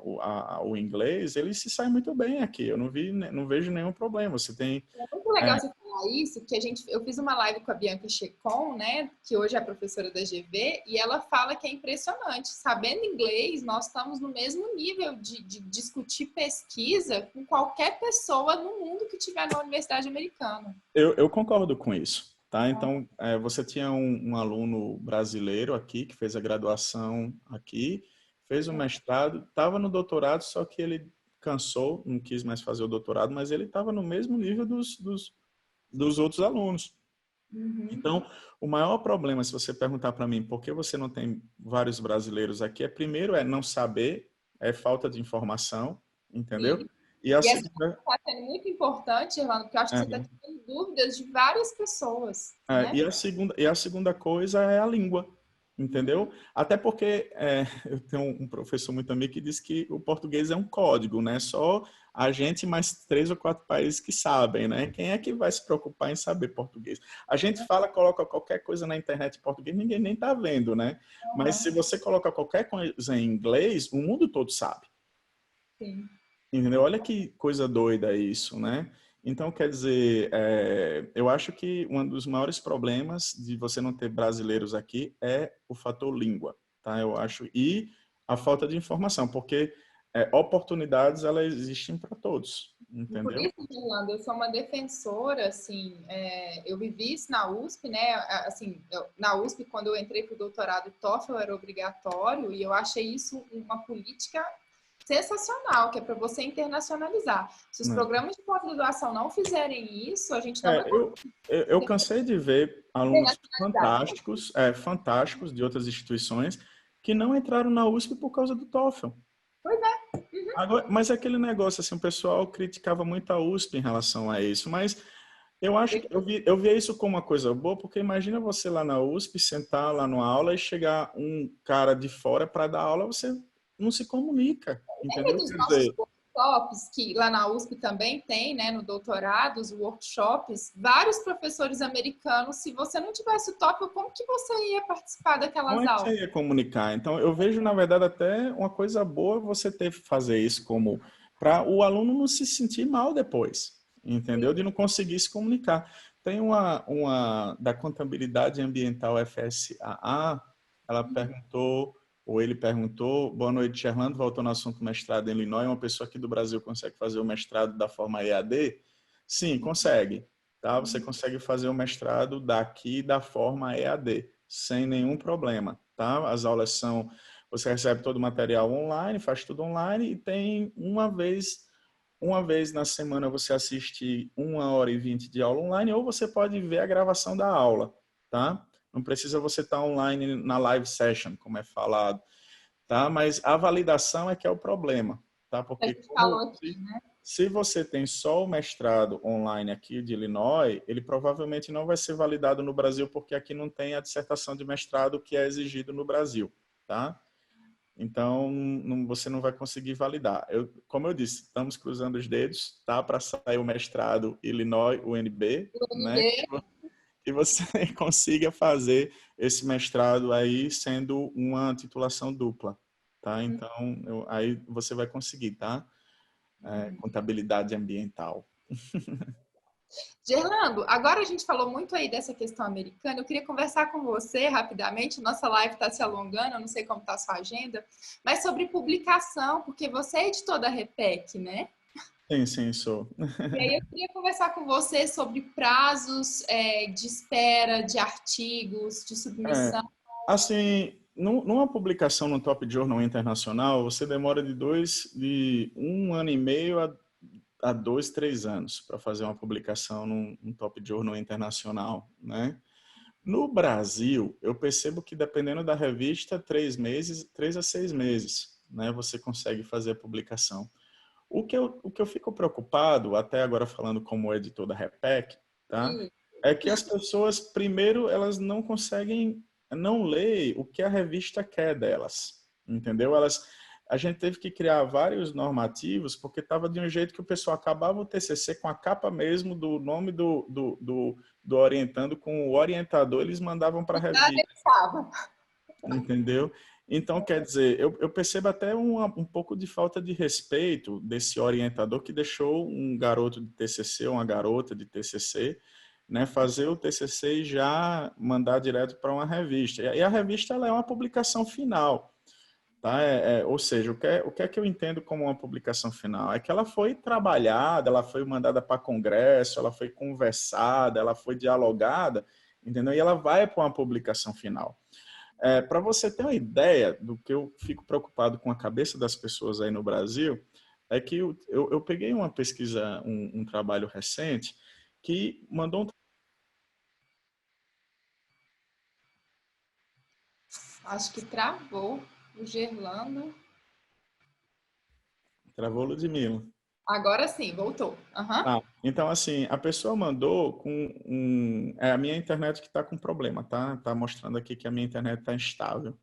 Speaker 3: o inglês, ele se sai muito bem aqui. Eu não vejo nenhum problema. Você tem.
Speaker 1: é muito legal você falar isso, que eu fiz uma live com a Bianca Checon, né, que hoje é professora da GV, e ela fala que é impressionante. Sabendo inglês, nós estamos no mesmo nível de discutir pesquisa com qualquer pessoa no mundo que estiver na universidade americana.
Speaker 3: Eu concordo com isso. Tá? Então, você tinha um aluno brasileiro aqui que fez a graduação aqui, fez o mestrado, estava no doutorado, só que ele cansou, não quis mais fazer o doutorado, mas ele estava no mesmo nível dos outros alunos.
Speaker 1: Uhum.
Speaker 3: Então, o maior problema, se você perguntar para mim por que você não tem vários brasileiros aqui, primeiro é não saber, é falta de informação, entendeu?
Speaker 1: Sim.
Speaker 3: E a
Speaker 1: E essa
Speaker 3: segunda,
Speaker 1: está sendo muito importante, Irlanda, porque eu acho que você está tendo dúvidas de várias pessoas, né?
Speaker 3: e a segunda coisa é a língua, entendeu? Até porque eu tenho um professor muito amigo que diz que o português é um código, né? Só a gente mais 3 ou 4 países que sabem, né? Quem é que vai se preocupar em saber português? A gente fala, coloca qualquer coisa na internet em português, ninguém nem tá vendo, né? Mas se você coloca qualquer coisa em inglês, o mundo todo sabe.
Speaker 1: Sim.
Speaker 3: Entendeu? Olha que coisa doida isso, né? Então, quer dizer, eu acho que um dos maiores problemas de você não ter brasileiros aqui é o fator língua, tá? Eu acho, e a falta de informação, porque oportunidades, elas existem para todos,
Speaker 1: E por
Speaker 3: entendeu?
Speaker 1: isso, Irlanda, eu sou uma defensora, assim, eu vivi isso na USP, né? Assim, na USP, quando eu entrei para o doutorado, o TOEFL era obrigatório, e eu achei isso uma política sensacional, que é para você internacionalizar. Se os
Speaker 3: Né?
Speaker 1: programas de pós-graduação não fizerem isso, a gente não vai
Speaker 3: Eu cansei de ver alunos
Speaker 1: internacionalizar.
Speaker 3: fantásticos de outras instituições que não entraram na USP por causa do TOEFL.
Speaker 1: Pois é.
Speaker 3: Agora, mas aquele negócio, assim, o pessoal criticava muito a USP em relação a isso, mas eu acho que eu via isso como uma coisa boa, porque imagina você lá na USP, sentar lá numa aula e chegar um cara de fora para dar aula, você não se comunica,
Speaker 1: Lembra
Speaker 3: entendeu?
Speaker 1: dos
Speaker 3: Quer
Speaker 1: nossos
Speaker 3: dizer,
Speaker 1: workshops, que lá na USP também tem, né, no doutorado, os workshops, vários professores americanos, se você não tivesse o TOEFL, como que você ia participar
Speaker 3: como
Speaker 1: daquelas
Speaker 3: é que
Speaker 1: aulas?
Speaker 3: você ia comunicar? Então, eu vejo, na verdade, até uma coisa boa você ter que fazer isso como para o aluno não se sentir mal depois, entendeu? De não conseguir se comunicar. Tem uma da contabilidade ambiental FSAA, ela perguntou ou ele perguntou, boa noite, Gerlando, voltando ao assunto mestrado em Illinois, uma pessoa aqui do Brasil consegue fazer o mestrado da forma EAD? Sim, consegue. Tá? Você consegue fazer o mestrado daqui da forma EAD, sem nenhum problema. Tá? As aulas são, você recebe todo o material online, faz tudo online e tem uma vez na semana você assiste 1h20 de aula online ou você pode ver a gravação da aula, tá? Não precisa você estar online na live session, como é falado, tá? Mas a validação é que é o problema, tá? Porque se você tem só o mestrado online aqui de Illinois, ele provavelmente não vai ser validado no Brasil porque aqui não tem a dissertação de mestrado que é exigido no Brasil, tá? Então, você não vai conseguir validar. Como eu disse, estamos cruzando os dedos, tá? Para sair o mestrado Illinois UNB, né? Que você consiga fazer esse mestrado aí sendo uma titulação dupla, tá? Então, aí você vai conseguir, tá? Contabilidade ambiental.
Speaker 1: Gerlando, agora a gente falou muito aí dessa questão americana. Eu queria conversar com você rapidamente. Nossa live está se alongando, eu não sei como está a sua agenda, mas sobre publicação, porque você é editor da Repec, né?
Speaker 3: Sim, sou.
Speaker 1: E aí eu queria conversar com você sobre prazos de espera de artigos, de submissão.
Speaker 3: Assim, numa publicação no Top Journal Internacional, você demora de 1 ano e meio a 2, 3 anos para fazer uma publicação num Top Journal Internacional, né? No Brasil, eu percebo que dependendo da revista, 3 a 6 meses, né? Você consegue fazer a publicação. O que eu fico preocupado, até agora falando como editor da Repec, tá? É que as pessoas, primeiro, elas não conseguem não ler o que a revista quer delas, entendeu? A gente teve que criar vários normativos porque estava de um jeito que o pessoal acabava o TCC com a capa mesmo do nome do orientando, com o orientador, eles mandavam para a revista. Entendeu? Então, quer dizer, eu percebo até um pouco de falta de respeito desse orientador que deixou um garoto de TCC, uma garota de TCC, né, fazer o TCC e já mandar direto para uma revista. E a revista ela é uma publicação final. Tá? Ou seja, o que é que eu entendo como uma publicação final? É que ela foi trabalhada, ela foi mandada para congresso, ela foi conversada, ela foi dialogada, entendeu? E ela vai para uma publicação final. Para você ter uma ideia do que eu fico preocupado com a cabeça das pessoas aí no Brasil, é que eu peguei uma pesquisa, um trabalho recente, que mandou
Speaker 1: Acho que travou o Gerlando.
Speaker 3: Travou, Ludmila.
Speaker 1: Agora sim, voltou. Uhum.
Speaker 3: Então, assim, a pessoa mandou com é a minha internet que está com problema, tá? Tá mostrando aqui que a minha internet está instável.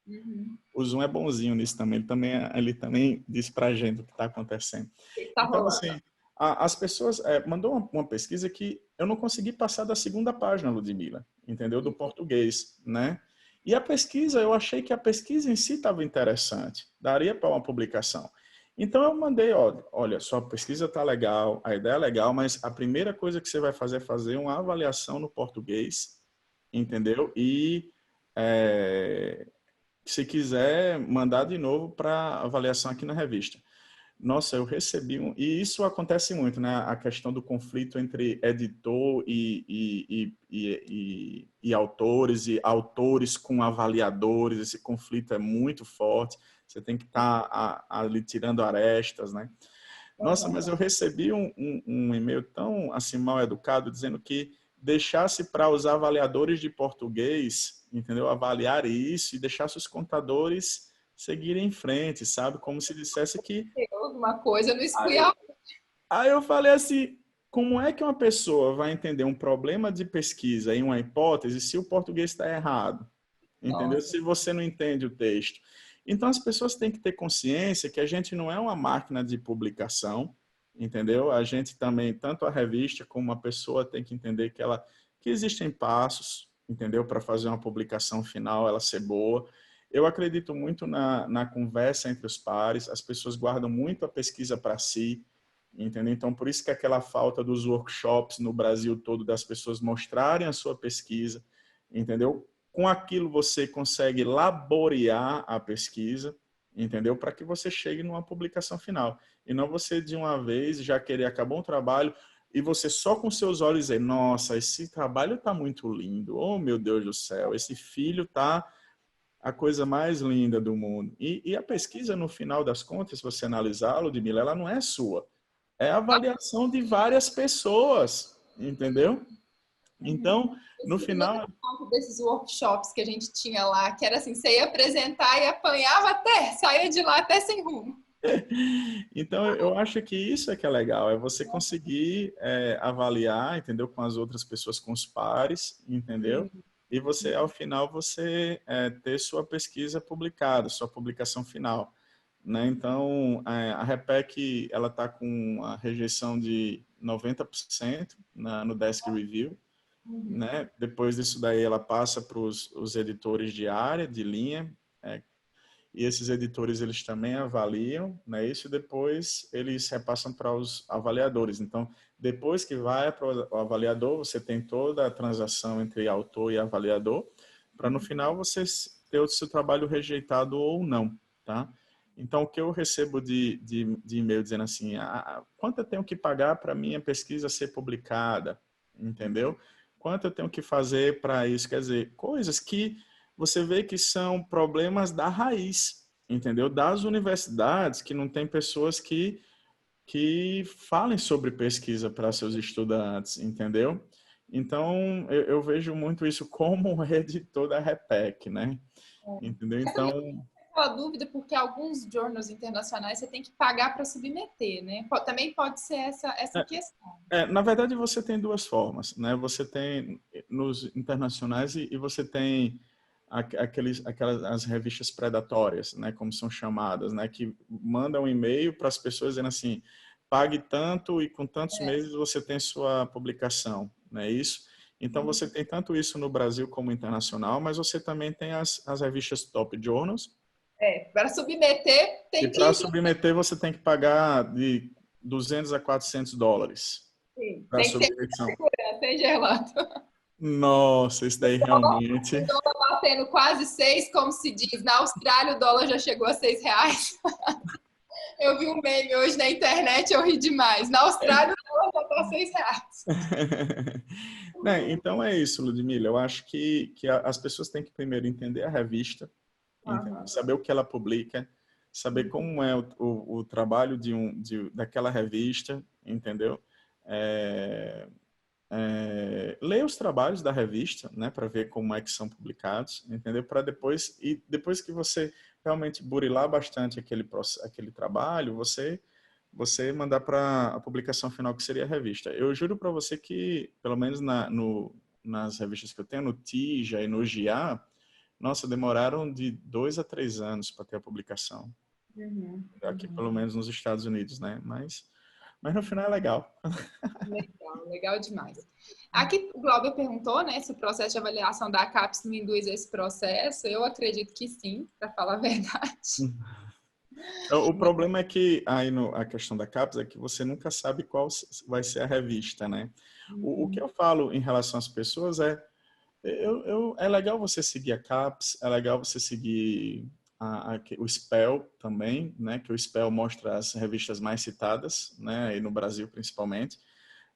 Speaker 1: Uhum.
Speaker 3: O Zoom é bonzinho nisso também. Ele também diz pra gente o que está acontecendo.
Speaker 1: Tá
Speaker 3: Então,
Speaker 1: rolando.
Speaker 3: assim, as pessoas mandou uma pesquisa que eu não consegui passar da segunda página, Ludmila, entendeu? Do português, né? E a pesquisa, eu achei que a pesquisa em si estava interessante, daria para uma publicação. Então eu mandei, olha, sua pesquisa está legal, a ideia é legal, mas a primeira coisa que você vai fazer é fazer uma avaliação no português, entendeu? E se quiser, mandar de novo para avaliação aqui na revista. Nossa, eu recebi e isso acontece muito, né? A questão do conflito entre editor e autores, e autores com avaliadores, esse conflito é muito forte, você tem que estar ali tirando arestas, né? Nossa, mas eu recebi um e-mail tão assim mal educado, dizendo que deixasse para os avaliadores de português, entendeu? Avaliar isso e deixasse os contadores seguirem em frente, sabe? Como se dissesse que...
Speaker 1: Alguma coisa no escuial.
Speaker 3: Aí eu falei assim, como é que uma pessoa vai entender um problema de pesquisa em uma hipótese se o português está errado? Entendeu?
Speaker 1: Nossa.
Speaker 3: Se você não entende o texto. Então as pessoas têm que ter consciência que a gente não é uma máquina de publicação, entendeu? A gente também, tanto a revista como a pessoa tem que entender que existem passos, entendeu? Para fazer uma publicação final, ela ser boa. Eu acredito muito na conversa entre os pares, as pessoas guardam muito a pesquisa para si, entendeu? Então, por isso que aquela falta dos workshops no Brasil todo, das pessoas mostrarem a sua pesquisa, entendeu? com aquilo você consegue laborear a pesquisa, entendeu? Para que você chegue numa publicação final. E não você, de uma vez, já querer acabar um trabalho e você só com seus olhos dizer, nossa, esse trabalho está muito lindo. Oh, meu Deus do céu, esse filho está a coisa mais linda do mundo. E a pesquisa, no final das contas, se você analisá-lo, Ludmila, ela não é sua. É a avaliação de várias pessoas, entendeu? Então, no final...
Speaker 1: Desses workshops que a gente tinha lá, que era assim, você ia apresentar e apanhava até, saía de lá até sem rumo.
Speaker 3: Então, eu acho que isso é que é legal, é você conseguir avaliar, entendeu? Com as outras pessoas, com os pares, entendeu? E você, ao final, você ter sua pesquisa publicada, sua publicação final, né? Então, a REPEC, ela está com a rejeição de 90% no Desk Review, né? Depois disso daí, ela passa para os editores de área, de linha, e esses editores, eles também avaliam, né, isso, e depois eles repassam para os avaliadores. Então, depois que vai para o avaliador, você tem toda a transação entre autor e avaliador, para no final você ter o seu trabalho rejeitado ou não, tá? Então, o que eu recebo de e-mail dizendo assim, quanto eu tenho que pagar para minha pesquisa ser publicada, entendeu? Quanto eu tenho que fazer para isso? Quer dizer, coisas que você vê que são problemas da raiz, entendeu? Das universidades, que não tem pessoas que falem sobre pesquisa para seus estudantes, entendeu? Então, eu vejo muito isso como editor da REPEC, né? Entendeu? Então...
Speaker 1: Aquela dúvida, porque alguns journals internacionais você tem que pagar para submeter, né? Também pode ser essa questão.
Speaker 3: Na verdade, você tem duas formas, né? Você tem nos internacionais e você tem aquelas as revistas predatórias, né, como são chamadas, né, que mandam um e-mail para as pessoas dizendo assim, pague tanto e com tantos meses você tem sua publicação, não é isso? Então você tem tanto isso no Brasil como internacional, mas você também tem as revistas Top Journals.
Speaker 1: Para submeter tem que...
Speaker 3: E para submeter você tem que pagar de $200 a $400.
Speaker 1: Sim,
Speaker 3: para
Speaker 1: tem que
Speaker 3: submissão.
Speaker 1: ter segurança, hein, Gerlando?
Speaker 3: Nossa, isso daí realmente...
Speaker 1: O dólar batendo quase 6, como se diz. Na Austrália, o dólar já chegou a R$6. Eu vi um meme hoje na internet, eu ri demais. Na Austrália, o dólar já está R$6.
Speaker 3: Né, então é isso, Ludmila. Eu acho que as pessoas têm que primeiro entender a revista, saber o que ela publica, saber como é o trabalho daquela revista, entendeu? Ler os trabalhos da revista, né, para ver como é que são publicados, entendeu? Para depois que você realmente burilar bastante aquele trabalho, você mandar para a publicação final, que seria a revista. Eu juro para você que, pelo menos nas revistas que eu tenho, no Tija e no GIA, nossa, demoraram de 2 a 3 anos para ter a publicação. Aqui, pelo menos nos Estados Unidos, né? Mas no final é legal.
Speaker 1: Legal demais. Aqui o Glauber perguntou, né, se o processo de avaliação da CAPES não induz esse processo. Eu acredito que sim, para falar a verdade.
Speaker 3: O problema é que a questão da CAPES é que você nunca sabe qual vai ser a revista, né? O que eu falo em relação às pessoas é legal você seguir a CAPES, é legal você seguir o SPEL também, né? Que o SPEL mostra as revistas mais citadas, né? E no Brasil principalmente.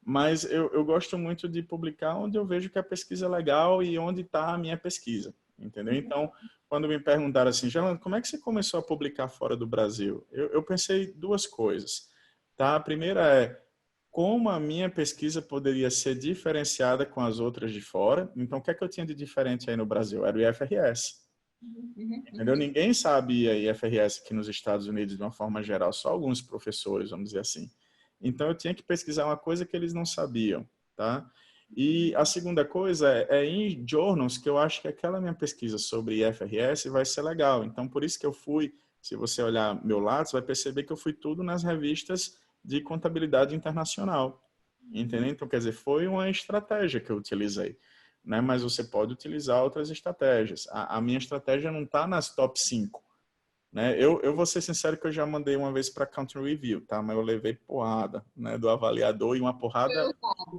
Speaker 3: Mas eu gosto muito de publicar onde eu vejo que a pesquisa é legal e onde está a minha pesquisa, entendeu? Então, quando me perguntaram assim, Gerlando, como é que você começou a publicar fora do Brasil? Eu pensei duas coisas, tá? A primeira é como a minha pesquisa poderia ser diferenciada com as outras de fora. Então, o que é que eu tinha de diferente aí no Brasil? Era o IFRS. Entendeu? Ninguém sabia IFRS aqui nos Estados Unidos de uma forma geral, só alguns professores, vamos dizer assim. Então, eu tinha que pesquisar uma coisa que eles não sabiam, tá? E a segunda coisa é em journals, que eu acho que aquela minha pesquisa sobre IFRS vai ser legal. Então, por isso que eu fui, se você olhar meu lado, você vai perceber que eu fui tudo nas revistas de contabilidade internacional, entendeu? Então, quer dizer, foi uma estratégia que eu utilizei, né? Mas você pode utilizar outras estratégias. A minha estratégia não está nas top 5, né? Eu vou ser sincero que eu já mandei uma vez para Country Review, tá? Mas eu levei porrada, né, do avaliador e uma porrada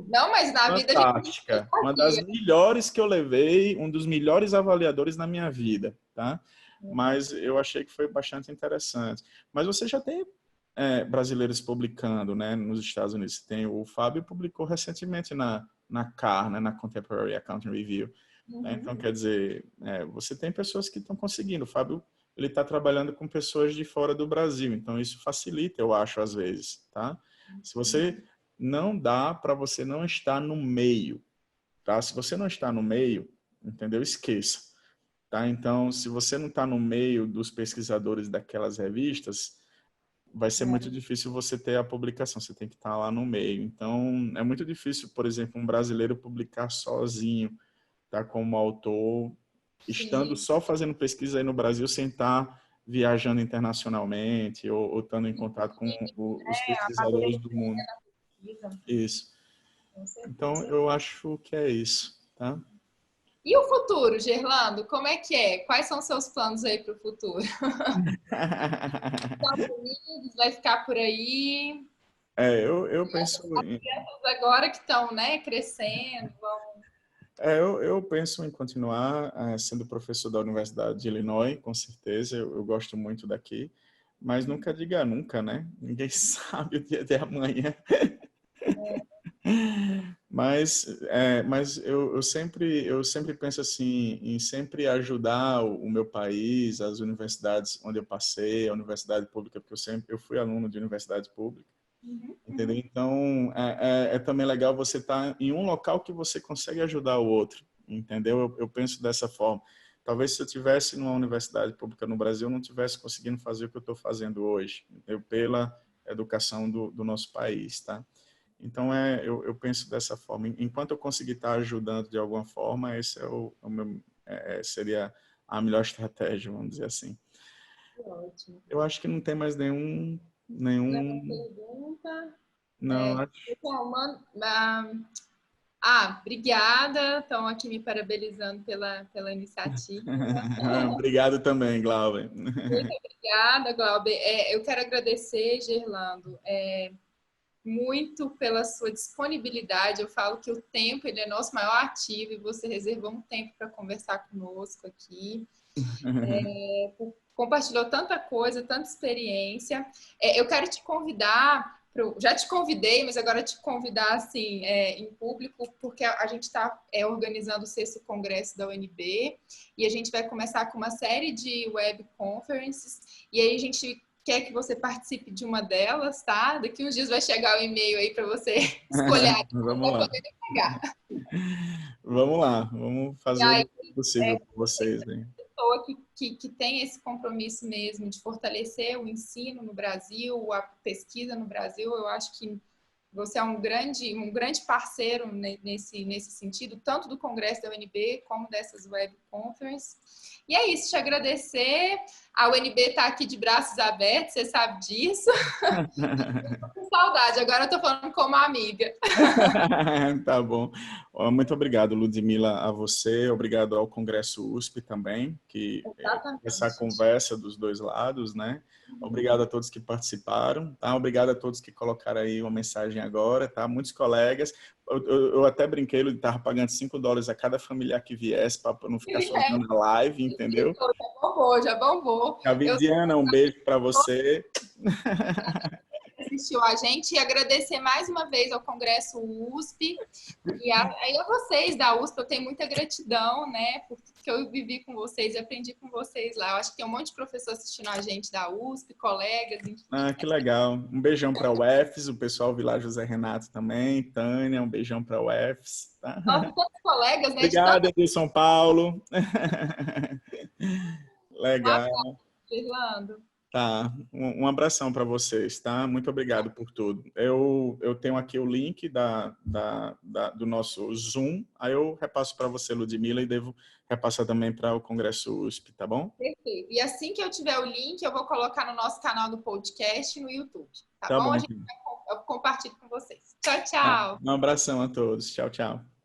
Speaker 1: Não, mas na vida a gente
Speaker 3: fantástica. Uma das melhores que eu levei, um dos melhores avaliadores na minha vida, tá? Mas eu achei que foi bastante interessante. Mas você já tem brasileiros publicando, né, nos Estados Unidos. Tem o Fábio publicou recentemente na CAR, né, na Contemporary Accounting Review. Né? Então, quer dizer, você tem pessoas que estão conseguindo. O Fábio, ele está trabalhando com pessoas de fora do Brasil, então isso facilita, eu acho, às vezes, tá? Se você não dá para você não estar no meio, tá? Se você não está no meio, entendeu? Esqueça, tá? Então, se você não está no meio dos pesquisadores daquelas revistas, vai ser muito difícil você ter a publicação, você tem que estar lá no meio. Então, é muito difícil, por exemplo, um brasileiro publicar sozinho, tá, como autor, estando só fazendo pesquisa aí no Brasil, sem estar viajando internacionalmente ou estando em contato com os pesquisadores do mundo. Isso. Então, eu acho que é isso, tá?
Speaker 1: E o futuro, Gerlando, como é que é? Quais são os seus planos aí para o futuro? Estados Unidos, vai ficar por aí?
Speaker 3: Eu penso...
Speaker 1: As crianças agora que estão, né, crescendo, vão...
Speaker 3: Eu penso em continuar sendo professor da Universidade de Illinois, com certeza. Eu gosto muito daqui. Mas nunca diga nunca, né? Ninguém sabe o dia de amanhã. Mas eu sempre penso assim, em sempre ajudar o meu país, as universidades onde eu passei, a universidade pública, porque eu fui aluno de universidade pública. Entendeu? Então, é também legal você estar em um local que você consegue ajudar o outro, entendeu? Eu penso dessa forma. Talvez se eu tivesse numa universidade pública no Brasil, eu não tivesse conseguindo fazer o que eu estou fazendo hoje, entendeu? Pela educação do nosso país, tá? Então, eu penso dessa forma. Enquanto eu conseguir estar ajudando de alguma forma, esse seria a melhor estratégia, vamos dizer assim.
Speaker 1: Ótimo.
Speaker 3: Eu acho que não tem mais nenhum...
Speaker 1: pergunta.
Speaker 3: Não,
Speaker 1: obrigada. Estão aqui me parabenizando pela iniciativa.
Speaker 3: Obrigado também, Glauber.
Speaker 1: Muito obrigada, Glauber. Eu quero agradecer, Gerlando, muito pela sua disponibilidade. Eu falo que o tempo ele é nosso maior ativo e você reservou um tempo para conversar conosco aqui. Compartilhou tanta coisa, tanta experiência. Eu quero te convidar, já te convidei, mas agora te convidar assim, em público, porque a gente está organizando o 6º Congresso da UNB e a gente vai começar com uma série de web conferences e aí a gente quer que você participe de uma delas, tá? Daqui uns dias vai chegar o e-mail aí para você escolher.
Speaker 3: Vamos lá. Vamos lá, vamos fazer o possível com vocês. Hein?
Speaker 1: Pessoa que tem esse compromisso mesmo de fortalecer o ensino no Brasil, a pesquisa no Brasil, eu acho que você é um grande parceiro nesse sentido, tanto do Congresso da UNB como dessas web conferences. E é isso, te agradecer. A UNB está aqui de braços abertos, você sabe disso. Estou com saudade, agora eu estou falando como amiga.
Speaker 3: Tá bom. Muito obrigado, Ludmila, a você. Obrigado ao Congresso USP também, que essa conversa dos dois lados, né? Obrigado a todos que participaram, tá? Obrigado a todos que colocaram aí uma mensagem agora, tá? Muitos colegas. Eu até brinquei, ele estava pagando $5 a cada familiar que viesse para não ficar soltando a live, entendeu?
Speaker 1: Já bombou.
Speaker 3: Diana, um beijo para você.
Speaker 1: Assistiu a gente e agradecer mais uma vez ao Congresso USP e aí a vocês da USP, eu tenho muita gratidão, né, porque eu vivi com vocês e aprendi com vocês lá. Eu acho que tem um monte de professor assistindo a gente da USP, colegas, enfim.
Speaker 3: Que legal. Um beijão para o UFS, o pessoal Vilar José Renato também, Tânia, um beijão para o UFS. Tá?
Speaker 1: Nossa, tantos colegas, né?
Speaker 3: Obrigado, de São Paulo. Legal.
Speaker 1: Fernando.
Speaker 3: Tá, um abração para vocês, tá? Muito obrigado por tudo. Eu tenho aqui o link do nosso Zoom, aí eu repasso para você, Ludmila, e devo repassar também para o Congresso USP, tá bom?
Speaker 1: Perfeito. E assim que eu tiver o link, eu vou colocar no nosso canal do podcast no YouTube, tá bom?
Speaker 3: Bom.
Speaker 1: Eu compartilho com vocês. Tchau, tchau.
Speaker 3: Um abração a todos. Tchau, tchau.